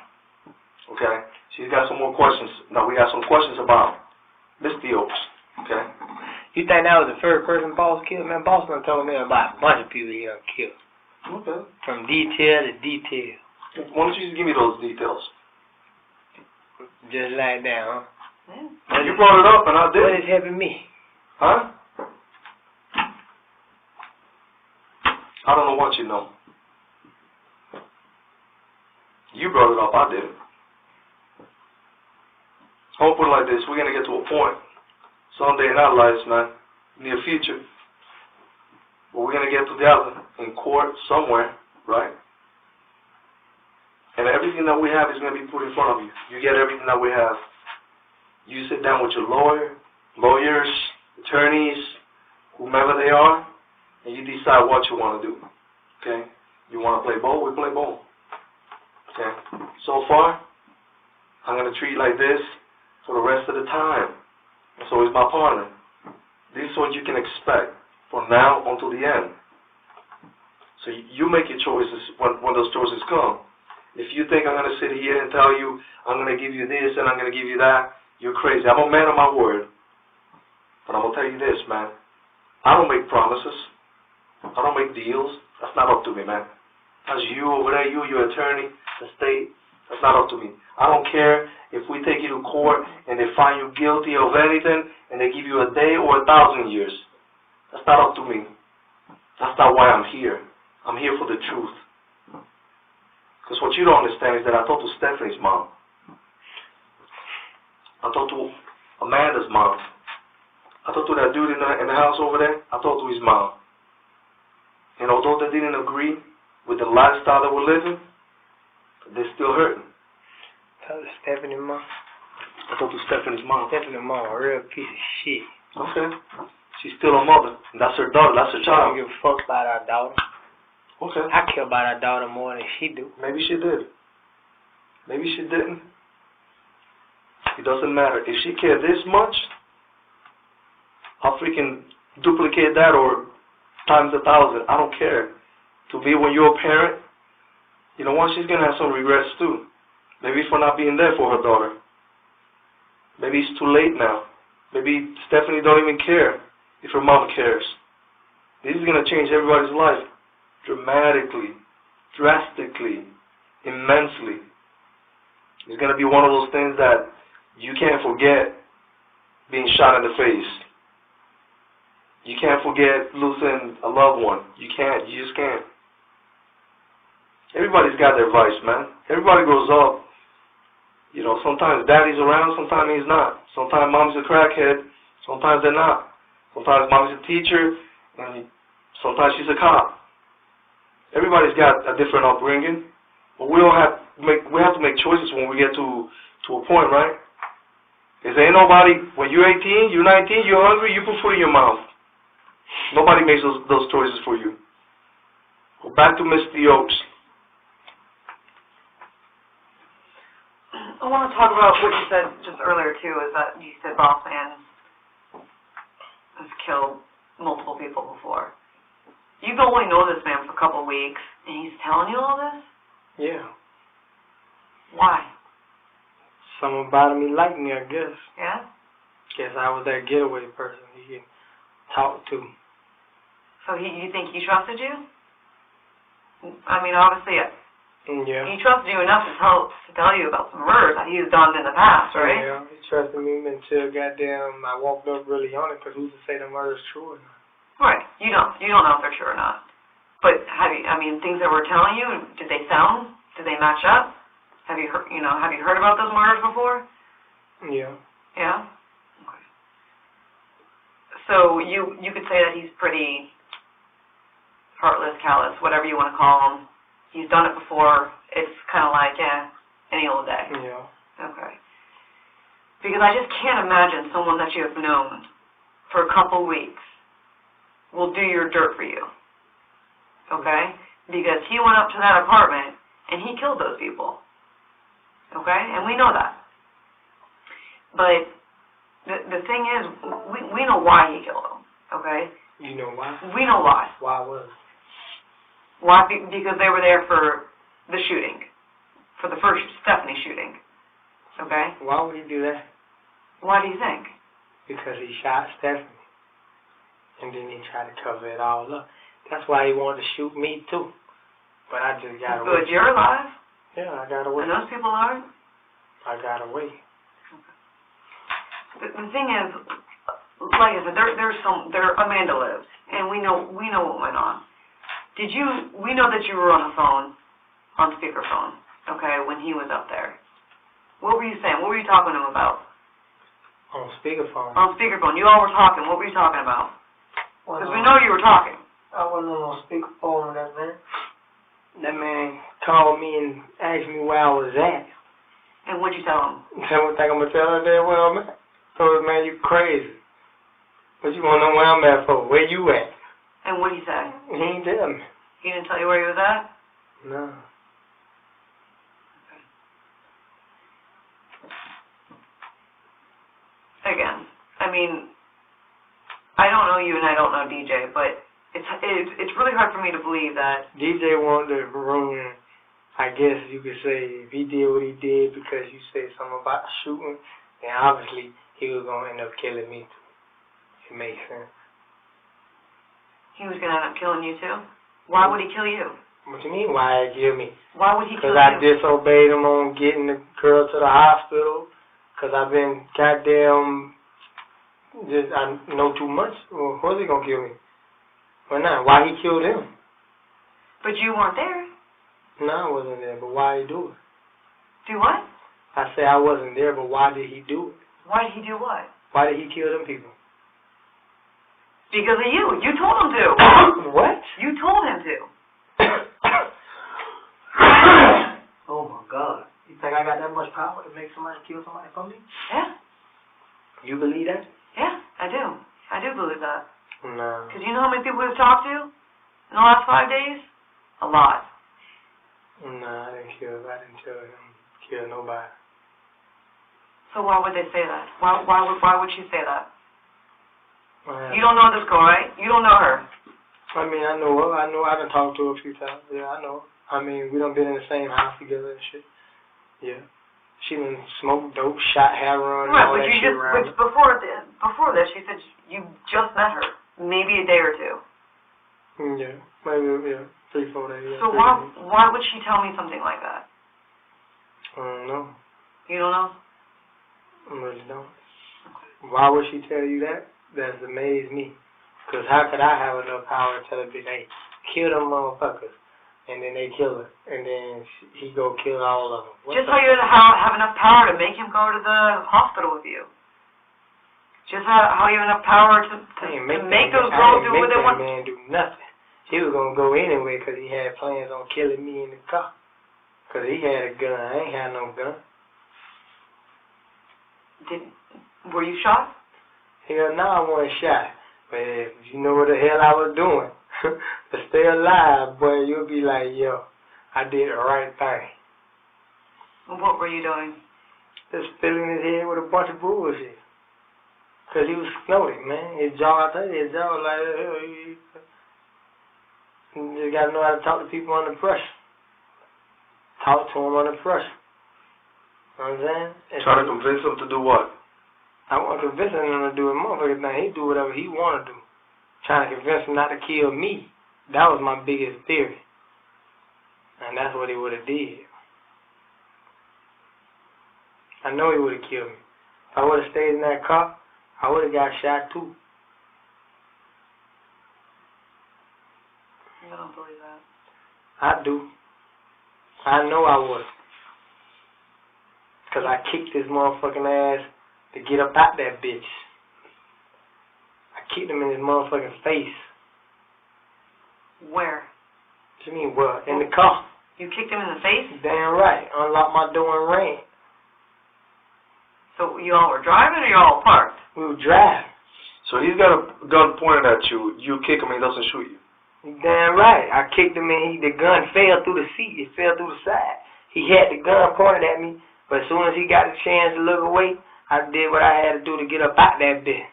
Okay? She's got some more questions. Now we got some questions about Miss Dios. Okay? You think that was the first person Boss killed? Man, Boss done told me about a bunch of people he done killed. Okay. From detail to detail. Why don't you just give me those details? Just like that, huh? Yeah. You brought it up and I did. What is helping me? Huh? I don't know what you know. You brought it up, I didn't. I'll put it like this, we're going to get to a point someday in our lives, man, near future, where we're going to get together in court somewhere, right? And everything that we have is going to be put in front of you. You get everything that we have. You sit down with your lawyers, attorneys, whomever they are, and you decide what you want to do, okay? You want to play ball, we play ball, okay? So far, I'm going to treat like this for the rest of the time. And so is my partner. This is what you can expect from now until the end. So you make your choices when those choices come. If you think I'm going to sit here and tell you I'm going to give you this and I'm going to give you that, you're crazy. I'm a man of my word. But I'm going to tell you this, man. I don't make promises. I don't make deals. That's not up to me, man. That's you over there, you, your attorney, the state. That's not up to me. I don't care if we take you to court and they find you guilty of anything and they give you a day or 1,000 years. That's not up to me. That's not why I'm here. I'm here for the truth. Because what you don't understand is that I talked to Stephanie's mom. I talked to Amanda's mom. I talked to that dude in the house over there. I talked to his mom. And although they didn't agree with the lifestyle that we're living, they're still hurting. Talk to Stephanie's mom. I talked to Stephanie's mom. Stephanie's mom, a real piece of shit. Okay. She's still a mother. That's her daughter. That's her She don't child. give a fuck about our daughter. Okay. I care about our daughter more than she do. Maybe she did. Maybe she didn't. It doesn't matter. If she cared this much, I'll freaking duplicate that or times 1,000. I don't care. To me, when you're a parent, you know what? She's going to have some regrets too. Maybe for not being there for her daughter. Maybe it's too late now. Maybe Stephanie don't even care if her mom cares. This is going to change everybody's life dramatically, drastically, immensely. It's going to be one of those things that you can't forget being shot in the face. You can't forget losing a loved one. You can't. You just can't. Everybody's got their vice, man. Everybody grows up. You know, sometimes daddy's around, sometimes he's not. Sometimes mom's a crackhead, sometimes they're not. Sometimes mom's a teacher, and sometimes she's a cop. Everybody's got a different upbringing, but we have to make choices when we get to a point, right? Because ain't nobody, when you're 18, you're 19, you're hungry, you put food in your mouth. Nobody makes those choices for you. Go back to Mr. Oaks. I want to talk about what you said just earlier, too, is that you said Boss Man has killed multiple people before. You've only known this man for a couple of weeks, and he's telling you all this? Yeah. Why? Something about him he liked me, I guess. Yeah? Guess I was that getaway person he can talk to. So you think he trusted you? I mean, obviously, Yeah. he trusted you enough to tell you about some murders that he's done in the past, right? Yeah, he trusted me until goddamn I walked up really on it, because who's to say the murder's true or not? Right. You don't know if they're true or not. But things that we're telling you, did they match up? Have you heard about those murders before? Yeah. Yeah? Okay. So you could say that he's pretty heartless, callous, whatever you want to call him. He's done it before. It's kind of like, any old day. Yeah. Okay. Because I just can't imagine someone that you have known for a couple weeks will do your dirt for you. Okay? Because he went up to that apartment and he killed those people. Okay? And we know that. But the thing is, we know why he killed them. Okay? You know why? We know why. Why was it? Why? Because they were there for the shooting. For the first Stephanie shooting. Okay? Why would he do that? Why do you think? Because he shot Stephanie. And then he tried to cover it all up. That's why he wanted to shoot me too. But I just got away. Good, you're alive. Yeah, I got away. And those people aren't. I got away. The thing is, like I said, there Amanda lives, and we know what went on. We know that you were on the phone, on speakerphone, okay, when he was up there. What were you saying? What were you talking to him about? On speakerphone. On speakerphone. You all were talking. What were you talking about? Because we know you were talking. I wasn't on speakerphone with that man. That man called me and asked me where I was at. And what'd you tell him? I don't think I'm going to tell her damn where I'm at. I told him, man, you crazy. What you want to know where I'm at for? Where you at? And what'd he say? He ain't tell me. He didn't tell you where he was at? No. Again, I mean, I don't know you and I don't know DJ, but it's really hard for me to believe that. DJ wanted to ruin, I guess you could say, if he did what he did because you said something about the shooting, then obviously he was going to end up killing me too. It makes sense. He was going to end up killing you too? Why would he kill you? What you mean, why he kill me? Why would he kill you? Because I disobeyed him on getting the girl to the hospital. Because I've been goddamn, I know too much. Well, who's he going to kill me? Why not? Why he killed him? But you weren't there. No, I wasn't there, but why he do it? Do what? I say I wasn't there, but why did he do it? Why did he do what? Why did he kill them people? Because of you. You told him to. What? You told him to. Oh, my God. You think I got that much power to make somebody kill somebody for me? Yeah. You believe that? Yeah, I do. I do believe that. No. Because you know how many people we've talked to in the last 5 days? A lot. No, I didn't tell him to kill nobody. So why would they say that? Why would she say that? Well, You don't know this girl, right? You don't know her. I mean, I know her. I done talked to her a few times. Yeah, I know her. I mean, we done been in the same house together and shit. Yeah. She done smoked dope, shot heroin, Right, all but that you shit just, around. but before this, she said you just met her. Maybe a day or two. Yeah, maybe, 3-4 days. Yeah, So why would she tell me something like that? I don't know. You don't know? I really don't. Why would she tell you that? That's amazed me. Because how could I have enough power to tell her, hey, kill them motherfuckers? And then they kill her. And then he go kill all of them. Just how you have enough power to make him go to the hospital with you. Just how you have enough power to make those girls do what they want. I didn't make that man do nothing. He was going to go anyway because he had plans on killing me in the car. Because he had a gun. I ain't had no gun. Were you shot? Hell no, I wasn't shot. But if you know what the hell I was doing, to stay alive, boy, you'll be like, yo, I did the right thing. What were you doing? Just filling his head with a bunch of bullshit. Because he was snorting, man. His jaw, I tell you, his jaw was like, you just got to know how to talk to people under pressure. Talk to them under pressure. You know what I'm saying? Trying to convince him to do what? I wasn't convincing him to do a motherfucking thing. He do whatever he want to do. Trying to convince him not to kill me. That was my biggest theory. And that's what he would have did. I know he would have killed me. If I would have stayed in that car, I would have got shot too. I don't believe that. I do. I know I would. Because I kicked his motherfucking ass to get up out that bitch. I kicked him in his motherfucking face. Where? What you mean, what? In the car. You kicked him in the face? Damn right. Unlocked my door and ran. So you all were driving or you all parked? We were driving. So he's got a gun pointed at you. You kick him and he doesn't shoot you. Damn right. I kicked him and the gun fell through the seat. It fell through the side. He had the gun pointed at me, but as soon as he got the chance to look away, I did what I had to do to get up out that bitch.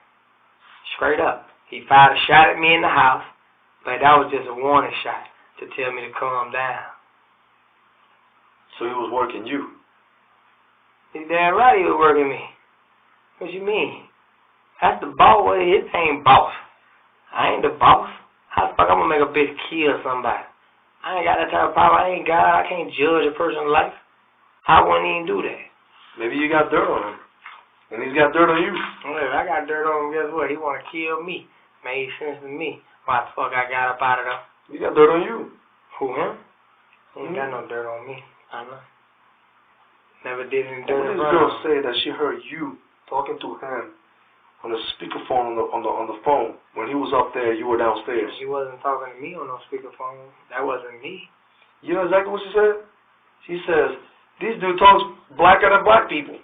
Straight up. He fired a shot at me in the house, but that was just a warning shot to tell me to calm down. So he was working you. He's damn right he was working me. What you mean? That's the boss. His name boss. I ain't the boss. How the fuck I'm gonna make a bitch kill somebody? I ain't got that type of power. I ain't God. I can't judge a person's life. I wouldn't even do that. Maybe you got dirt on him. And he's got dirt on you. Well, if I got dirt on him, guess what? He wanna kill me. Made sense to me. Why the fuck I got up out of there? He got dirt on you. Who, him? He ain't got no dirt on me. I know. Never did any dirt. This girl said that she heard you talking to him on the speakerphone on the phone. When he was up there, you were downstairs. She wasn't talking to me on no speakerphone. That wasn't me. You know exactly what she said? She says, this dude talks blacker than black people.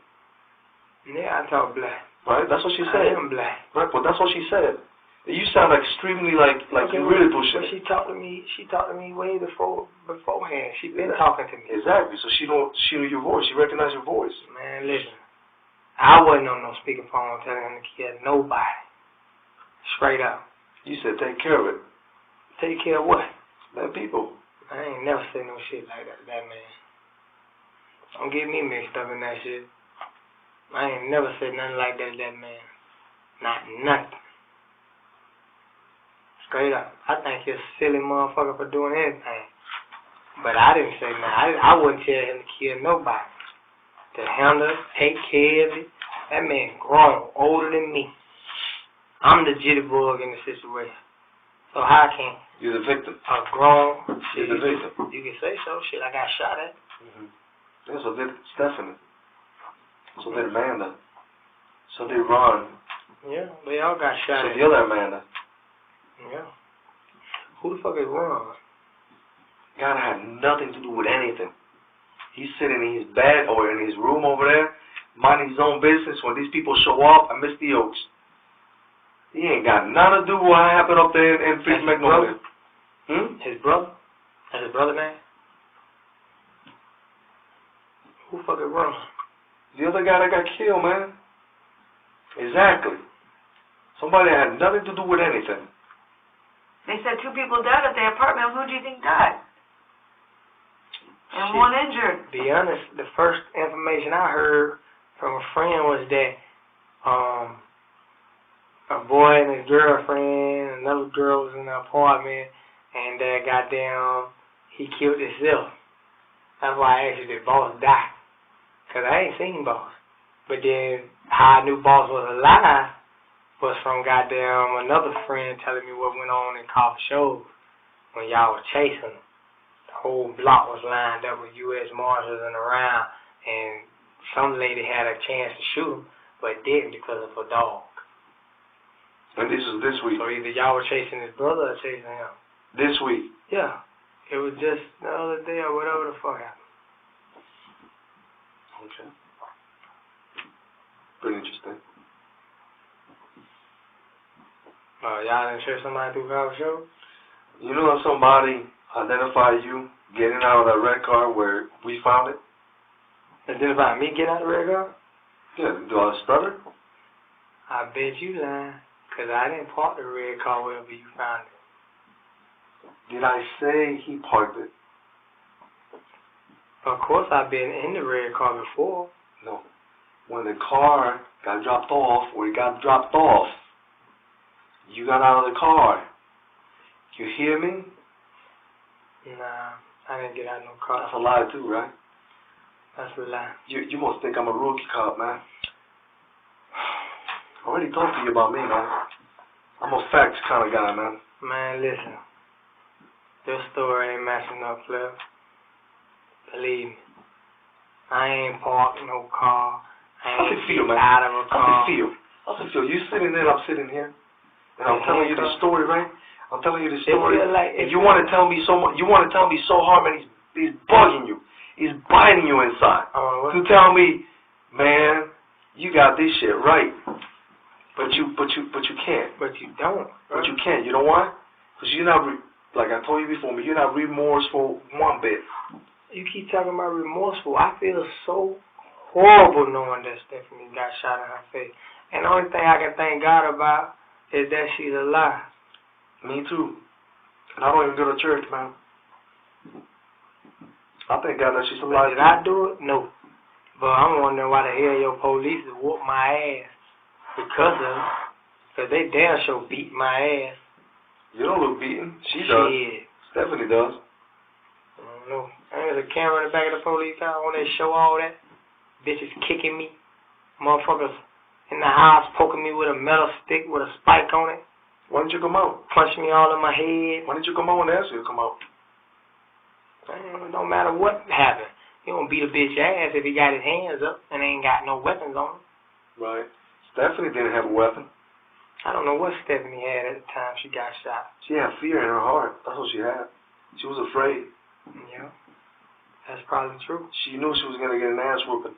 Yeah, I talk black. Right? That's what she said. I am black. Right, but that's what she said. You sound extremely like you really pushing it. She talked to me way beforehand. She been Yeah. talking to me. Exactly. So she knew your voice. She recognized your voice. Man, listen. I wasn't on no speakerphone telling him to kill nobody. Straight up. You said take care of it. Take care of what? That people. I ain't never said no shit like that, man. Don't get me mixed up in that shit. I ain't never said nothing like that, man. Not nothing. Straight up. I think you're a silly motherfucker for doing anything. But I didn't say nothing. I wouldn't tell him to kill nobody. To handle it, take care of it. That man grown, older than me. I'm the jittybug in the situation. So how can you're the victim. A grown You're the victim. You can say so. Shit, I got shot at. Yeah, so did Stephanie. So did Amanda. So did Ron. Yeah, they all got shot So at. the other Amanda. Yeah. Who the fuck is Ron? God had nothing to do with anything. He's sitting in his bed or in his room over there, minding his own business when these people show up and miss the Oaks. He ain't got nothing to do with what happened up there in Fifth Magnolia. His brother? That's his brother name? Who the fuck is Ron? The other guy that got killed, man. Exactly. Somebody that had nothing to do with anything. They said 2 people died at the apartment. Who do you think died? And 1 injured. To be honest, the first information I heard from a friend was that a boy and his girlfriend, another girl was in the apartment, and that goddamn, he killed himself. That's why I asked you, did Boss die? Because I ain't seen Boss. But then, how I knew Boss was alive was from goddamn another friend telling me what went on in coffee shows when y'all were chasing him. The whole block was lined up with U.S. Marshals and around, and some lady had a chance to shoot him, but didn't because of a dog. And this is this week. So either y'all were chasing his brother or chasing him. This week. Yeah. It was just the other day or whatever the fuck happened. Okay. Pretty interesting. Y'all didn't share somebody through coffee show? You know if somebody identified you getting out of that red car where we found it? Identify me getting out of the red car? Yeah, do I stutter? I bet you lying, because I didn't park the red car wherever you found it. Did I say he parked it? Of course I've been in the red car before. No. When the car got dropped off, or it got dropped off, you got out of the car. You hear me? Nah, I didn't get out of no car. That's a lie too, right? That's a lie. You must think I'm a rookie cop, man. I already talked to you about me, man. I'm a facts kind of guy, man. Man, listen. Your story ain't matching up, Flip. Believe me. I ain't parked no car. I ain't feel, man? out of a car. How's it feel? How's it feel? You sitting there, I'm sitting here, and I'm telling you the story, right? I'm telling you the story. And you want to tell me so much. You want to tell me so hard, man. He's bugging you. He's biting you inside. To tell me, man, you got this shit right. But you can't. But you don't. But you can't. You know why? Because you're not, like I told you before, you're not remorseful one bit. You keep talking about remorseful. I feel so horrible knowing that Stephanie got shot in her face. And the only thing I can thank God about is that she's alive. Me too. And I don't even go to church, man. I thank God that she's alive. Did I do it? No. But I'm wondering why the hell your police whooped my ass because of it. Because they damn sure beat my ass. You don't look beaten. She does. Shit. Stephanie does. I don't know. There's a camera in the back of the police car when they show all that. Bitches kicking me. Motherfuckers in the house poking me with a metal stick with a spike on it. Why didn't you come out? Punch me all in my head. Why didn't you come out when they asked you to come out? It don't matter what happened. He don't beat a bitch ass if he got his hands up and ain't got no weapons on him. Right. Stephanie didn't have a weapon. I don't know what Stephanie had at the time she got shot. She had fear in her heart. That's what she had. She was afraid. Yeah. That's probably true. She knew she was going to get an ass whooping.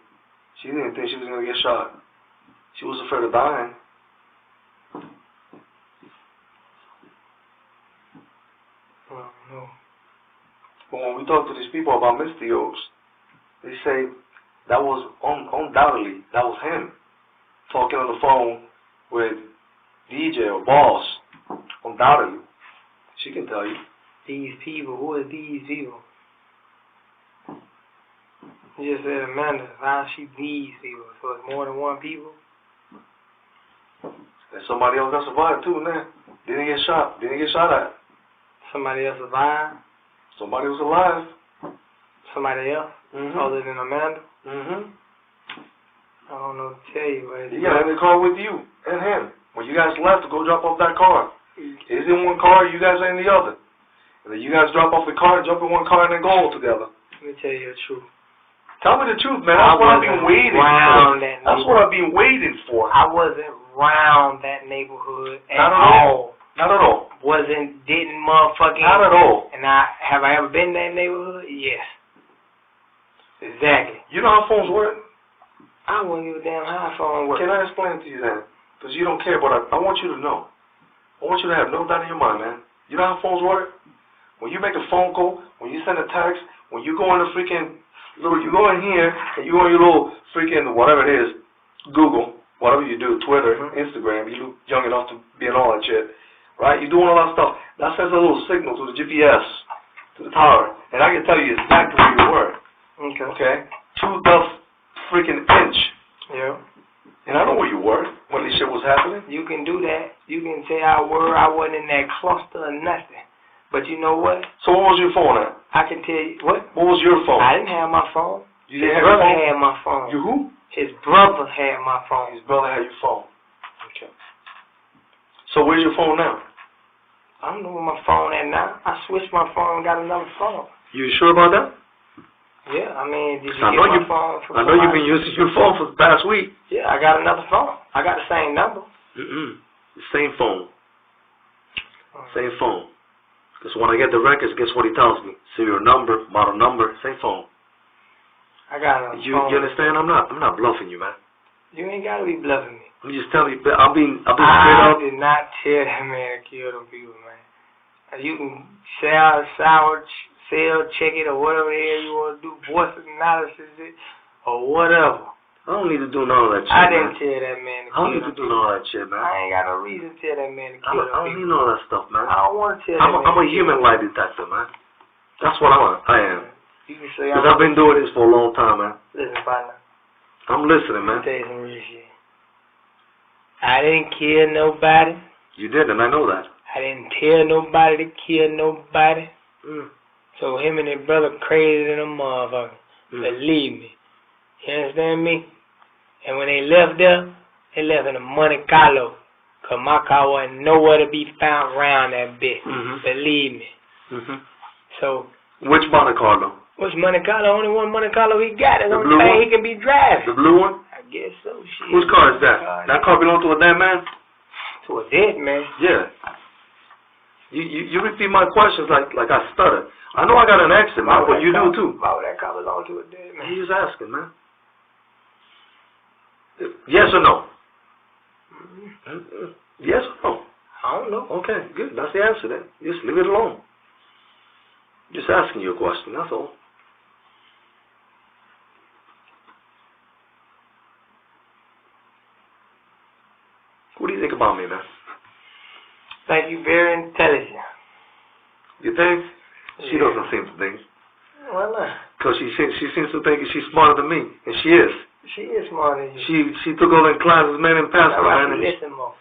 She didn't think she was going to get shot. She was afraid of dying. No. But when we talk to these people about Mystios, they say that was undoubtedly, that was him talking on the phone with DJ or boss. Undoubtedly. She can tell you. These people, who are these people? You just said Amanda, how is she these people? So it's more than one people? And somebody else that survived too, man. Didn't get shot. Didn't get shot at. Somebody else survived? Somebody was alive. Somebody else? Other than Amanda? I don't know what to tell you. But You got in the car with you and him. When you guys left to go drop off that car. He's in one car, you guys are in the other. And then you guys drop off the car, jump in one car, and then go all together. Let me tell you the truth. Tell me the truth, man. That's what I've been waiting for. That's what I've been waiting for. I wasn't around that neighborhood at Not at all. Not at all. Didn't motherfucking. Not at all. And have I ever been in that neighborhood? Yes. Exactly. You know how phones work? I wouldn't give a damn how a phone works. Can I explain it to you then? Because you don't care, but I want you to know. I want you to have no doubt in your mind, man. You know how phones work? When you make a phone call, when you send a text, when you go in the freaking little, you go in here and you go in your little freaking whatever it is, Google, whatever you do, Twitter, Instagram, you young enough to be in all that shit, right? You're doing all that stuff. That sends a little signal to the GPS, to the tower, and I can tell you exactly where you were. Okay? To the freaking inch. Yeah. And I know where you were when this shit was happening. You can do that. You can say I wasn't in that cluster or nothing. But you know what? So what was your phone at? I can tell you what? What was your phone? I didn't have my phone. You didn't have your your phone? phone? Had my phone. You who? His brother had my phone. His brother had your phone. Okay. So where's your phone now? I don't know where my phone at now. I switched my phone and got another phone. You sure about that? Yeah, I mean, did you I get know my phone from I know you've somebody? been using your phone for the past week. Yeah, I got another phone. I got the same number. The same phone. Same phone. Because when I get the records, guess what he tells me? Serial number, model number, same phone. I got another You phone. understand? I'm not bluffing you, man. You ain't got to be bluffing me. I'm just telling you, I've been straight up. I did not tell that man to kill them people, man. You can sell, check it, or whatever the hell you want to do, voice analysis it, or whatever. I don't need to do none of that shit, I didn't man. tell that man to I don't kill need them to do people. none of that shit, man. I ain't got no reason to tell that man to kill them I don't people. need none of that stuff, man. I don't want to tell that man. I'm a human lie detector, man. That's what I am. You can say Because I've been doing this for a long time, man. Listen, partner. I'm listening, man. Let me tell you some real shit. I didn't kill nobody. You did, and I know that. I didn't tell nobody to kill nobody. So him and his brother crazy than a motherfucker. Believe me. You understand me? And when they left there, they left in a Monte Carlo. Because my car wasn't nowhere to be found around that bitch. Believe me. So. Which Monte Carlo? Which Monte Carlo? Only one Monte Carlo he got. That's the only blue thing one? he can be driving. The blue one? I guess so, shit. Whose car is that? That car belongs to a dead man? To a dead man? Yeah. You repeat my questions like I stutter. I know I got an accent, man, but you do too. Why would that car belong to a dead man? He's asking, man. Yes or no? Yes or no? I don't know. Okay, good. That's the answer then. Just leave it alone. Just asking you a question, that's all. What do you think about me, man? Think you very intelligent. You think? She Yeah. doesn't seem to think. Well, Because she seems to think she's smarter than me, and she is. she is smarter than you. She took all the classes, man, and passed That's them, why man. she listen more.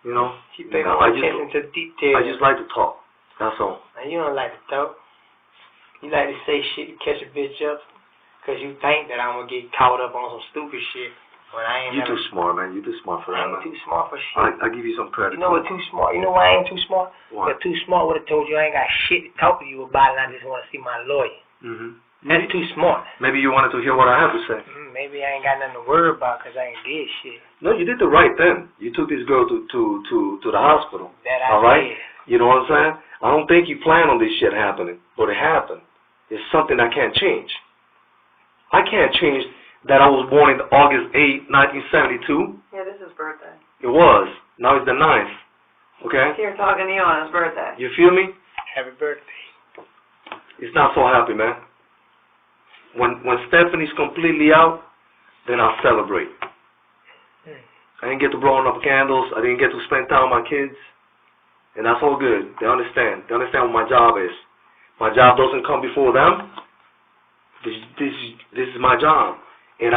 You know? She pay more attention to details. I just like to talk. That's all. Now, you don't like to talk. You like to say shit to catch a bitch up because you think that I'm going to get caught up on some stupid shit when I ain't You too smart, man. You too smart for that, I ain't man. too smart for shit. I give you some credit. You know what too smart? You know why I ain't too smart? Why? Because too smart would have told you I ain't got shit to talk to you about and I just want to see my lawyer. Mm-hmm. That's too smart. Maybe you wanted to hear what I have to say. Maybe I ain't got nothing to worry about because I ain't did shit. No, you did the right thing. You took this girl to the hospital. That I all right? did. You know what I'm saying? I don't think you planned on this shit happening, but it happened. It's something I can't change. I can't change that I was born in August 8, 1972. Yeah, this is his birthday. It was. Now it's the 9th. Okay? Here talking to you on his birthday. You feel me? Happy birthday. It's not so happy, man. When Stephanie's completely out, then I'll celebrate. I didn't get to blow up candles. I didn't get to spend time with my kids. And that's all good. They understand. They understand what my job is. My job doesn't come before them. This is my job. And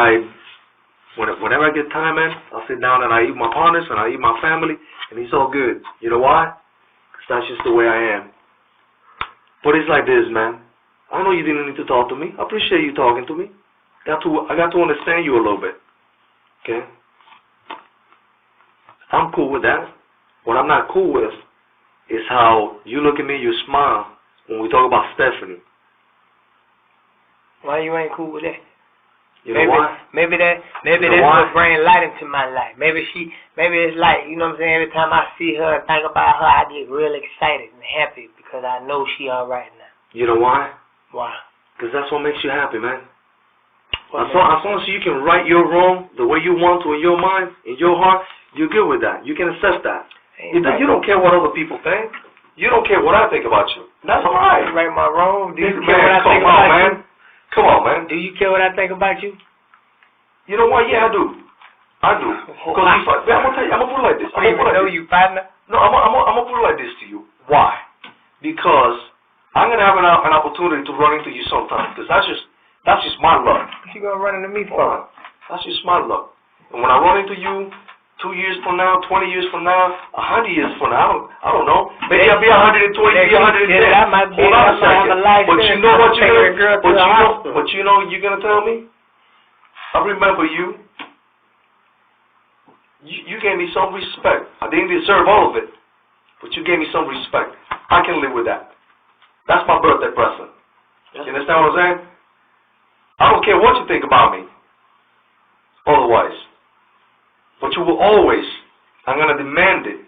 whenever I get time, man, I'll sit down and I eat my partners and I eat my family, and it's all good. You know why? Because that's just the way I am. But it's like this, man. I know you didn't need to talk to me. I appreciate you talking to me. I got to understand you a little bit. Okay? I'm cool with that. What I'm not cool with is how you look at me, you smile when we talk about Stephanie. Why you ain't cool with that? You know why? Maybe that's what bring light into my life. Maybe it's like, you know what I'm saying, every time I see her and think about her, I get real excited and happy because I know she all right now. You know why? Why? Because that's what makes you happy, man. As long as you can right your wrong the way you want to in your mind, in your heart, you're good with that. You can assess that. You don't care what other people think. You don't care what I think about you. That's all right. Right my wrong. Do you care man, what I think about you? Come on, man. Do you care what I think about you? You know what? Yeah, I do. Because I'm gonna tell you. I'm gonna put it like this. I'm gonna put you, partner. No, I'm gonna put it like this to you. Why? Because I'm gonna have an opportunity to run into you sometime. Because that's just my luck. What you gonna run into me for? That's just my luck. And when I run into you 2 years from now, 20 years from now, 100 years from now, I don't know. Maybe I'll be 120, be 110. I might be. Hold on a second. But you know what you're gonna? But you know you're gonna tell me? I remember you. You gave me some respect. I didn't deserve all of it, but you gave me some respect. I can live with that. That's my birthday present. You understand what I'm saying? I don't care what you think about me. Otherwise. But you will always, I'm going to demand it.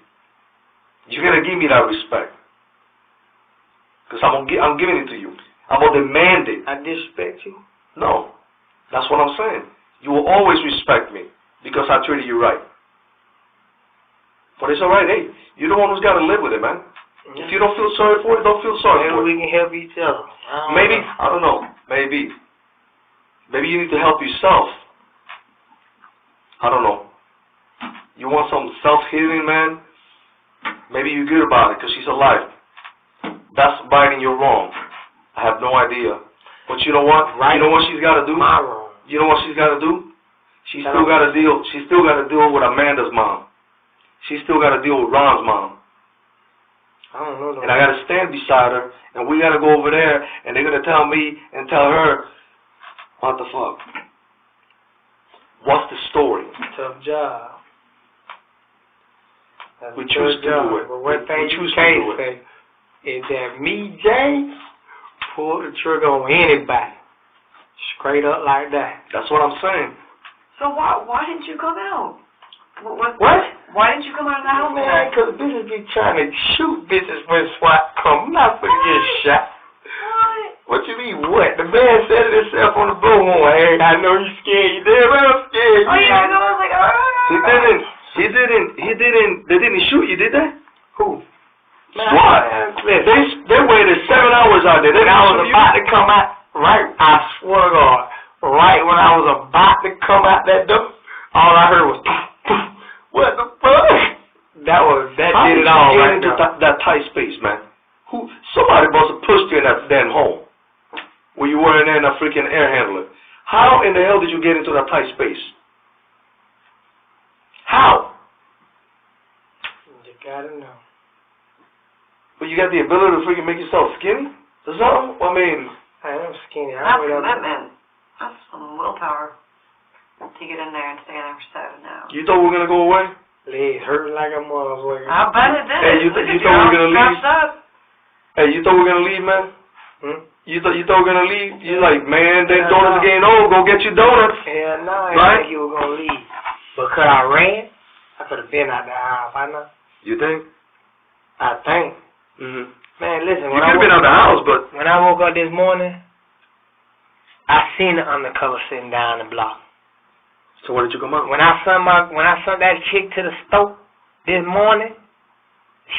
You're going to give me that respect. Because I'm giving it to you. I'm going to demand it. I disrespect you? No. That's what I'm saying. You will always respect me because I treated you right. But it's all right. Hey, you're the one who's got to live with it, man. If you don't feel sorry for it, don't feel sorry for it. Maybe we can help each other. I don't know. Maybe you need to help yourself. I don't know. You want some self-healing, man? Maybe you're good about it because she's alive. That's righting your wrong. I have no idea. But you know what? You know what she's got to do? My wrong. You know what she's got to do? She's still got to deal with Amanda's mom. She's still got to deal with Ron's mom. I don't know. And I got to stand beside her, and we got to go over there, and they're going to tell me and tell her, what the fuck? What's the story? Tough job. We choose to do it. But one thing you can't say is that me, James, pull the trigger on anybody. Straight up like that. That's what I'm saying. So why didn't you come out? What? Why didn't you come out of the house? Man, because bitches be trying to shoot bitches when SWAT come. I'm not finna get shot. What you mean, what? The man said it himself on the bullhorn. Hey, I know you scared. You did, man, I'm scared. Oh, yeah, I know. I was like, He didn't shoot you, did they? Who? SWAT. They waited 7 hours out there. I was about to come out, right, I swear to God, right when I was about to come out that door, all I heard was, what the fuck? That did it all right into that tight space, man? Somebody must have pushed you in that damn hole where you were in there in a freaking air handler. How in the hell did you get into that tight space? How? Gotta know. But you got the ability to freaking make yourself skinny or something? I mean, I am skinny. That's commitment. That's some willpower to get in there and stay in there for 7 hours. you thought we were gonna go away? Legs hurting like a motherfucker. I bet it did. Hey, you thought we were gonna leave? Up. Hey, you thought we were gonna leave, man? Hmm? You thought we were gonna leave? You like, man, them donuts are getting old. Go get your donuts. Hell no, I Right? didn't think you were gonna leave. But could I ran? I could have been out the house. I know. You think? I think. Mhm. Man, listen. You could have been out the house, but When I woke up this morning, I seen the undercover sitting down the block. so why did you come out? When I sent that chick to the store this morning,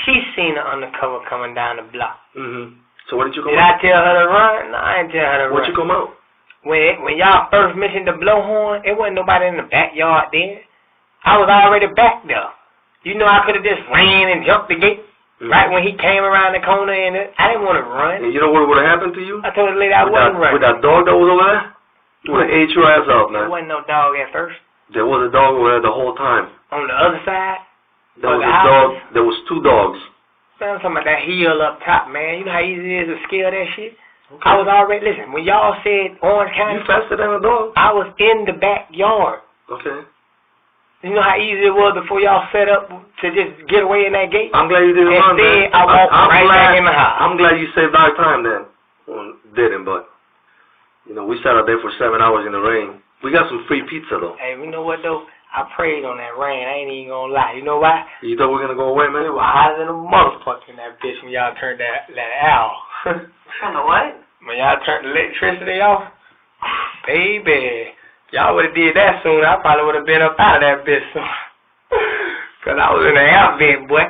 she seen the undercover coming down the block. Mhm. So why did you come Did out? I tell her to run? No, I didn't tell her to Why'd run. you come out? When y'all first mentioned the blowhorn, it wasn't nobody in the backyard then. I was already back there. You know, I could have just ran and jumped the gate right when he came around the corner, and I didn't want to run. And you know what would have happened to you? I told the lady I wasn't running. With that dog that was over there? You would have ate your ass out, There man. wasn't no dog at first. There was a dog over there the whole time. On the other side, There was the a house? dog. There was 2 dogs. man, I'm talking about that hill up top, man. You know how easy it is to scale that shit? Okay. I was already, listen, when y'all said Orange County, You faster than a dog. I was in the backyard. Okay. You know how easy it was before y'all set up to just get away in that gate? I'm glad you didn't and run, then man. I walked right back in the house. I'm glad you saved our time then. Well, didn't, but you know, we sat out there for 7 hours in the rain. We got some free pizza though. Hey, you know what though? I prayed on that rain. I ain't even gonna lie. You know why? You thought we were gonna go away, man? It was hotter than a motherfucker in that bitch when y'all turned that owl. From the what? When y'all turned the electricity off, baby, y'all would have did that soon. I probably would have been up out of that bitch soon. Cause I was in the air vent, boy.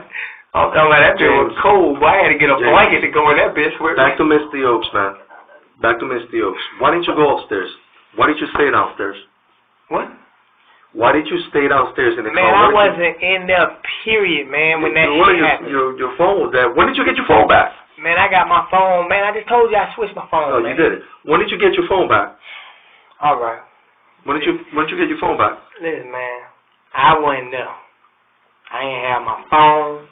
I'm talking about that bitch was cold, boy. I had to get a blanket to go in that bitch with me. Back to Misty Oaks, man. Back to Misty Oaks. Why didn't you go upstairs? Why didn't you stay downstairs? What? Why did you stay downstairs in the car? Man, I wasn't in there, period, man, when that shit happened. Your phone was there. When did you get your phone back? Man, I got my phone. Man, I just told you I switched my phone, Oh, man. you did it. When did you get your phone back? All right. When did you get your phone back? Listen, man, I wasn't there. I ain't have my phone.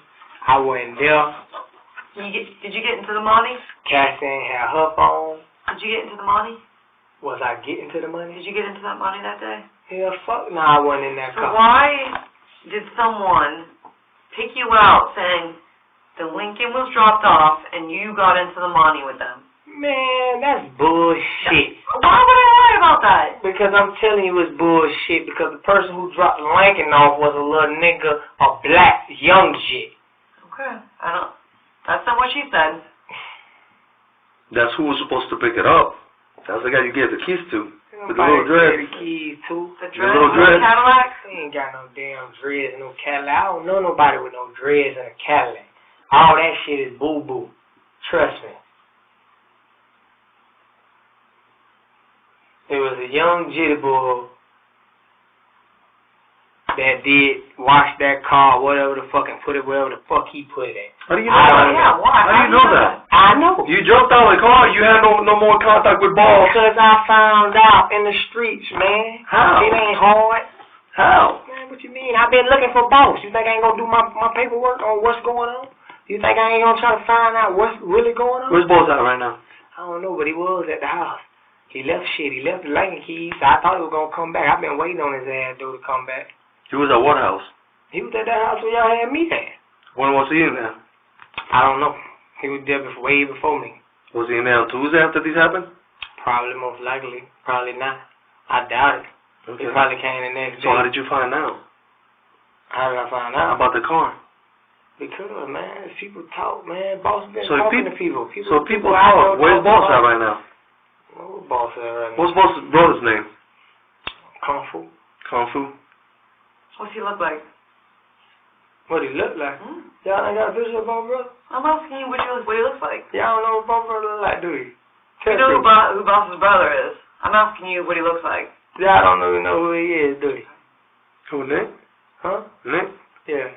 I wasn't there. Did you get into the money? Cassie ain't have her phone. Did you get into the money? Was I getting to the money? Did you get into that money that day? Hell, fuck no, I wasn't in that So car. why did someone pick you out saying the Lincoln was dropped off and you got into the money with them? Man, that's bullshit. Why would I lie about that? Because I'm telling you it's bullshit, because the person who dropped Lincoln off was a little nigga, a black, young shit. Okay, that's not what she said. That's who was supposed to pick it up. That's the guy you gave the keys to. With the Nobody little dread. the keys to. The little dread, dread. Cadillac? He ain't got no damn dreads and no Cadillac. I don't know nobody with no dreads and a Cadillac. All that shit is boo-boo. Trust me. It was a young jitty boy that did wash that car, whatever the fuck, and put it wherever the fuck he put it at. How do you know that? Yeah, why? How do you know that? I know. You jumped out of the car. You had no more contact with balls. Because I found out in the streets, man. How? It ain't hard. How? Man, what you mean? I've been looking for boss. You think I ain't gonna do my paperwork on what's going on? You think I ain't gonna try to find out what's really going on? Where's balls at right now? I don't know, but he was at the house. He left shit. He left the Lincoln keys. I thought he was gonna come back. I've been waiting on his ass though to come back. He was at what house? He was at that house where y'all had me at. When was he in there? I don't know. He was there way before me. Was he in there on Tuesday after this happened? Probably, most likely. Probably not. I doubt it. Okay. He probably came the next day. So how did you find out? How did I find out? About the car? Because, man, people talk, man. Boss been So talking to people. So people talk. Where's boss at right now? Where's boss at right now? What's boss's brother's name? Kung Fu. Kung Fu. What's he look like? What he look like? Y'all ain't got a picture of my brother? I'm asking you what he looks like. Y'all don't know what my brother look like, do you? You know who Boss's brother is. I'm asking you what he looks like. Y'all don't even know who he is, do you? Who, Nick? Huh? Nick? Yeah.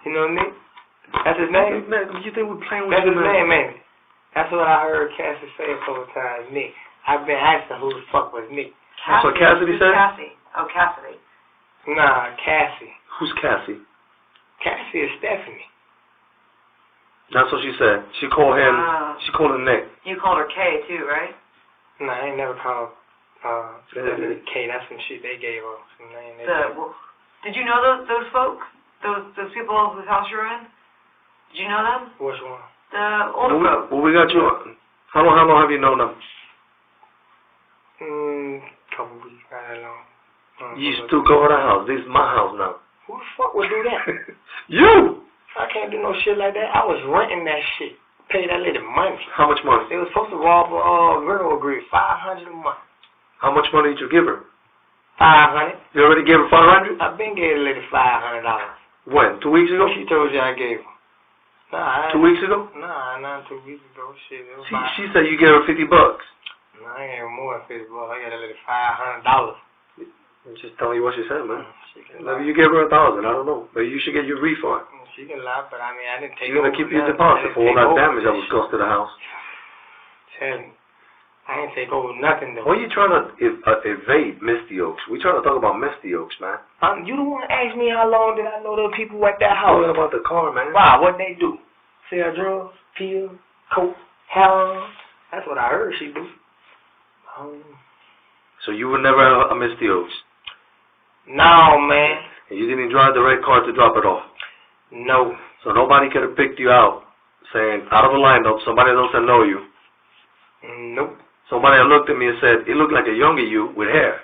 You know Nick? That's his name? You think we're playing with That's you, his name, maybe. That's what I heard Cassie say a couple times, Nick. I've been asking who the fuck was Nick. That's what Cassidy said? Cassie. Oh, Cassidy. Nah, Cassie. Who's Cassie? Cassie is Stephanie. That's what she said. She called him. She called him Nick. You called her K too, right? No, I ain't never called Stephanie K. That's some shit they gave her. Some name they gave her. Did you know those folks? Those people whose house you're in? Did you know them? Which one? The older folks. Well, we got you. How long have you known them? Couple weeks, not that long. You still go to the house. This is my house now. Who the fuck would do that? You! I can't do no shit like that. I was renting that shit. Pay that lady money. How much money? They was supposed to rob a girl agreed $500 a month. How much money did you give her? $500. You already gave her $500? I've been gave the lady $500. When? 2 weeks ago? She told you I gave her. Nah. 2 weeks ago? Nah, not 2 weeks ago. Shit. It was She said you gave her $50. No, I gave her more than $50. I got that lady $500. I'm just telling you what she said, man. Maybe you gave her $1,000. I don't know. Maybe you should get your refund. She can lie, but I mean, I didn't take. You're gonna keep your deposit for all that damage that was caused to the house. Tell me, I ain't take over nothing though. Why are you trying to evade Misty Oaks? We trying to talk about Misty Oaks, man. You the one asked me how long did I know the people at that house? What about the car, man? Why? What they do? Sell drugs, pills, coke, heroin. That's what I heard she do. So you were never a Misty Oaks? No, man. And you didn't drive the red car to drop it off? No. So nobody could have picked you out, saying, out of a lineup, somebody doesn't know you. Nope. Somebody looked at me and said, it looked like a younger you with hair.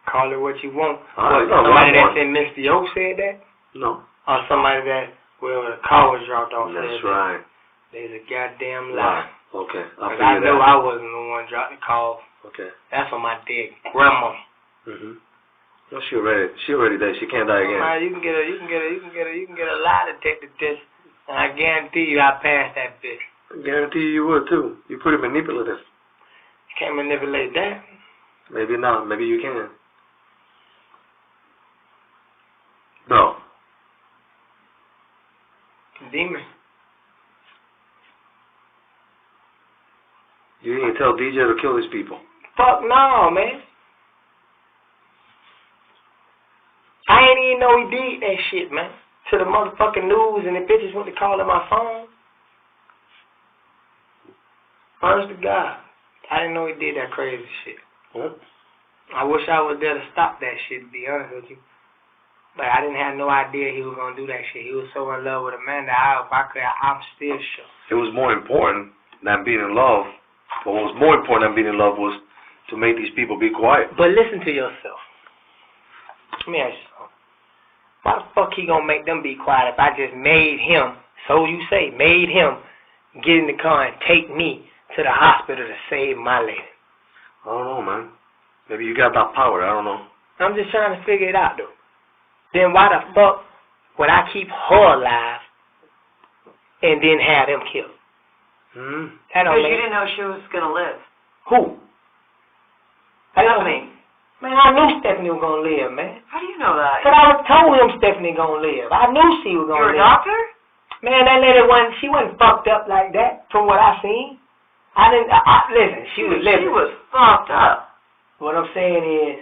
Call it what you want. Somebody that said Mr. Oak said that? No. Or somebody that, the car was dropped off That's said right. that. There's a goddamn lie. Okay. I know I wasn't the one dropping the call. Okay. That's on my dead grandma. No, she already dead. She can't die again. You can get a lie detector test, and I guarantee you I passed that bitch. I guarantee you would too. You're pretty manipulative. Can't manipulate that. Maybe not. Maybe you can. No. Demon. You didn't tell DJ to kill these people. Fuck no, man. I ain't even know he did that shit, man. To the motherfucking news and the bitches went to call on my phone. Honest to God. I didn't know he did that crazy shit. I wish I was there to stop that shit, to be honest with you. But I didn't have no idea he was going to do that shit. He was so in love with Amanda. I'm still shook. It was more important than being in love. But what was more important than being in love was to make these people be quiet. But listen to yourself. Let me ask you something. Why the fuck he gonna make them be quiet if I just made him, so you say, made him get in the car and take me to the hospital to save my lady? I don't know, man. Maybe you got that power. I don't know. I'm just trying to figure it out, though. Then why the fuck would I keep her alive and then have them killed? Because you didn't know she was gonna live. Who? Stephanie. Man, I knew Stephanie was gonna live, man. How do you know that? But I told him Stephanie gonna live. I knew she was gonna live. You're a doctor? Man, that lady wasn't fucked up like that from what I seen. Listen, she was living. She was fucked up. What I'm saying is,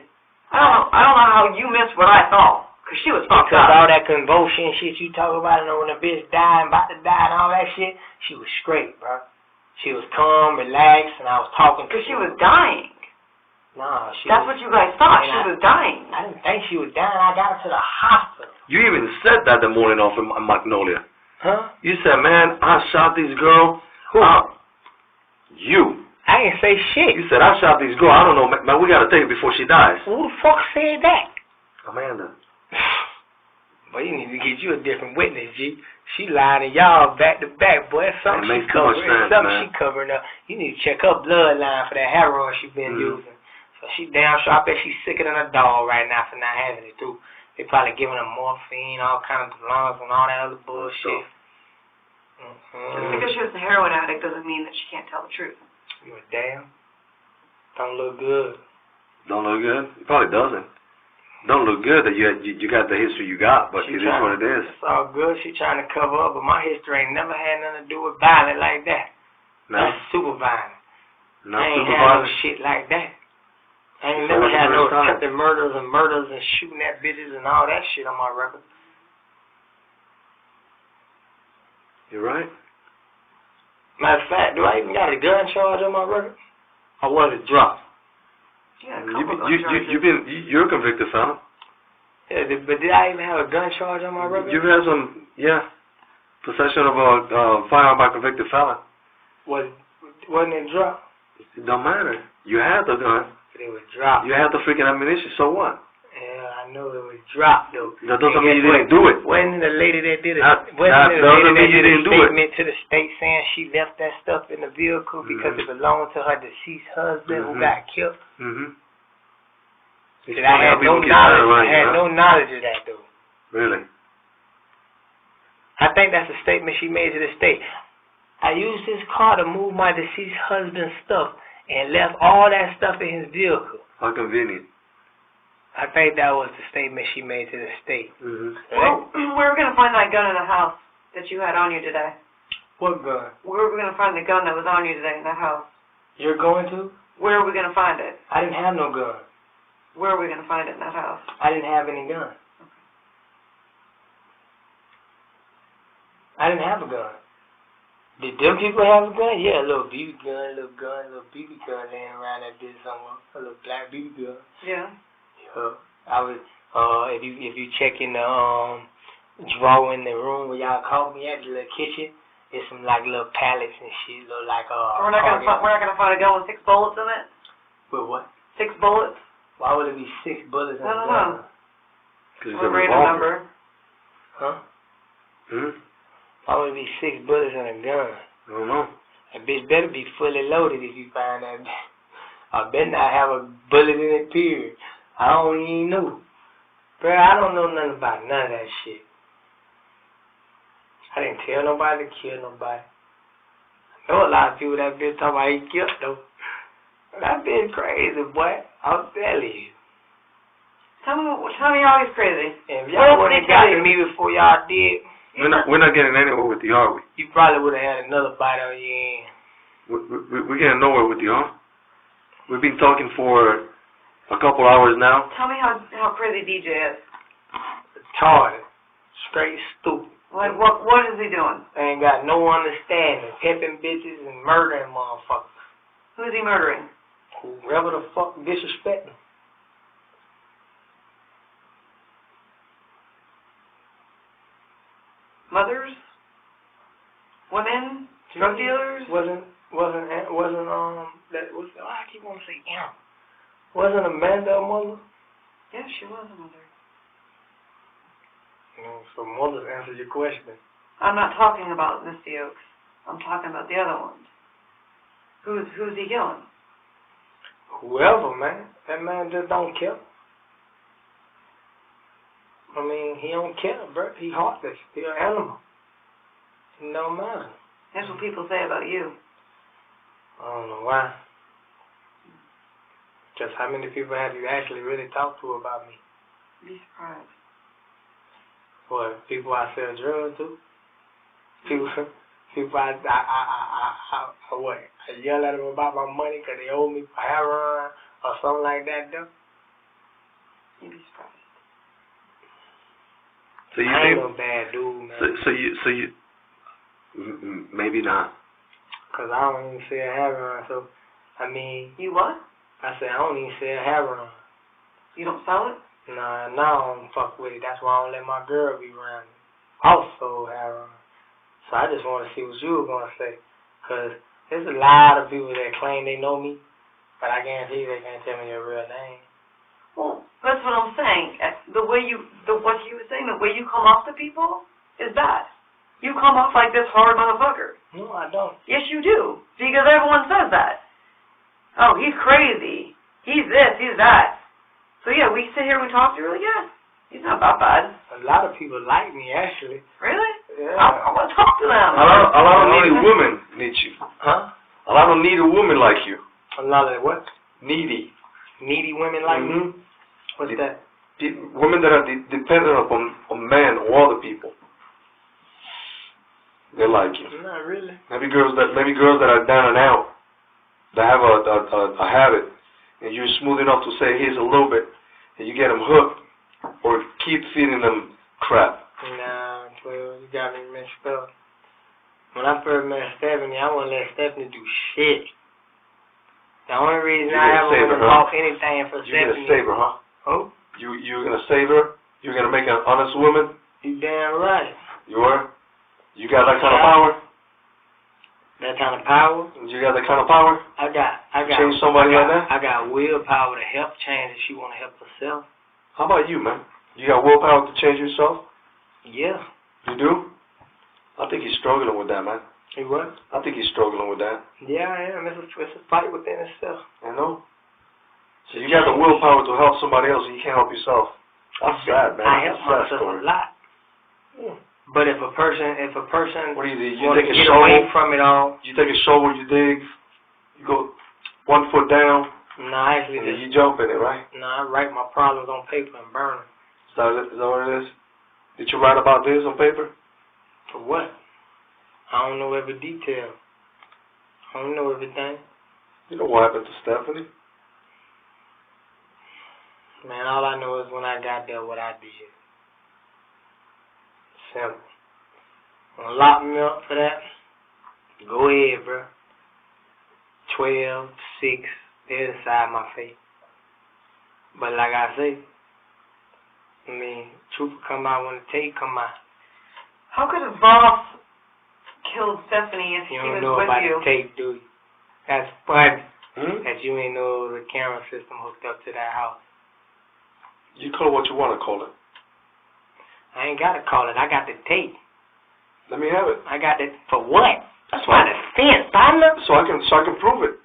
I don't know how you missed what I thought. Because she was fucked because up. all that convulsion shit you talk about, and when the bitch dying, about to die and all that shit, she was straight, bro. She was calm, relaxed, and I was talking to her. Because she was dying. No, That's what you guys thought. She was dying. I didn't think she was dying. I got her to the hospital. You even said that the morning off in Magnolia. Huh? You said, man, I shot this girl. Who? You. I didn't say shit. You said, I shot this girl. I don't know, man, we got to take it before she dies. Who the fuck said that? Amanda. Boy, you need to get you a different witness, G. She lying to y'all back to back, boy. Something she covering up. You need to check her bloodline for that heroin she been using. So she damn sure, I bet she's sicker than a dog right now for not having it, too. They probably giving her morphine, all kinds of lungs and all that other bullshit. Just because she was a heroin addict doesn't mean that she can't tell the truth. You a damn. Don't look good. Don't look good? It probably doesn't. Don't look good that you got the history you got, but it is what it is. It's all good. She trying to cover up, but my history ain't never had nothing to do with violence like that. No. That's super violent. Not I ain't super had violent. no shit like that. I ain't never had no attempted murders and shooting at bitches and all that shit on my record. You're right. Matter of fact, do I even got a gun charge on my record? Or was it dropped? You're a convicted felon. Yeah, but did I even have a gun charge on my record? You've had some, possession of a firearm by convicted felon. Wasn't it dropped? It don't matter. You had the gun. It was dropped. You had the freaking ammunition, so what? Yeah, I know it was dropped though. That doesn't mean you didn't do it. Wasn't the lady that did it? That doesn't mean you didn't do it. Statement to the state saying she left that stuff in the vehicle because it belonged to her deceased husband who got killed? I had no knowledge of that though. Really? I think that's a statement she made to the state. I used his car to move my deceased husband's stuff and left all that stuff in his vehicle. How convenient. I think that was the statement she made to the state. Mm-hmm. Well, where are we going to find that gun in the house that you had on you today? What gun? Where are we going to find the gun that was on you today in that house? You're going to? Where are we going to find it? I didn't have no gun. Where are we going to find it in that house? I didn't have any gun. I didn't have a gun. Did them people have a gun? Yeah, a little BB gun, a little BB gun laying around that bitch somewhere. A little black BB gun. Yeah. I was if you check in the drawer in the room where y'all caught me at, the little kitchen, there's some like little pallets and shit, little like we're not gonna find a gun with 6 bullets in it. With what? 6 bullets. Why would it be 6 bullets in a gun? I don't know. What random number? Huh? Hmm? Why would it be 6 bullets in a gun? I don't know. That bitch better be fully loaded if you find that. I better not have a bullet in it, period. I don't even know. Bro, I don't know nothing about none of that shit. I didn't tell nobody to kill nobody. I know a lot of people that bitch talking about he killed though. That bitch crazy, boy. I'll tell you. Tell me how he's crazy. And if y'all would have got to me before y'all did, we're not getting anywhere with you, are we? You probably would have had another bite on your end. We're getting nowhere with you, huh? We've been talking for a couple hours now. Tell me how crazy DJ is. Retarded. Straight stupid. Like, what is he doing? Ain't got no understanding. Pimping bitches and murdering motherfuckers. Who's he murdering? Whoever the fuck disrespecting. Mothers? Women? Drug dealers? I keep wanting to say Wasn't Amanda a mother? Yeah, she was a mother. So mothers answer your question. I'm not talking about Misty Oaks. I'm talking about the other ones. Who's he killing? Whoever, man. That man just don't care. I mean, he don't care, bro. He heartless. He an animal. It don't matter. That's what people say about you. I don't know why. Just how many people have you actually really talked to about me? Be surprised. What, people I sell drugs to? People I yell at them about my money because they owe me for heroin or something like that, though? You'd be surprised. So you I ain't think, no bad dude, man. So you maybe not. Because I don't even sell heroin, so, I mean... You what? I said I don't even sell heroin. You don't sell it? Nah, I don't fuck with it. That's why I don't let my girl be around me. Also heroin. So I just want to see what you were going to say. Because there's a lot of people that claim they know me, but I guarantee you they can't tell me your real name. Well, that's what I'm saying. What you were saying, the way you come off to people is bad. You come off like this hard motherfucker. No, I don't. Yes, you do. Because everyone says that. Oh, he's crazy. He's this, he's that. So, yeah, we sit here and we talk to you, really, yeah. He's not that bad. A lot of people like me, actually. Really? Yeah. I want to talk to them. A lot of needy women need you. Huh? A lot of needy women like you. A lot of what? Needy. Needy women like me? What's that? Women that are dependent upon men or other people. They like you. Not really. Maybe girls that are down and out, that have a habit, and you're smooth enough to say here's a little bit, and you get them hooked, or keep feeding them crap. Nah, well, you got me mixed up. When I first met Stephanie, I wouldn't let Stephanie do shit. The only reason I ever went to talk anything for Stephanie. You're gonna save her, huh? Who? You're gonna save her? You're gonna make her an honest woman? You damn right. You are? You got that kind of power? That kind of power? You got that kind of power? I got. Change somebody like that? I got willpower to help change if she want to help herself. How about you, man? You got willpower to change yourself? Yeah. You do? I think he's struggling with that, man. You what? I think he's struggling with that. Yeah, I am. It's a fight within itself. I know. So you got the willpower to help somebody else and you can't help yourself. That's sad, man. I help myself a lot. Yeah. But if a person what do you do? You want to take a get shovel, away from it all. You take a shovel, you dig, you go 1 foot down, no, actually and then you jump in it, right? No, I write my problems on paper and burn them. Is that what it is? Did you write about this on paper? For what? I don't know every detail. I don't know everything. You know what happened to Stephanie? Man, all I know is when I got there, what I did. Simple. Wanna lock me up for that? Go ahead, bro. 12, 6, they'll decide my fate. But like I say, I mean, truth will come out when the tape come out. How could a boss kill Stephanie if You she don't was know with about you? the tape, do you? That's funny. That you ain't know the camera system hooked up to that house. You call it what you want to call it. I ain't got to call it. I got the tape. Let me have it. I got it for what? That's my defense, partner. So I can prove it.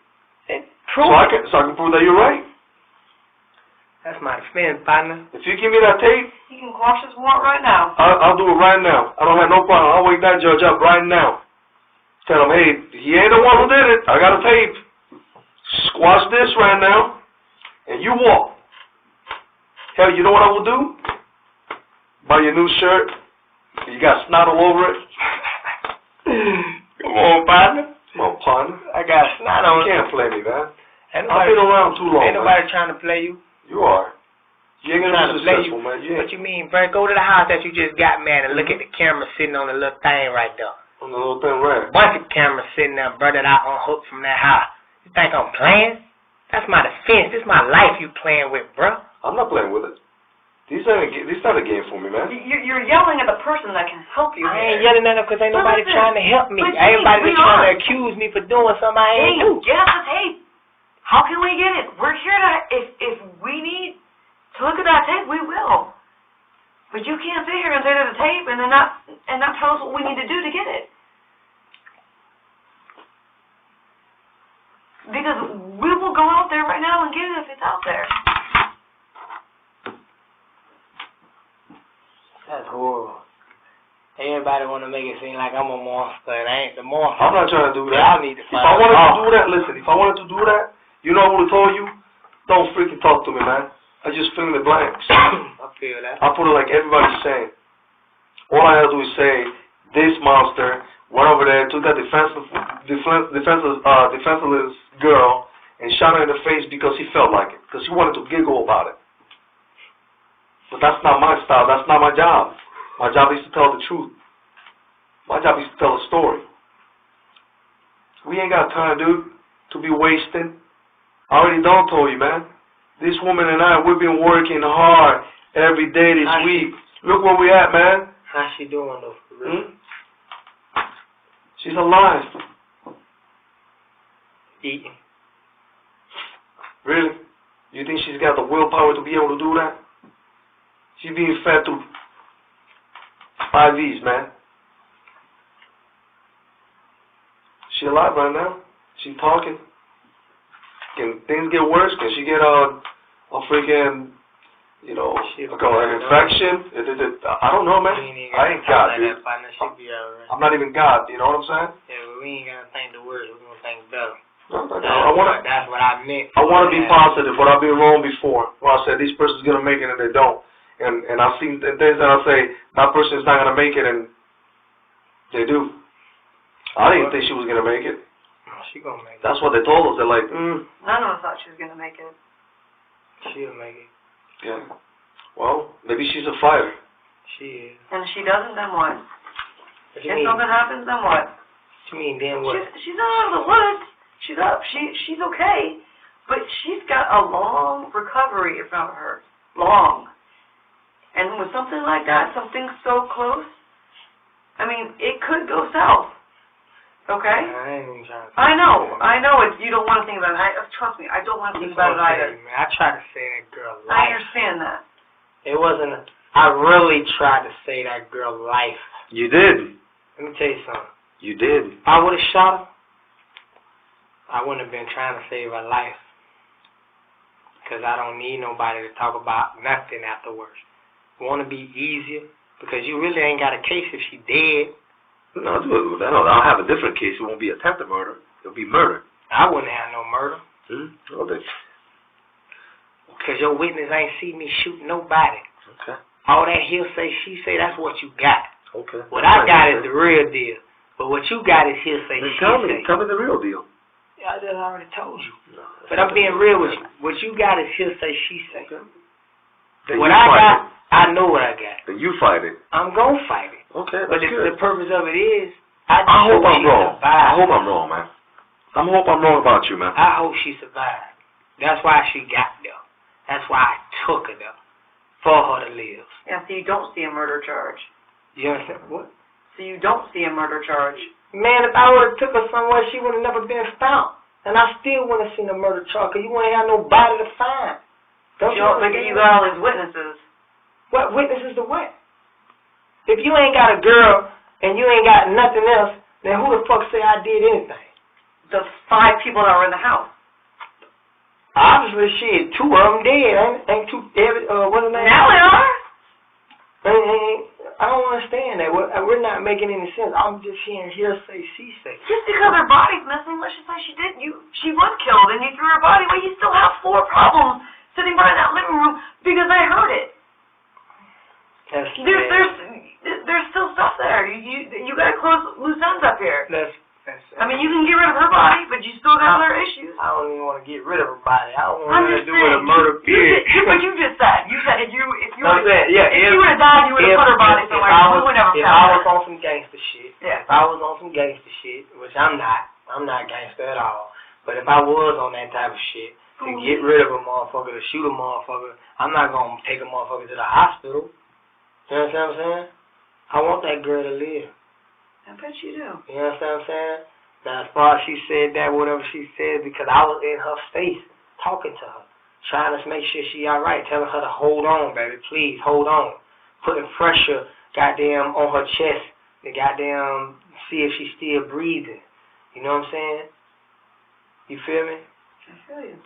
Prove it. So I can prove that you're right. That's my defense, partner. If you give me that tape, He can quash his warrant right now. I'll do it right now. I don't have no problem. I'll wake that judge up right now. Tell him, hey, he ain't the one who did it. I got a tape. Squash this right now, and you walk. Hell, you know what I will do? Buy your new shirt. You got snot all over it. Come on, partner. Come on, partner. I got snot on. You can't play me, man. I've been around too long. Ain't nobody trying to play you. You are. You ain't gonna be successful, man. What you mean, bro? Go to the house that you just got, man, and look at the camera sitting on the little thing right there. On the little thing, right? Bunch of cameras sitting there, bro, that I unhooked from that house. You think I'm playing? That's my defense. This is my life you playing with, bro. I'm not playing with it. This not a game for me, man. You're yelling at the person that can help you. I ain't yelling at them because ain't nobody trying to help me. Everybody just trying to accuse me for doing something I ain't do. Get us the tape. How can we get it? We're here to, if we need to look at that tape, we will. But you can't sit here and say there's a tape and then not tell us what we need to do to get it. Because we will go out there right now and get it if it's out there. That's horrible. Everybody want to make it seem like I'm a monster, and I ain't the monster. I'm not trying to do that. Y'all need to find If I wanted to do that, listen, if I wanted to do that, you know I would have told you, don't freaking talk to me, man. I just fill in the blanks. I feel that. I put it like everybody's saying. All I have to do is say, this monster went over there, took that defenseless girl, and shot her in the face because he felt like it, because he wanted to giggle about it. But that's not my style. That's not my job. My job is to tell the truth. My job is to tell a story. We ain't got time, dude, to be wasting. I already done told you, man. This woman and I, we've been working hard every day this week. Look where we at, man. How's she doing, though? Really? She's alive. Eating. Really? You think she's got the willpower to be able to do that? She's being fed through IVs, man. She alive right now? She talking? Can things get worse? Can she get a freaking, an infection? I don't know, man. I ain't God, dude. I'm not even God, you know what I'm saying? Yeah, but we ain't gonna think the worst. We're gonna think better. No, that's what I meant. I want to be positive, but I've been wrong before. Where I said this person's gonna make it and they don't. And I've seen things that I say, that person is not going to make it, and they do. I didn't think she was going to make it. She going to make it. That's what they told us. They're like, None of us thought she was going to make it. She'll make it. Yeah. Well, maybe she's a fighter. She is. And if she doesn't, then what? If something happens, then what? What you mean, then what? She's not out of the woods. She's up. She's okay. But she's got a long recovery if not hers. Long. And with something like that, something so close, I mean, it could go south. Okay? I ain't even trying to I know you don't want to think about it. Trust me, I don't want to think about it either. Man, I tried to say that girl life. I understand that. It wasn't, I really tried to say that girl life. You did. Let me tell you something. You did. If I would have shot her, I wouldn't have been trying to save her life. Because I don't need nobody to talk about nothing afterwards. Want to be easier? Because you really ain't got a case if she dead. No, I'll have a different case. It won't be attempted murder. It'll be murder. I wouldn't have no murder. Okay. Because your witness ain't see me shoot nobody. Okay. All that he'll say, she say, that's what you got. Okay. What I got is the real deal. But what you got is he'll say, she say. Tell me the real deal. I just already told you. No, but I'm being real with you. What you got is he'll say, she say. Okay. What I got, I know what I got. Then you fight it. I'm going to fight it. Okay, but good. The purpose of it is, I hope I'm wrong. Survived. I hope I'm wrong, man. I hope I'm wrong about you, man. I hope she survived. That's why she got there. That's why I took her there. For her to live. Yeah, so you don't see a murder charge. You understand? What? So you don't see a murder charge. Man, if I would have took her somewhere, she would have never been found. And I still wouldn't have seen a murder charge, because you wouldn't have nobody to find. Don't you think you got all these witnesses? What witnesses to what? If you ain't got a girl and you ain't got nothing else, then who the fuck say I did anything? The 5 people that were in the house. Obviously, shit, 2 of them dead. Ain't two, what's the name? Now they are? I don't understand that. We're not making any sense. I'm just hearing hearsay, she say. Just because her body's missing, let's just say she was killed and you threw her body away, you still have 4 problems sitting by in that living room because I heard it. There's still stuff there. You got to close loose ends up here. I mean, you can get rid of her body, but you still got other issues. I don't even want to get rid of her body. I don't want her to do with a murder period. What you just said. You said if you would have died, you would have put her body somewhere. We would never If I was on some gangster shit, yeah. if I was on some gangster shit, which I'm not gangster at all. But if I was on that type of shit, to get rid of a motherfucker, to shoot a motherfucker, I'm not gonna take a motherfucker to the hospital. You understand what I'm saying? I want that girl to live. I bet you do. You understand what I'm saying? Now, as far as she said that, whatever she said, because I was in her face, talking to her, trying to make sure she all right, telling her to hold on, baby, please, hold on. Putting pressure, goddamn, on her chest to goddamn see if she's still breathing. You know what I'm saying? You feel me? I feel you.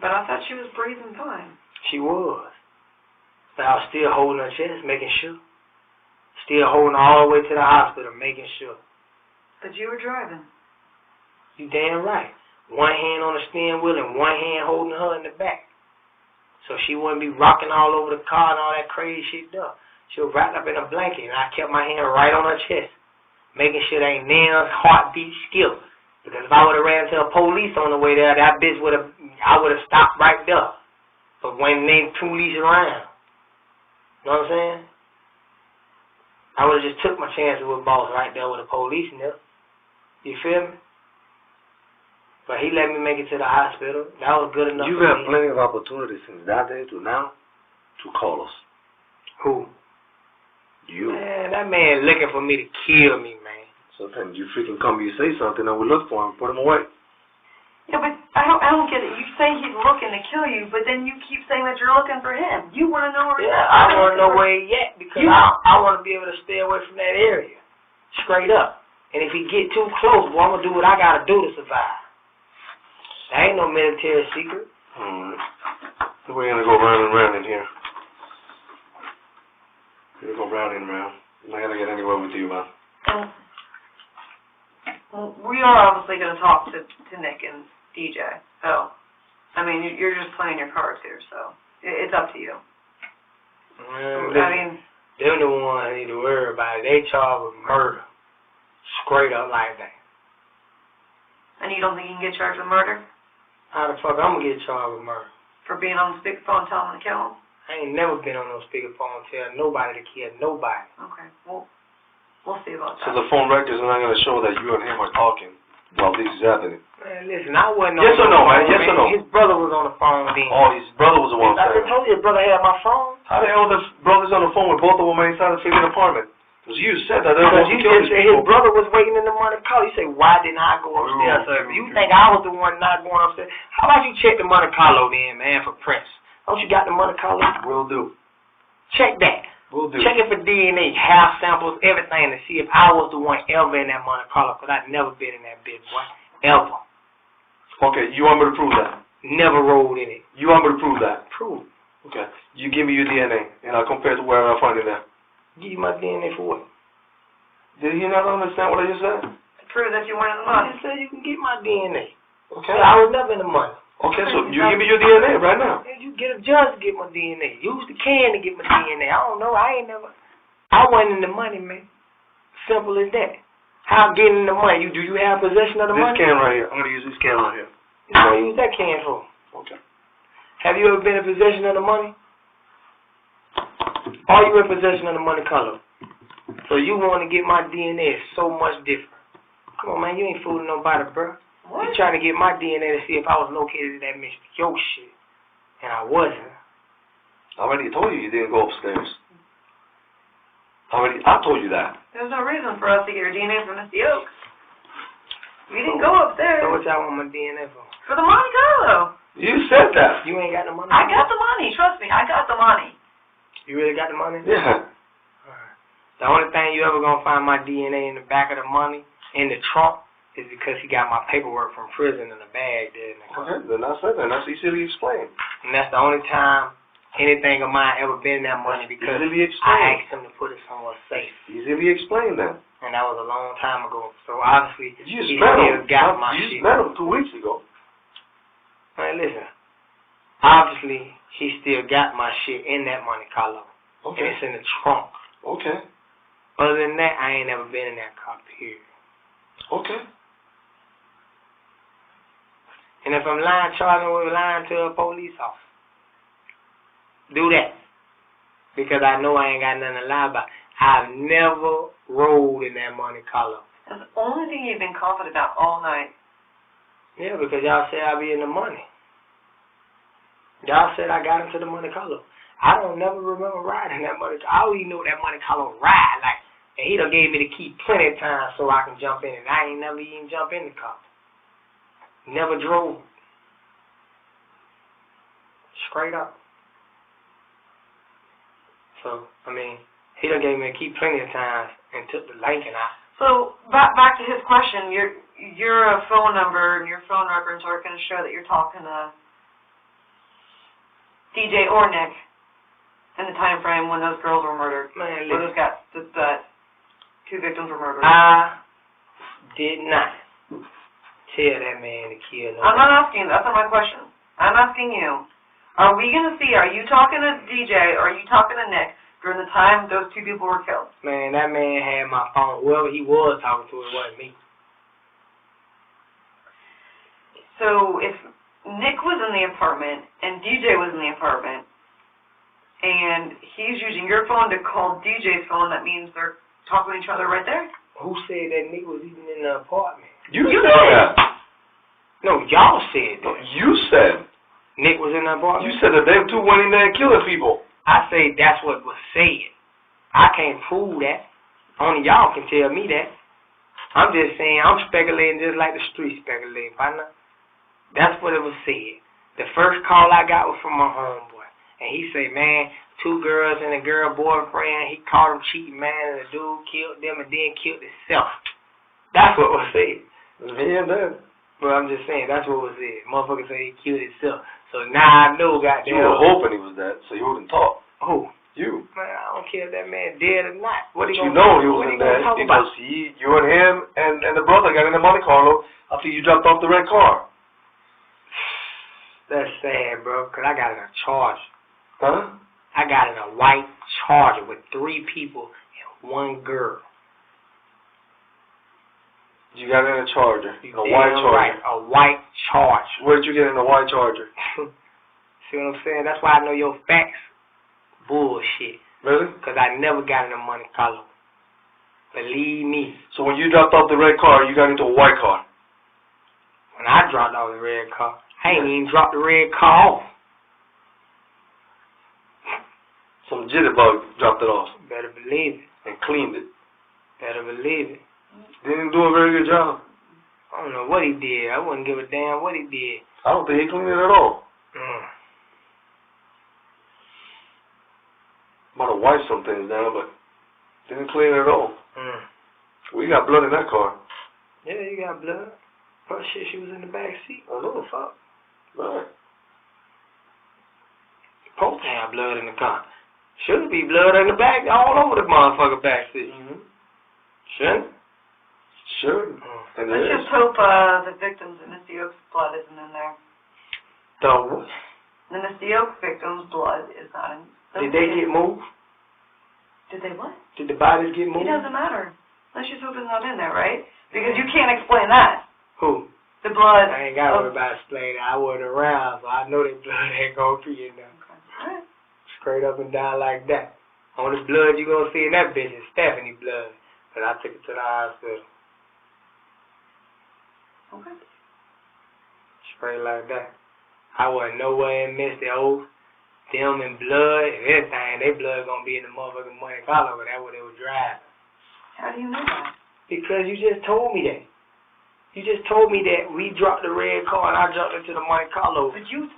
But I thought she was breathing fine. She was. But I was still holding her chest, making sure. Still holding her all the way to the hospital, making sure. But you were driving. You damn right. One hand on the steering wheel and one hand holding her in the back. So she wouldn't be rocking all over the car and all that crazy shit though. She was wrapped up in a blanket and I kept my hand right on her chest, making sure there ain't nails, heartbeat, skip. Because if I would have ran into the police on the way there, I would have stopped right there. But when they police around, you know what I'm saying? I would have just took my chances with boss right there with the police and them. You feel me? But he let me make it to the hospital. That was good enough. You've had plenty of opportunities since that day to now to call us. Who? You. Man, that man looking for me to kill me, man. Sometimes you freaking come, you say something, and we look for him, put him away. Yeah, but I don't get it. You say he's looking to kill you, but then you keep saying that you're looking for him. You want to know where he's at. I want to know where he's at because I want to be able to stay away from that area. Straight up. And if he get too close, well, I'm going to do what I got to do to survive. There ain't no military secret. We're going to go round and round in here. We're going to go round and round. I'm not going to get anywhere with you, man. Well, we are obviously going to talk to Nick and DJ. So, I mean, you're just playing your cards here, so it's up to you. They're the ones I need to worry about. They charged with murder. Straight up like that. And you don't think you can get charged with murder? How the fuck I'm going to get charged with murder? For being on the speakerphone telling them to kill him? I ain't never been on no speakerphone telling nobody to kill nobody. Okay, well, We'll see about So that. the phone records are not going to show that you and him are talking while this is happening. Man, listen, I wasn't Yes on or the no, phone, man? Yes or no? His brother was on the phone then. Oh, his brother was the one I saying. just told you his brother had my phone. How the hell the brother's on the phone with both of them inside the freaking apartment? Because you said that they were Because going you to kill just these said people. his brother was waiting in the money call. You say, why didn't I go upstairs? So if you think I was the one not going upstairs, how about you check the Monte Carlo then, man, for Prince? Don't you got the Monte Carlo? Will do. Check that. Will do. Check it for DNA, hair samples, everything to see if I was the one ever in that Monte Carlo, because I'd never been in that bitch, boy. Ever. Okay, you want me to prove that? Never rolled in it. You want me to prove that? Prove. Okay. You give me your DNA, and I'll compare it to wherever I find it at. Give you my DNA for what? Did he not understand what I just said? To prove that you weren't in the I money. just said you can get my DNA. Okay. I was never in the money. Okay, so you give me your DNA right now. And you get a judge to get my DNA. Use the can to get my DNA. I don't know. I wasn't in the money, man. Simple as that. How getting the money? Do you have possession of the money? This can right here. I'm going to use this can right here. You gonna use that can for? Okay. Have you ever been in possession of the money? Are you in possession of the money color? So you want to get my DNA is so much different. Come on, man. You ain't fooling nobody, bro. What? You trying to get my DNA to see if I was located in that mixed yo shit. And I wasn't. I already told you didn't go upstairs. I told you that. There's no reason for us to get your DNA from Mr. Oaks. We didn't go upstairs. So what y'all want my DNA for? For the Monte Carlo. You said that. You ain't got the money? I got the money. Trust me, I got the money. You really got the money? Yeah. Alright. The only thing you ever gonna find my DNA in the back of the money, in the trunk, is because he got my paperwork from prison in the bag there in the car. Okay, then I said that. That's easily explained. And that's the only time anything of mine ever been in that money because Easily I explained. asked him to put it somewhere safe. Easily explained then. And that was a long time ago. So obviously, You he just met still him. got my You shit. just met him 2 weeks ago. Man, listen. Obviously, he still got my shit in that Monte Carlo. Okay. And it's in the trunk. Okay. Other than that, I ain't never been in that car, period. Okay. And if I'm lying, charging with lying to a police officer, do that. Because I know I ain't got nothing to lie about. I've never rolled in that Monte Carlo. That's the only thing you've been confident about all night. Yeah, because y'all said I be in the money. Y'all said I got into the Monte Carlo. I don't never remember riding that Monte Carlo. I only know that Monte Carlo ride. Like, and he done gave me the key plenty of times so I can jump in it. I ain't never even jump in the car. Never drove. Straight up. So, I mean, he done gave me a key plenty of times and took the Lincoln out. So back to his question, your phone number and your phone records are going to show that you're talking to DJ or Nick in the time frame when those girls were murdered. Man, Or listen, those guys, the two victims were murdered. I did not tell that man to kill no I'm not asking. That's not my question. I'm asking you. Are we going to see? Are you talking to DJ? Or are you talking to Nick during the time those two people were killed? Man, that man had my phone. Whoever he was talking to, it wasn't me. So if Nick was in the apartment and DJ was in the apartment, and he's using your phone to call DJ's phone, that means they're talking to each other right there? Who said that Nick was even in the apartment? You said that. No, y'all said No, that. you said. Nick was in the apartment? You said that them two went in there and killing people. I say that's what was said. I can't prove that. Only y'all can tell me that. I'm just saying, I'm speculating just like the street speculating, partner. That's what it was said. The first call I got was from my homeboy. And he said, man, 2 girls and a girl boyfriend, he caught him cheating, man, and the dude killed them and then killed himself. That's what was said. Yeah, man. But I'm just saying, that's what was said. Motherfucker said he killed himself. So now I know, goddamn. You were hoping he was dead, so you wouldn't talk. Who? You. Man, I don't care if that man dead or not. What But he you gonna know he what wasn't gonna dead talk because about? you and him and the brother got in the Monte Carlo after you dropped off the red car. That's sad, bro, because I got in a Charger. Huh? I got in a white Charger with 3 people and 1 girl. You got in a Charger. You A white damn Charger. right, a white Charger. Where did you get in a white Charger? See what I'm saying? That's why I know your facts bullshit. Really? Because I never got in a Monte Carlo. Believe me. So when you dropped off the red car, you got into a white car. When I dropped off the red car, I ain't even dropped the red car off. Some jitterbug dropped it off. Better believe it. And cleaned it. Better believe it. Didn't do a very good job. I don't know what he did. I wouldn't give a damn what he did. I don't think he cleaned it at all. Might have wiped some things down, but didn't clean it at all. We got blood in that car. Yeah, you got blood. Oh shit, she was in the back seat. I know the fuck. Right. Supposed to have blood in the car. Should be blood in the back, all over the motherfucker back seat. Shouldn't? Sure. And Let's just hope the victims and Mr. Yoke's blood isn't in there. The what? The Mr. Yoke victim's blood is not in. Did they get moved? Did they what? Did the bodies get moved? It doesn't matter. Let's just hope it's not in there, right? Because you can't explain that. Who? The blood. I ain't got to worry about explaining. I wasn't around, so I know that blood ain't going to be in there. Okay. Straight up and down like that. Only blood you going to see in that bitch is Stephanie blood. But I took it to the hospital. Okay. Straight like that. I wasn't nowhere in Mr. O. Them and blood, if anything, they blood gonna be in the motherfucking Monte Carlo, but that's what they was driving. How do you know that? Because you just told me that. You just told me that we dropped the red car and I jumped into the Monte Carlo. But you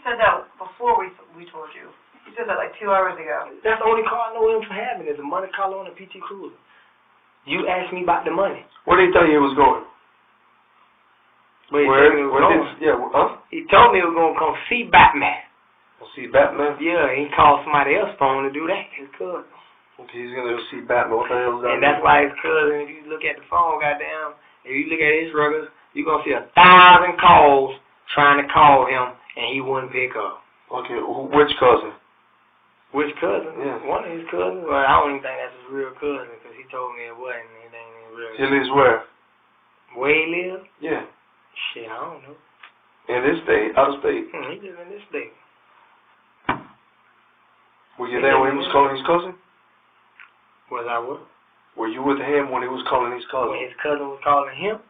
said that before we told you. You said that like 2 hours ago. That's the only car I know him for having is a Monte Carlo and a PT Cruiser. You asked me about the money. Where did he tell you he was going? Where he told me he was gonna come see Batman. See Batman? Yeah, he called somebody else phone to do that. His cousin. Okay, he's gonna go see Batman. What the hell is that? And that's why his cousin, if you look at the phone, goddamn, if you look at his records, you're gonna see 1,000 calls trying to call him, and he wouldn't pick up. Okay, which cousin? Which cousin? Yeah. One of his cousins. Well, I don't even think that's his real cousin, because he told me it wasn't. It ain't his real. He lives where? Where he lives? Yeah. Shit, I don't know. In this state? Out of state? He lives in this state. Were you there when he was calling his cousin? Was I what? Were you with him when he was calling his cousin? When his cousin was calling him?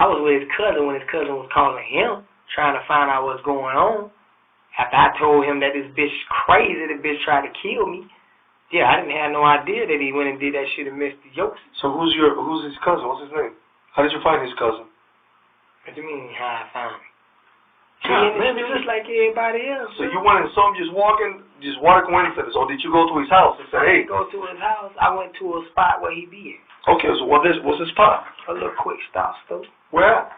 I was with his cousin when his cousin was calling him, trying to find out what's going on. After I told him that this bitch is crazy, the bitch tried to kill me. Yeah, I didn't have no idea that he went and did that shit to Mr. Yokes. So who's his cousin? What's his name? How did you find his cousin? What do you mean how I found him? Maybe just like everybody else. So you went and saw him just walking, just what a coincidence, or did you go to his house and say, hey? I didn't go to his house. I went to a spot where he be at. Okay, so what's his spot? A little quick stop store. Where?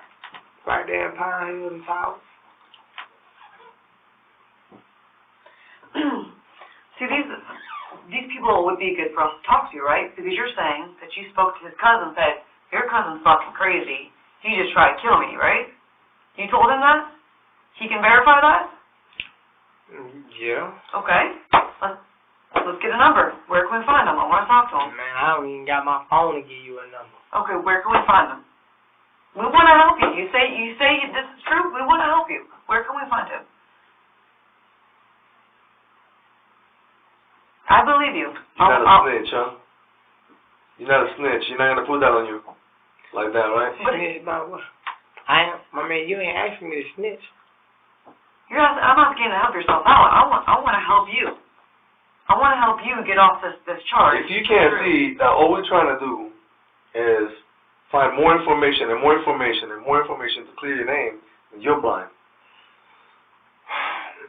Right there in Pine Hills and Towers. See, these people would be good for us to talk to, right? Because you're saying that you spoke to his cousin and said, your cousin's fucking crazy. He just tried to kill me, right? You told him that? He can verify that? Yeah. Okay. Let's get a number. Where can we find him? I want to talk to him. Man, I don't even got my phone to give you a number. Okay, where can we find him? We want to help you. You say this is true. We want to help you. Where can we find him? I believe you. You're not a snitch, huh? You're not a snitch. You're not going to put that on you. Like that, right? Snitch about what? I mean, you ain't asking me to snitch. I'm not getting to help yourself out. I want to help you. I want to help you get off this charge. If you can't see that all we're trying to do is find more information and more information and more information to clear your name, and you're blind.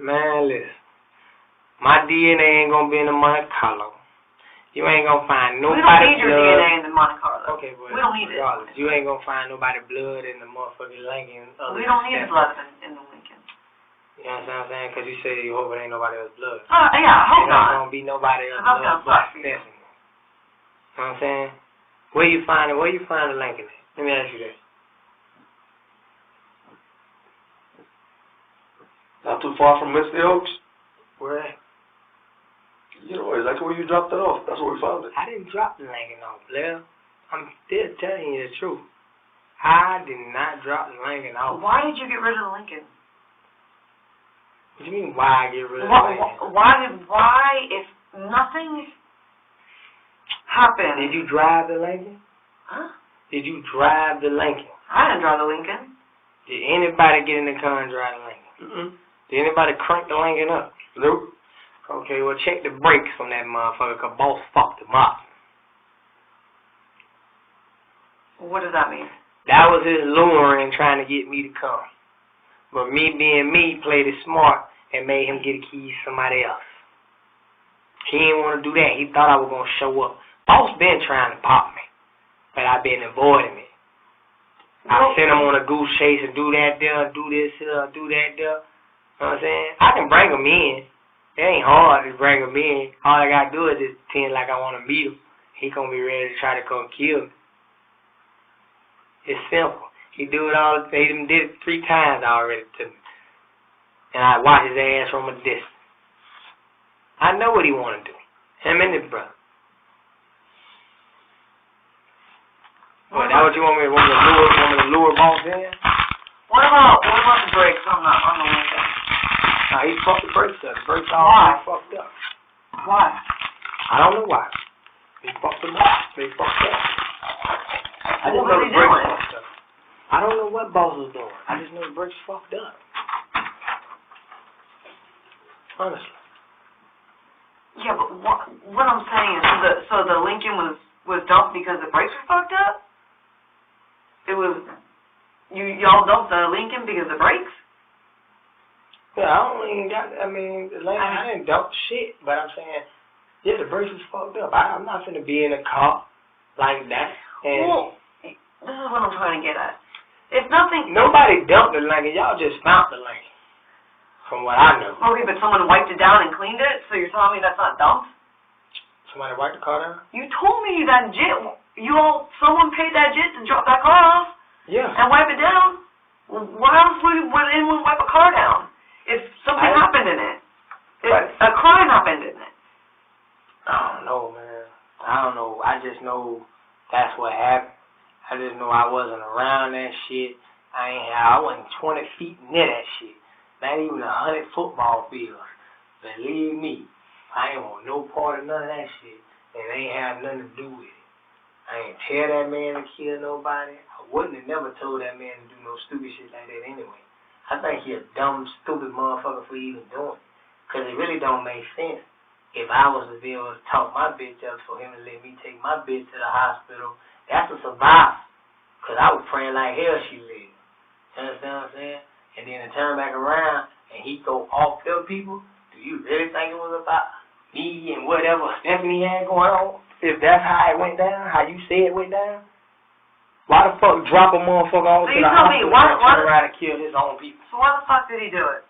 Man, listen. My DNA ain't going to be in the Monte Carlo. You ain't going to find nobody blood. We don't need your DNA in the Monte Carlo. Okay, but we don't need it. You ain't going to find nobody blood in the motherfucking Lincoln. We don't need the blood in the Lincoln. You know what I'm saying? Because you say you hope it ain't nobody else's blood. Yeah, I hope not. It ain't going to be nobody else's blood but Stephanie. You know what I'm saying? Where you find the Lincoln at? Let me ask you this. Not too far from Mr. Oaks? Where at? You know, exactly where you dropped it off. That's where we found it. I didn't drop the Lincoln off, Blair. I'm still telling you the truth. I did not drop the Lincoln off. Why did you get rid of the Lincoln? What do you mean, why I get rid of the Lincoln? Why, if nothing? happened. Did you drive the Lincoln? Huh? Did you drive the Lincoln? I didn't drive the Lincoln. Did anybody get in the car and drive the Lincoln? Mm-mm. Did anybody crank the Lincoln up? Nope. Okay, well, check the brakes on that motherfucker, because boss fucked him up. What does that mean? That was his luring trying to get me to come. But me being me, played it smart and made him get the keys to somebody else. He didn't want to do that. He thought I was going to show up. Boss been trying to pop me, but I've been avoiding it. I sent him on a goose chase and do that there, do this here, do that there. You know what I'm saying? I can bring him in. It ain't hard to bring him in. All I got to do is just pretend like I want to meet him. He going to be ready to try to come kill me. It's simple. He do it all. He did it 3 times already to me. And I watch his ass from a distance. I know what he want to do. Him and his brother. What, that what you want me to lure boss in? What about the brakes on the Lincoln? Nah, he fucked the brakes up. The brakes all fucked up. Why? I don't know why. He fucked them up. They fucked up. I just know the brakes fucked up. I don't know what boss was doing. I just know the brakes fucked up. Honestly. Yeah, but what I'm saying is, so the Lincoln was dumped because the brakes were fucked up? It was, y'all dumped the Lincoln because of the brakes? Yeah, I didn't dump shit, but I'm saying, yeah, the brakes was fucked up. I'm not finna be in a car like that. And well, this is what I'm trying to get at. If nothing... Nobody dumped the Lincoln, y'all just found the Lincoln, from what I know. Okay, but someone wiped it down and cleaned it, so you're telling me that's not dumped? Somebody wiped the car down? You told me that someone paid that JIT to drop that car off. Yeah. And wipe it down. Why else would anyone wipe a car down? If something happened in it. If a crime happened in it. I don't know, man. I don't know. I just know that's what happened. I just know I wasn't around that shit. I wasn't 20 feet near that shit. Not even 100 football fields. Believe me, I ain't want no part of none of that shit. And it ain't have nothing to do with it. I ain't tell that man to kill nobody. I wouldn't have never told that man to do no stupid shit like that anyway. I think he a dumb, stupid motherfucker for even doing it. Because it really don't make sense. If I was to be able to talk my bitch up for him to let me take my bitch to the hospital, that's a survival. Because I was praying like hell she lived. You understand what I'm saying? And then to turn back around and he go off them people, do you really think it was about me and whatever Stephanie had going on? If that's how it went down, how you say it went down? Why the fuck drop a motherfucker off to the hospital and turn around and kill his own people? So why the fuck did he do it?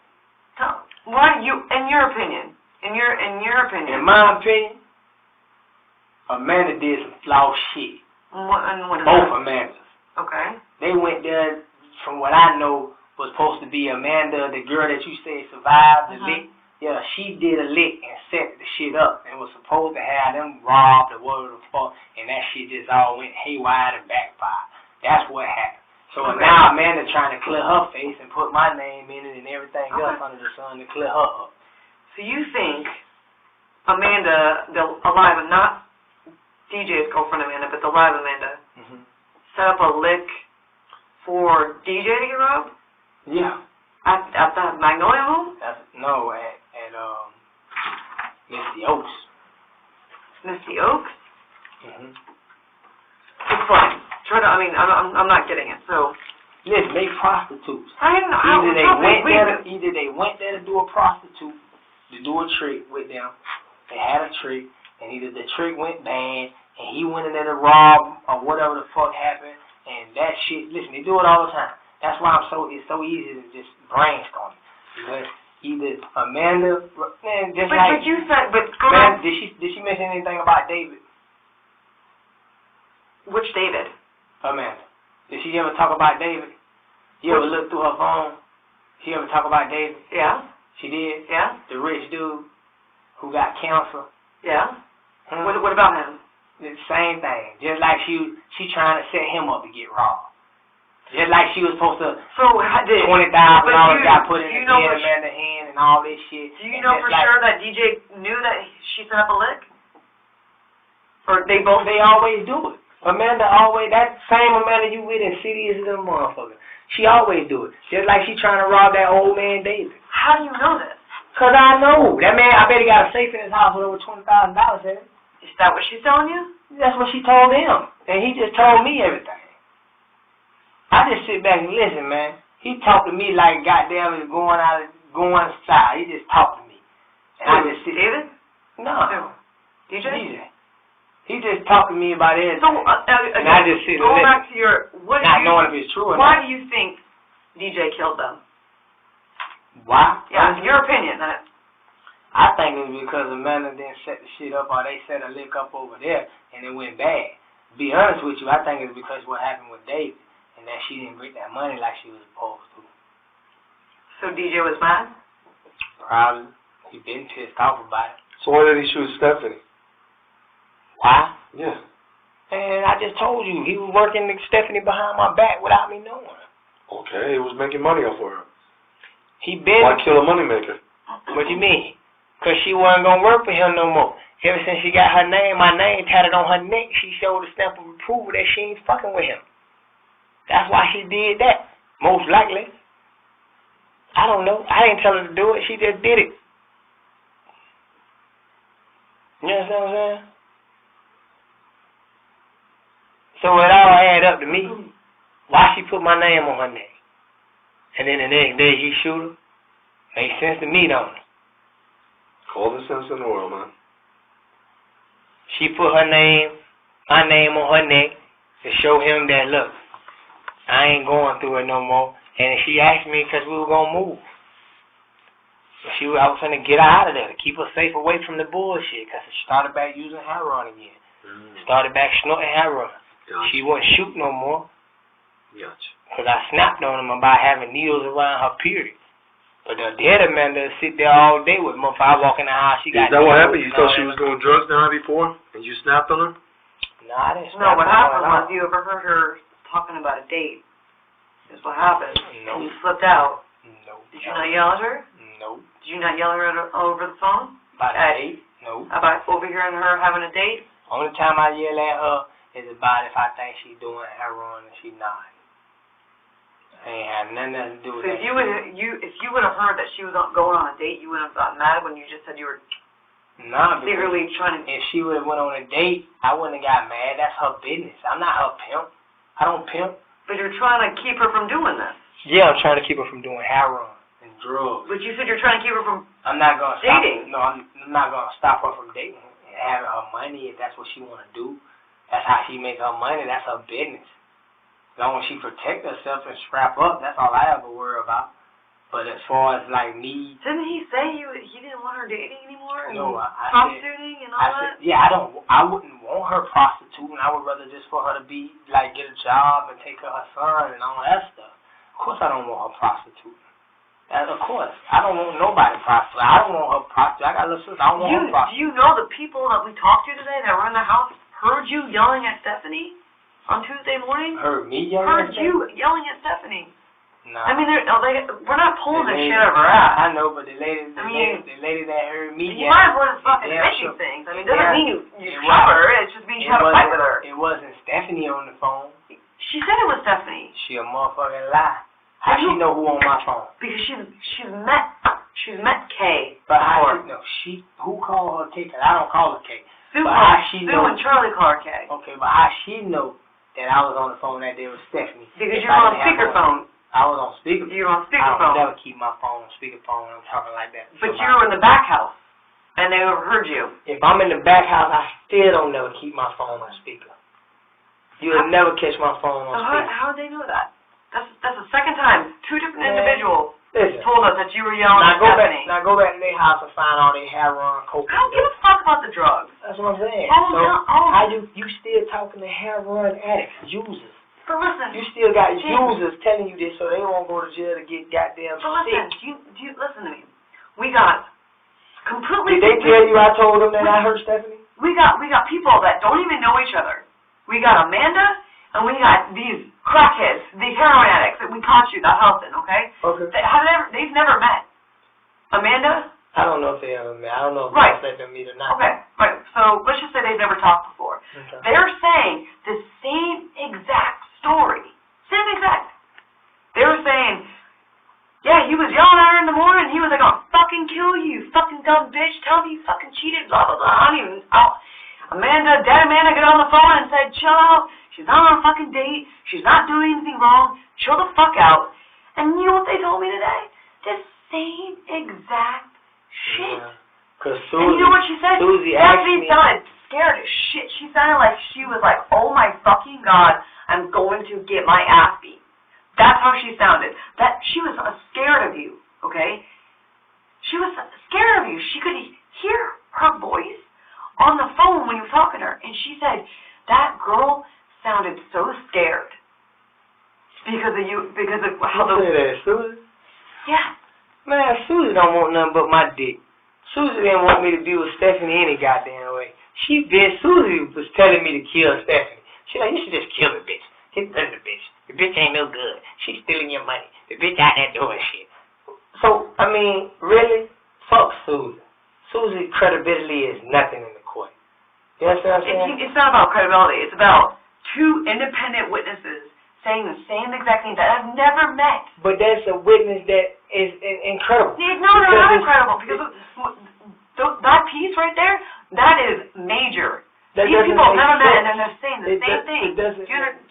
Why you? In your opinion? In In my opinion, Amanda did some flawed shit. What is Both that? Amandas. Okay. They went there, from what I know, was supposed to be Amanda, the girl that you said survived the lick. Yeah, she did a lick and set the shit up and was supposed to have them robbed or whatever the fuck, and that shit just all went haywire and backfired. That's what happened. So now Amanda trying to clear her face and put my name in it and everything else under the sun to clear her up. So you think Amanda, the alive, not DJ's girlfriend Amanda, but the live Amanda, set up a lick for DJ to get robbed? Yeah. At the Magnolia home? No, at Misty Oaks. Misty Oaks? Explain. I'm not getting it. So, listen, they prostitutes. I don't know. Either they went there to do a prostitute, to do a trick with them. They had a trick, and either the trick went bad, and he went in there to rob, or whatever the fuck happened, and that shit. Listen, they do it all the time. That's why it's so easy to just brainstorm. Because either Amanda, man, just but you said, man, did she mention anything about David? Which David? Amanda. Did she ever talk about David? You ever look through her phone? She ever talk about David? Yeah. She did? Yeah. The rich dude who got cancer? Yeah. What about him? The same thing. Just like she trying to set him up to get robbed. Just like she was supposed to, $20,000 got put in the Amanda hand and all this shit. Do you know for sure that DJ knew that she set up a lick? Or they both? They always do it. Amanda always, that same Amanda you with in City is the motherfucker. She always do it. Just like she trying to rob that old man David. How do you know this? Because I know. That man, I bet he got a safe in his house with over $20,000 in it. Is that what she's telling you? That's what she told him. And he just told me everything. I just sit back and listen, man. He talked to me like goddamn is going outside. He just talked to me. And I just sit. David? No. DJ? He just talked to me about everything. So, and I just sit and going listen. back to your, Not knowing if it's true or why not. do you think DJ killed them? Why? Yeah, your opinion. I think it's because Amanda didn't set the shit up or they set a lick up over there and it went bad. To be honest with you, I think it's because what happened with David and that she didn't get that money like she was supposed to. So DJ was mad? Probably. He been pissed off about it. So why did he shoot Stephanie? Why? Yeah. And I just told you, he was working Stephanie behind my back without me knowing. Okay, he was making money off of her. He been... Why kill a moneymaker? What you mean? Because she wasn't going to work for him no more. Ever since she got her name, my name tatted on her neck, she showed a stamp of approval that she ain't fucking with him. That's why she did that, most likely. I don't know. I didn't tell her to do it. She just did it. You understand what I'm saying? So it all add up to me. Why she put my name on her neck? And then the next day he shoot her? Makes sense to me, don't it? All the sense in the world, man. She put my name on her neck to show him that, look, I ain't going through it no more. And she asked me because we were going to move. So I was going to get her out of there to keep her safe away from the bullshit because she started back using heroin again. Started back snorting heroin. Gotcha. She wouldn't shoot no more. Gotcha. Because I snapped on him about having needles around her period. But the other man that sit there all day with me. If I walk in the house, she got... Is that what happened? You thought she was doing drugs the night before and you snapped on her? No, I didn't snap on her. No, what happened was you overheard her talking about a date. Is what happened. No. And you slipped out. No. Did you not yell at her? No. Did you not yell at her over the phone? About a date? No. About overhearing her having a date? Only time I yell at her is about if I think she's doing heroin and she's not. Ain't had nothing to do with so that. If you would have heard that she was going on a date, you wouldn't have gotten mad when you just said you were secretly trying to... If she would have went on a date, I wouldn't have got mad. That's her business. I'm not her pimp. I don't pimp. But you're trying to keep her from doing this. Yeah, I'm trying to keep her from doing heroin and drugs. But you said you're trying to keep her from I'm not going to dating. I'm not going to stop her from dating and having her money if that's what she want to do. That's how she makes her money. That's her business. As long as she protect herself and scrap up, that's all I ever worry about. But as far as like me... Didn't he say he didn't want her dating anymore? No, I prostituting and all that? Yeah, I wouldn't want her prostituting. I would rather just for her to be, like, get a job and take care of her son and all that stuff. Of course I don't want her prostituting. Of course. I don't want nobody prostituting. I don't want her prostituting. I got a little sister. I don't want her prostituting. Do you know the people that we talked to today that were in the house heard you yelling at Stephanie on Tuesday morning? Heard me yelling at Stephanie? Heard you yelling at Stephanie. No. I mean, we're not pulling this shit out of her ass. I know, but the lady that heard me you might as well just fucking mention things. I mean, it doesn't mean you shot her. It just means you had a fight with her. It wasn't Stephanie on the phone. She said it was Stephanie. She a motherfucking lie. How she know who on my phone? Because she's met Kay. But who called her Kay? Cause I don't call her Kay. Sue and Charlie call her Kay. Okay, but how she know that I was on the phone that day with Stephanie? Because you're on speakerphone. I was on speakerphone. You're on speakerphone. I don't never keep my phone on speakerphone when I'm talking like that. But you were in the back house, and they overheard you. If I'm in the back house, I still don't never keep my phone on speaker. You'll never catch my phone on speaker. How would they know that? That's the second time. Two different individuals told us that you were yelling at Stephanie. Now go back to their house and find all their heroin, coke. I don't give a fuck about the drugs. That's what I'm saying. How you still talking to heroin addicts, users? But listen, you still got users telling you this so they won't go to jail to get goddamn sick. Listen, listen to me. We got completely... Did they tell you I told them that I hurt Stephanie? We got people that don't even know each other. We got Amanda, and we got these crackheads, these heroin addicts that we caught you that house in, okay? Okay. They've never met. Amanda, I don't know if they ever met. I don't know if Right. they let them meet or not. Okay, right. So let's just say they've never talked before. Okay. They're saying the same exact story. Same exact. They were saying, yeah, he was yelling at her in the morning. He was like, I'll fucking kill you, fucking dumb bitch. Tell me you fucking cheated, blah, blah, blah. Dad Amanda got on the phone and said, chill out. She's not on a fucking date. She's not doing anything wrong. Chill the fuck out. And you know what they told me today? The same exact shit. Yeah. Cause and you know what she said? Susie asked me. Sounded scared as shit. She sounded like she was like, oh my fucking God, I'm going to get my ass beat. That's how she sounded. That she was scared of you, okay? She was scared of you. She could hear her voice on the phone when you were talking to her. And she said, that girl sounded so scared. Because of you, because of how Who said that, Susie? Yeah. Man, Susie don't want nothing but my dick. Susie didn't want me to be with Stephanie any goddamn way. Susie was telling me to kill Stephanie. She like, you should just kill the bitch. Get rid of the bitch. The bitch ain't no good. She's stealing your money. The bitch out there doing shit. So, I mean, really? Fuck Susie. Susie's credibility is nothing in the court. You understand what I'm saying? It's not about credibility. It's about two independent witnesses saying the same exact thing that I've never met. But that's a witness that is incredible. No, they're not incredible because that piece right there, that is major. These people have never met and then they're saying the same thing.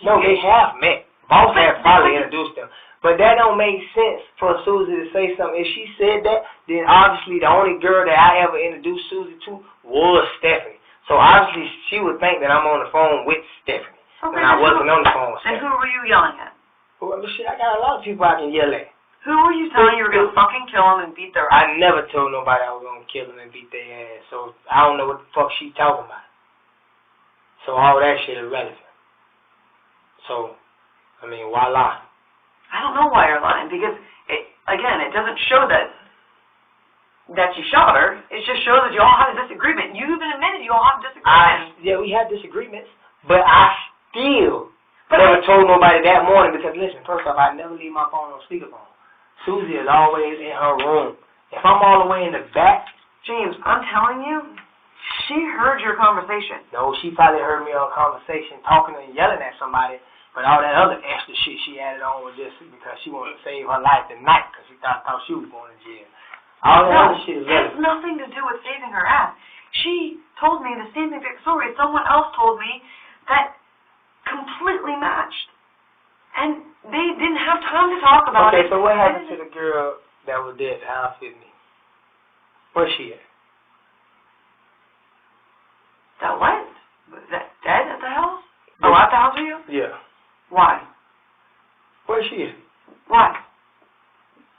No, they have met. Boss have probably introduced them. But that don't make sense for Susie to say something. If she said that, then obviously the only girl that I ever introduced Susie to was Stephanie. So obviously she would think that I'm on the phone with Stephanie. Okay, and I wasn't on the phone with Stephanie. Stephanie. And who were you yelling at? Well, shit, I got a lot of people I can yell at. Who were you telling you were going to fucking kill them and beat their ass? I never told nobody I was going to kill them and beat their ass. So I don't know what the fuck she talking about. So all that shit is relevant. So, I mean, why lie? I don't know why you're lying because, it doesn't show that you shot her. It just shows that you all had a disagreement. You even admitted you all have disagreements. Yeah, we had disagreements, but I still never told nobody that morning because, listen, first off, I never leave my phone on speakerphone. Susie is always in her room. If I'm all the way in the back... James, I'm telling you, she heard your conversation. No, she probably heard me on conversation talking and yelling at somebody, but all that other extra shit she added on was just because she wanted to save her life tonight because she thought she was going to jail. All that other shit is relevant. It has nothing to do with saving her ass. She told me the same exact story. Someone else told me that completely matched. And they didn't have time to talk about it. Okay, so what happened to the girl that was dead at the house with me? Where's she at? That what? Was that dead at the house? Oh, at the house with you? Yeah. Why? Where's she at? Why?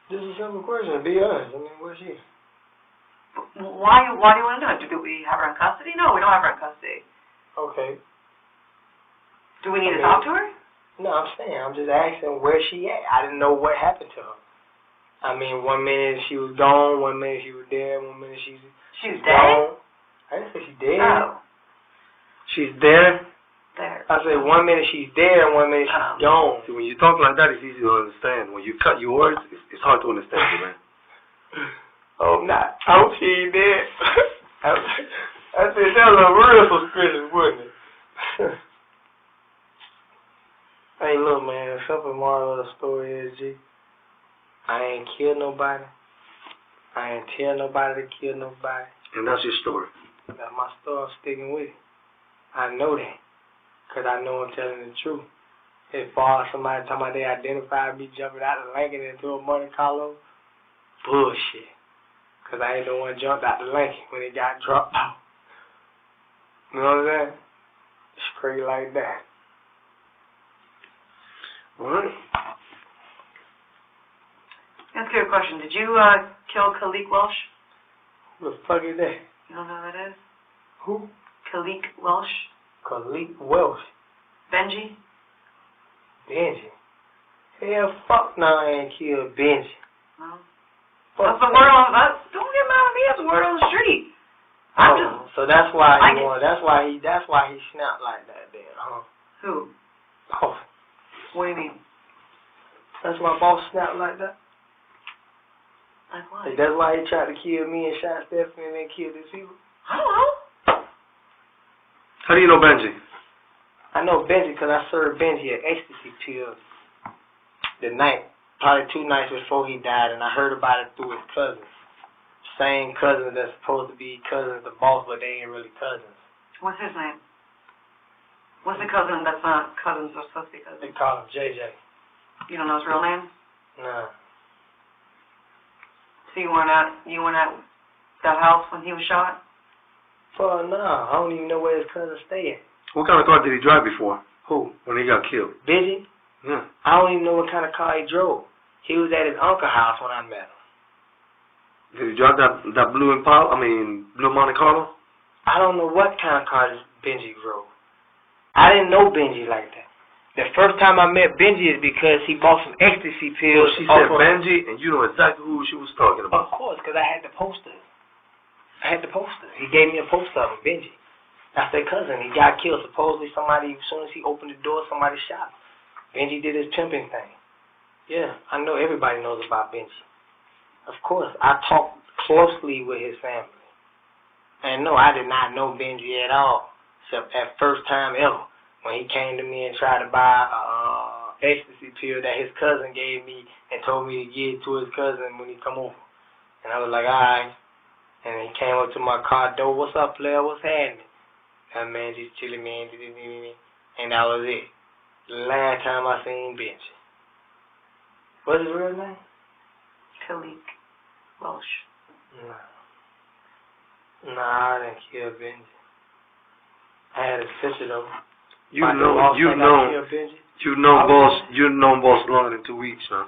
This is a simple question. Be honest. I mean, where's she at? Why do you want to know? Do we have her in custody? No, we don't have her in custody. Okay. Do we need to talk to her? No, I'm just asking where she at. I didn't know what happened to her. I mean, 1 minute she was gone, 1 minute she was there, 1 minute she's dead? Gone. I didn't say she's dead. Oh. She's there. There. I said 1 minute she's there, 1 minute she's gone. See, when you talk like that, it's easy to understand. When you cut your words, it's hard to understand you, man. Oh, not. I hope she ain't dead. I said that was a real suspicious, wasn't it? Hey, look, man, simple moral of the story is, G, I ain't killed nobody. I ain't tell nobody to kill nobody. And that's your story. That's my story. I'm sticking with it. I know that. Because I know I'm telling the truth. As far as somebody talking about they identified me jumping out of Lincoln into a Monte Carlo, bullshit. Because I ain't the one jumped out of Lincoln when it got dropped off. You know what I'm saying? Straight like that. All right. That's a good question. Did you kill Khalik Welsh? Who the fuck is that? You don't know who that is? Who? Khalik Welsh. Khalik Welsh. Benji. Benji. Hell, fuck no, I ain't killed Benji. No. That's the word on. Don't get mad at me. That's the word on the street. So that's why he won. That's why he snapped like that, then, huh? Who? Oh. What do you mean? That's why boss snapped like that. Like what? Like that's why he tried to kill me and shot Stephanie and then killed his people. I don't know. How do you know Benji? I know Benji because I served Benji an ecstasy pill the night, probably 2 nights before he died, and I heard about it through his cousins. Same cousins that's supposed to be cousins of the boss, but they ain't really cousins. What's his name? What's the cousin that's not cousins or supposed to be cousins? They call him JJ. You don't know his real name? Nah. So you weren't at that house when he was shot? Well, no, I don't even know where his cousin stayed. What kind of car did he drive before? Who? When he got killed? Benji? Yeah. I don't even know what kind of car he drove. He was at his uncle's house when I met him. Did he drive that blue Impala? I mean, blue Monte Carlo? I don't know what kind of car this Benji drove. I didn't know Benji like that. The first time I met Benji is because he bought some ecstasy pills. She said Benji, and you know exactly who she was talking about. Of course, because I had the poster. He gave me a poster of him, Benji. That's their cousin. He got killed. Supposedly somebody, as soon as he opened the door, somebody shot him. Benji did his pimping thing. Yeah, I know everybody knows about Benji. Of course, I talked closely with his family. And no, I did not know Benji at all, except that first time ever when he came to me and tried to buy a ecstasy pill that his cousin gave me and told me to give it to his cousin when he come over. And I was like, all right. And he came up to my car door. What's up, player? What's happening? That man just chilling, man. And that was it. The last time I seen Benji. What's his real name? Khalid Welsh. Nah, I didn't kill Benji. I had his picture though. You've known boss longer than 2 weeks, man.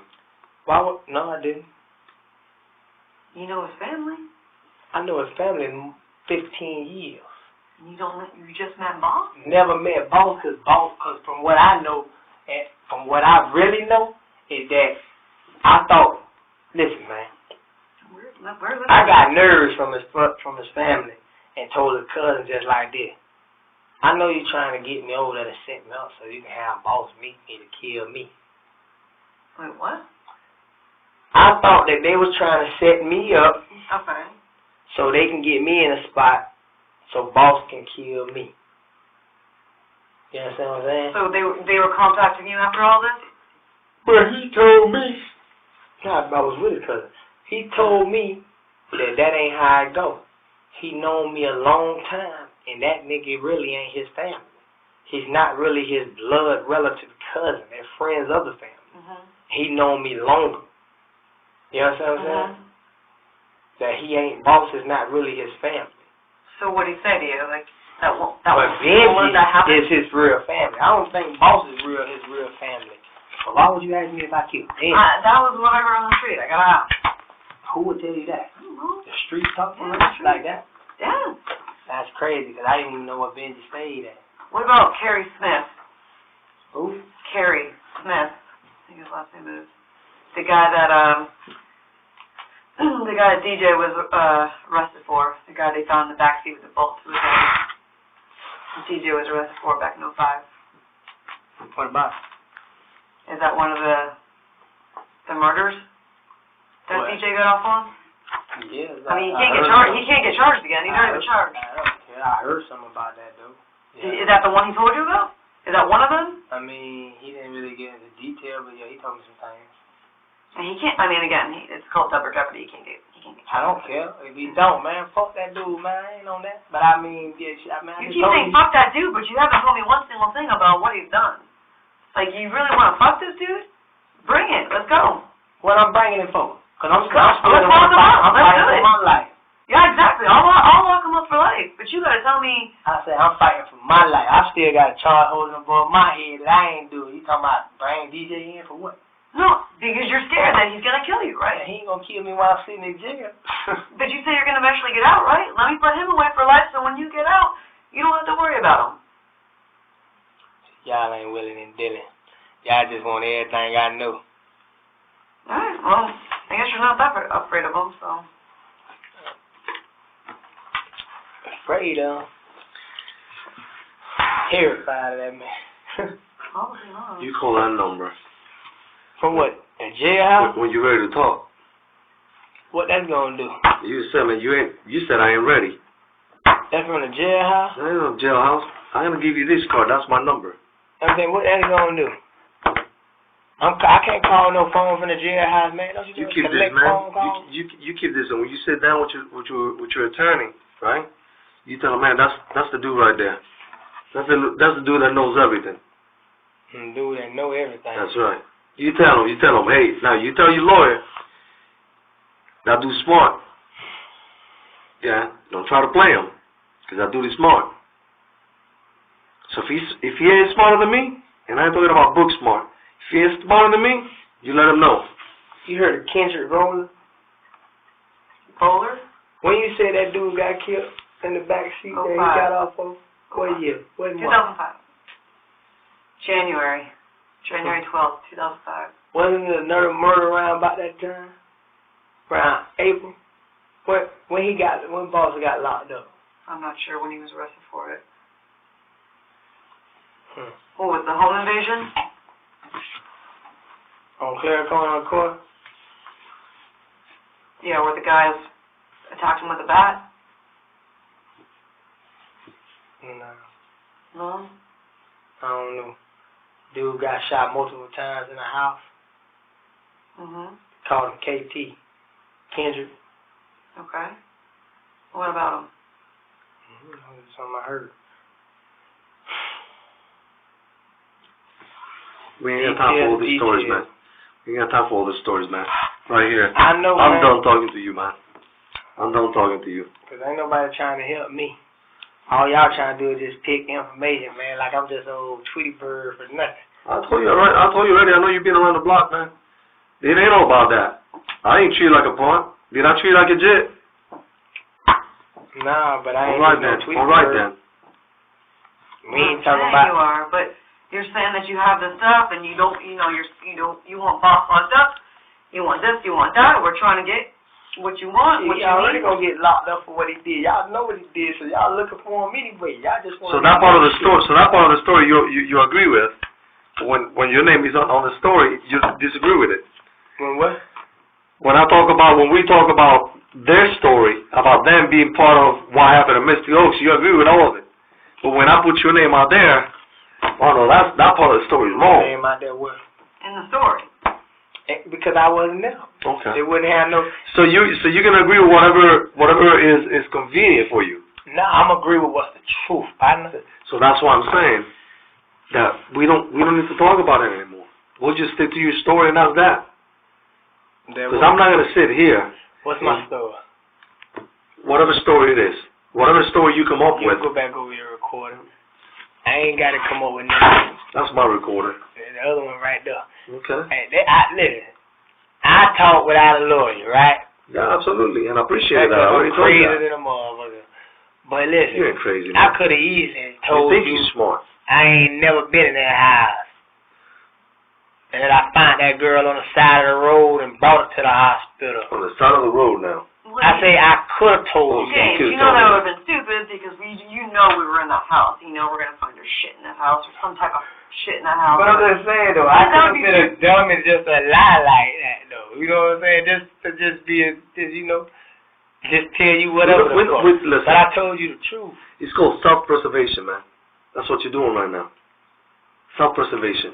Why would? No, I didn't. You know his family? I know his family in 15 years. You just met Boss? Never met Boss, because from what I know, and from what I really know, is that I thought, listen, man, I got nerves from his family and told his cousin just like this. I know you're trying to get me over there to set me up so you can have Boss meet me to kill me. Wait, what? I thought that they was trying to set me up so they can get me in a spot so Boss can kill me. You understand what I'm saying? So they were contacting you after all this? Well, he told me, God, I was with his cousin. He told me that ain't how it go. He known me a long time, and that nigga really ain't his family. He's not really his blood relative cousin. They're friends of the family. Mm-hmm. He known me longer. You understand what I'm saying? That he ain't, Boss is not really his family. So what he say to you? Like, but Benji is his real family. I don't think Boss is his real family. So why would you ask me if I killed Benji? That was what I heard on the street. I got out. Who would tell you that? I don't know. The street talking like that? Yeah. That's crazy, because I didn't even know what Benji stayed at. What about Kerry Smith? Who? Kerry Smith. I think his last name is. The guy that DJ was arrested for. The guy they found in the backseat with the bullet to his head. DJ was arrested for back in 2005. What about? Is that one of the murders that What? DJ got off on? Yeah. I mean, he can't get charged again. He's already been charged. I don't care. I heard something about that, though. Yeah. Is that the one he told you about? Is that one of them? I mean, he didn't really get into detail, but yeah, he told me some things. And he can't. I mean, again, it's called double jeopardy. He can't get. I don't care. If he don't, man, fuck that dude, man. I ain't on that. But I mean, yeah, you keep saying fuck that dude, but you haven't told me one single thing about what he's done. Like, you really want to fuck this dude? Bring it. Let's go. What I'm bringing him for? Because I'm still Let's lock him up. Let's do it. For my life. Yeah, exactly. I'll lock him up for life. But you got to tell me. I said, I'm fighting for my life. I still got a charge holding above my head that I ain't doing. You talking about bring DJ in for what? No, because you're scared that he's going to kill you, right? Yeah, he ain't going to kill me while I'm sitting in jail. But you say you're going to eventually get out, right? Let me put him away for life so when you get out, you don't have to worry about him. Y'all ain't willing and dealing. Y'all just want everything I know. Alright, well, I guess you're not that afraid of him, so. Afraid of him? Terrified of that man. Probably not. You call that number. From what? In jailhouse? When you're ready to talk. What that's gonna do? You said, man, you said I ain't ready. That's from the jailhouse? I ain't no jailhouse. I'm gonna give you this card. That's my number. I'm saying, what that's gonna do? I can't call no phone from the jailhouse, man. Don't you keep this, man. You keep this, and when you sit down with your attorney, right? You tell him, man, that's the dude right there. That's the dude that knows everything. Dude that know everything. That's right. You tell him, hey, now you tell your lawyer, that dude's smart. Yeah, don't try to play him, because that dude is smart. So if he ain't smarter than me, and I ain't talking about book smart, if he ain't smarter than me, you let him know. You heard of Kendrick Roller? Bowler? When you say that dude got killed in the back seat that he got off of, what year? What month? 2005. January 12th, 2005. Wasn't there another murder around about that time? Around April? When Boss got locked up? I'm not sure when he was arrested for it. What was the home invasion? On Claire Corner Court? Yeah, where the guys attacked him with a bat? No. No? I don't know. Dude got shot multiple times in the house. Called him KT. Kendrick. Okay. What about him? That's something I heard. We ain't got time for all these stories, man. We ain't got time for all these stories, man. Right here. I know, I'm done talking to you, man. I'm done talking to you. Because ain't nobody trying to help me. All y'all trying to do is just pick information, man, like I'm just an old Tweety bird for nothing. I told you already. I know you've been around the block, man. They ain't know about that. I ain't treat you like a pawn. Did I treat you like a jit? Nah, but I ain't no Tweety bird. All right, then. We ain't talking about... You are, but you're saying that you have the stuff and you don't, you want boss locked up. You want this, you want that. We're trying to get what you want. What y'all you already gonna get locked up for what he did. Y'all know what he did, so y'all looking for him anyway. Y'all just want. So that part of the story. So that part of the story you agree with. When your name is on the story, you disagree with it. When what? When we talk about their story, about them being part of what happened at Misty Oaks, you agree with all of it. But when I put your name out there, oh no, that part of the story is wrong. Name out there what? In the story. Because I wasn't there. Okay. They wouldn't have no. So you can agree with whatever is convenient for you. No, I'm agree with what's the truth, partner. So that's why I'm saying that we don't need to talk about it anymore. We'll just stick to your story and that's that. Because I'm not gonna sit here. What's my story? Whatever story it is, whatever story you come up with. Go back over your recording. I ain't got to come up with nothing. That's my recorder. The other one right there. Okay. Listen, I talk without a lawyer, right? Yeah, absolutely, and I appreciate that. I I'm already told you crazy than a motherfucker. But listen, you ain't crazy, I man. could have easily told you think you're smart. I ain't never been in that house. And then I found that girl on the side of the road and brought her to the hospital. On the side of the road now. I say I could have told you. James, you know that would have been stupid because you know we were in that house. You know we're going to find her shit in that house or some type of shit in that house. But I'm just saying, though, I could have been as dumb as just a lie like that, though. You know what I'm saying? Just tell you whatever listen, but I told you the truth. It's called self-preservation, man. That's what you're doing right now. Self-preservation.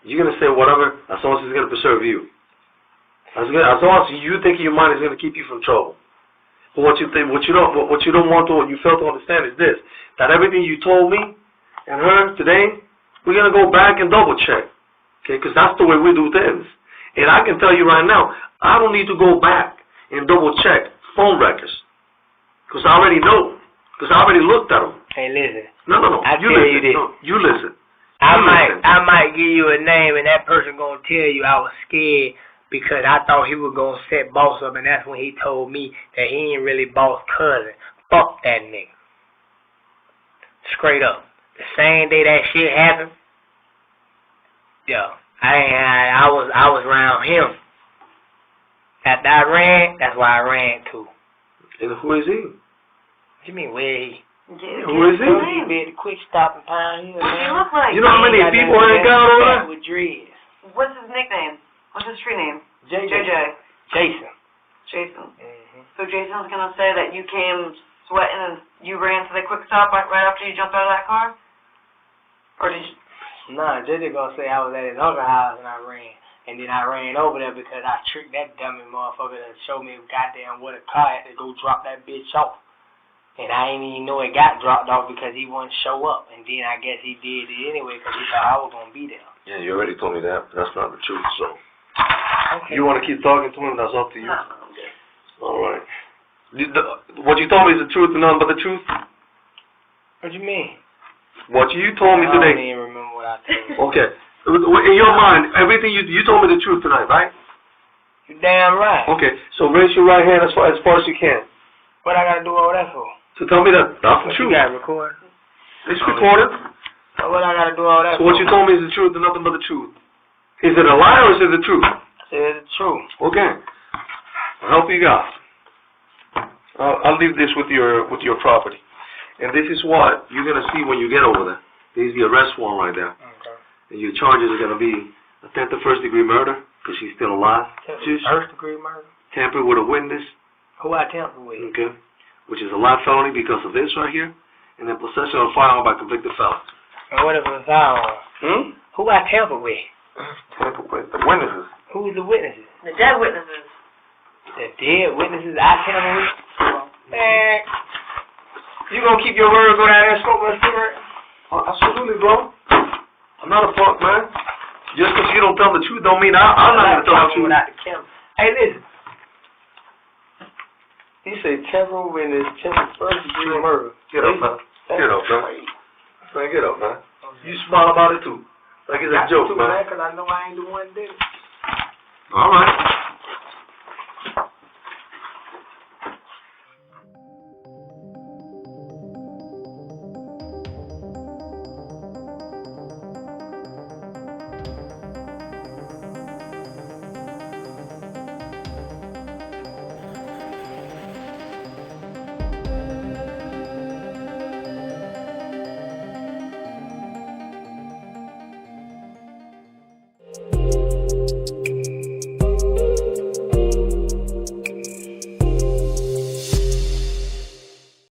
You're going to say whatever as long as it's going to preserve you. As long as you think your mind is going to keep you from trouble. But what you don't want to, what you fail to understand is this, that everything you told me and her today, we're going to go back and double check. Okay, because that's the way we do things. And I can tell you right now, I don't need to go back and double check phone records. Because I already know. Because I already looked at them. Hey, listen. No. You listen. No, you listen. I might give you a name and that person going to tell you I was scared because I thought he was going to set boss up, and that's when he told me that he ain't really boss cousin. Fuck that nigga. Straight up. The same day that shit happened, I was around him. After I ran, that's why I ran too. And who is he? What you mean, where he? Who is he? He be at the quick stop in Pine Hill. What does he look like? You know how many people ain't got over there? With dreads. What's his nickname? What's his street name? JJ. JJ. Jason. Jason. Mm-hmm. So Jason's gonna say that you came sweating and you ran to the quick stop right after you jumped out of that car? Or did you? Nah, JJ gonna say I was at his uncle's house and I ran. And then I ran over there because I tricked that dummy motherfucker to show me goddamn what a car had to go drop that bitch off. And I didn't even know it got dropped off because he wouldn't show up. And then I guess he did it anyway because he thought I was going to be there. Yeah, you already told me that. That's not the truth, so. Okay. You want to keep talking to him? That's up to you. No, okay. All right. What you told me is the truth and nothing but the truth? What you mean? What you told me I today. don't even remember what I told you. Okay. In your mind, everything you told me the truth tonight, right? You damn right. Okay. So raise your right hand as far as you can. What I got to do all that for? So tell me that that's the What truth. you got recorded? It's recorded. So what I got to do all that So for? what you told me is the truth and nothing but the truth. Is it a lie or is it the truth? It's the truth. Okay. I'll help you guys. I'll leave this with your property. And this is what you're going to see when you get over there. There's the arrest warrant right there. Okay. And your charges are going to be attempt to first-degree murder, because she's still alive. First-degree murder? Tamper with a witness. Who I tamper with? Okay. Which is a live felony because of this right here. And then possession of a firearm by convicted felon. And what if it's firearm? Who I tamper with? Tamper with the witnesses. Who's the witnesses? The dead witnesses. The dead witnesses I tamper with? Man, you gonna keep your word, go down there and smoke a cigarette? Oh, absolutely, bro. I'm not a punk, man. Just because you don't tell the truth don't mean I'm not going to tell the truth. Without the camera. Hey, listen. You say temporal witness, first-degree murder. Get up, man. Get up, man. Man, get up, man. You smile about it, too. Like it's a joke, man. Because I know I ain't the one that did it. All right.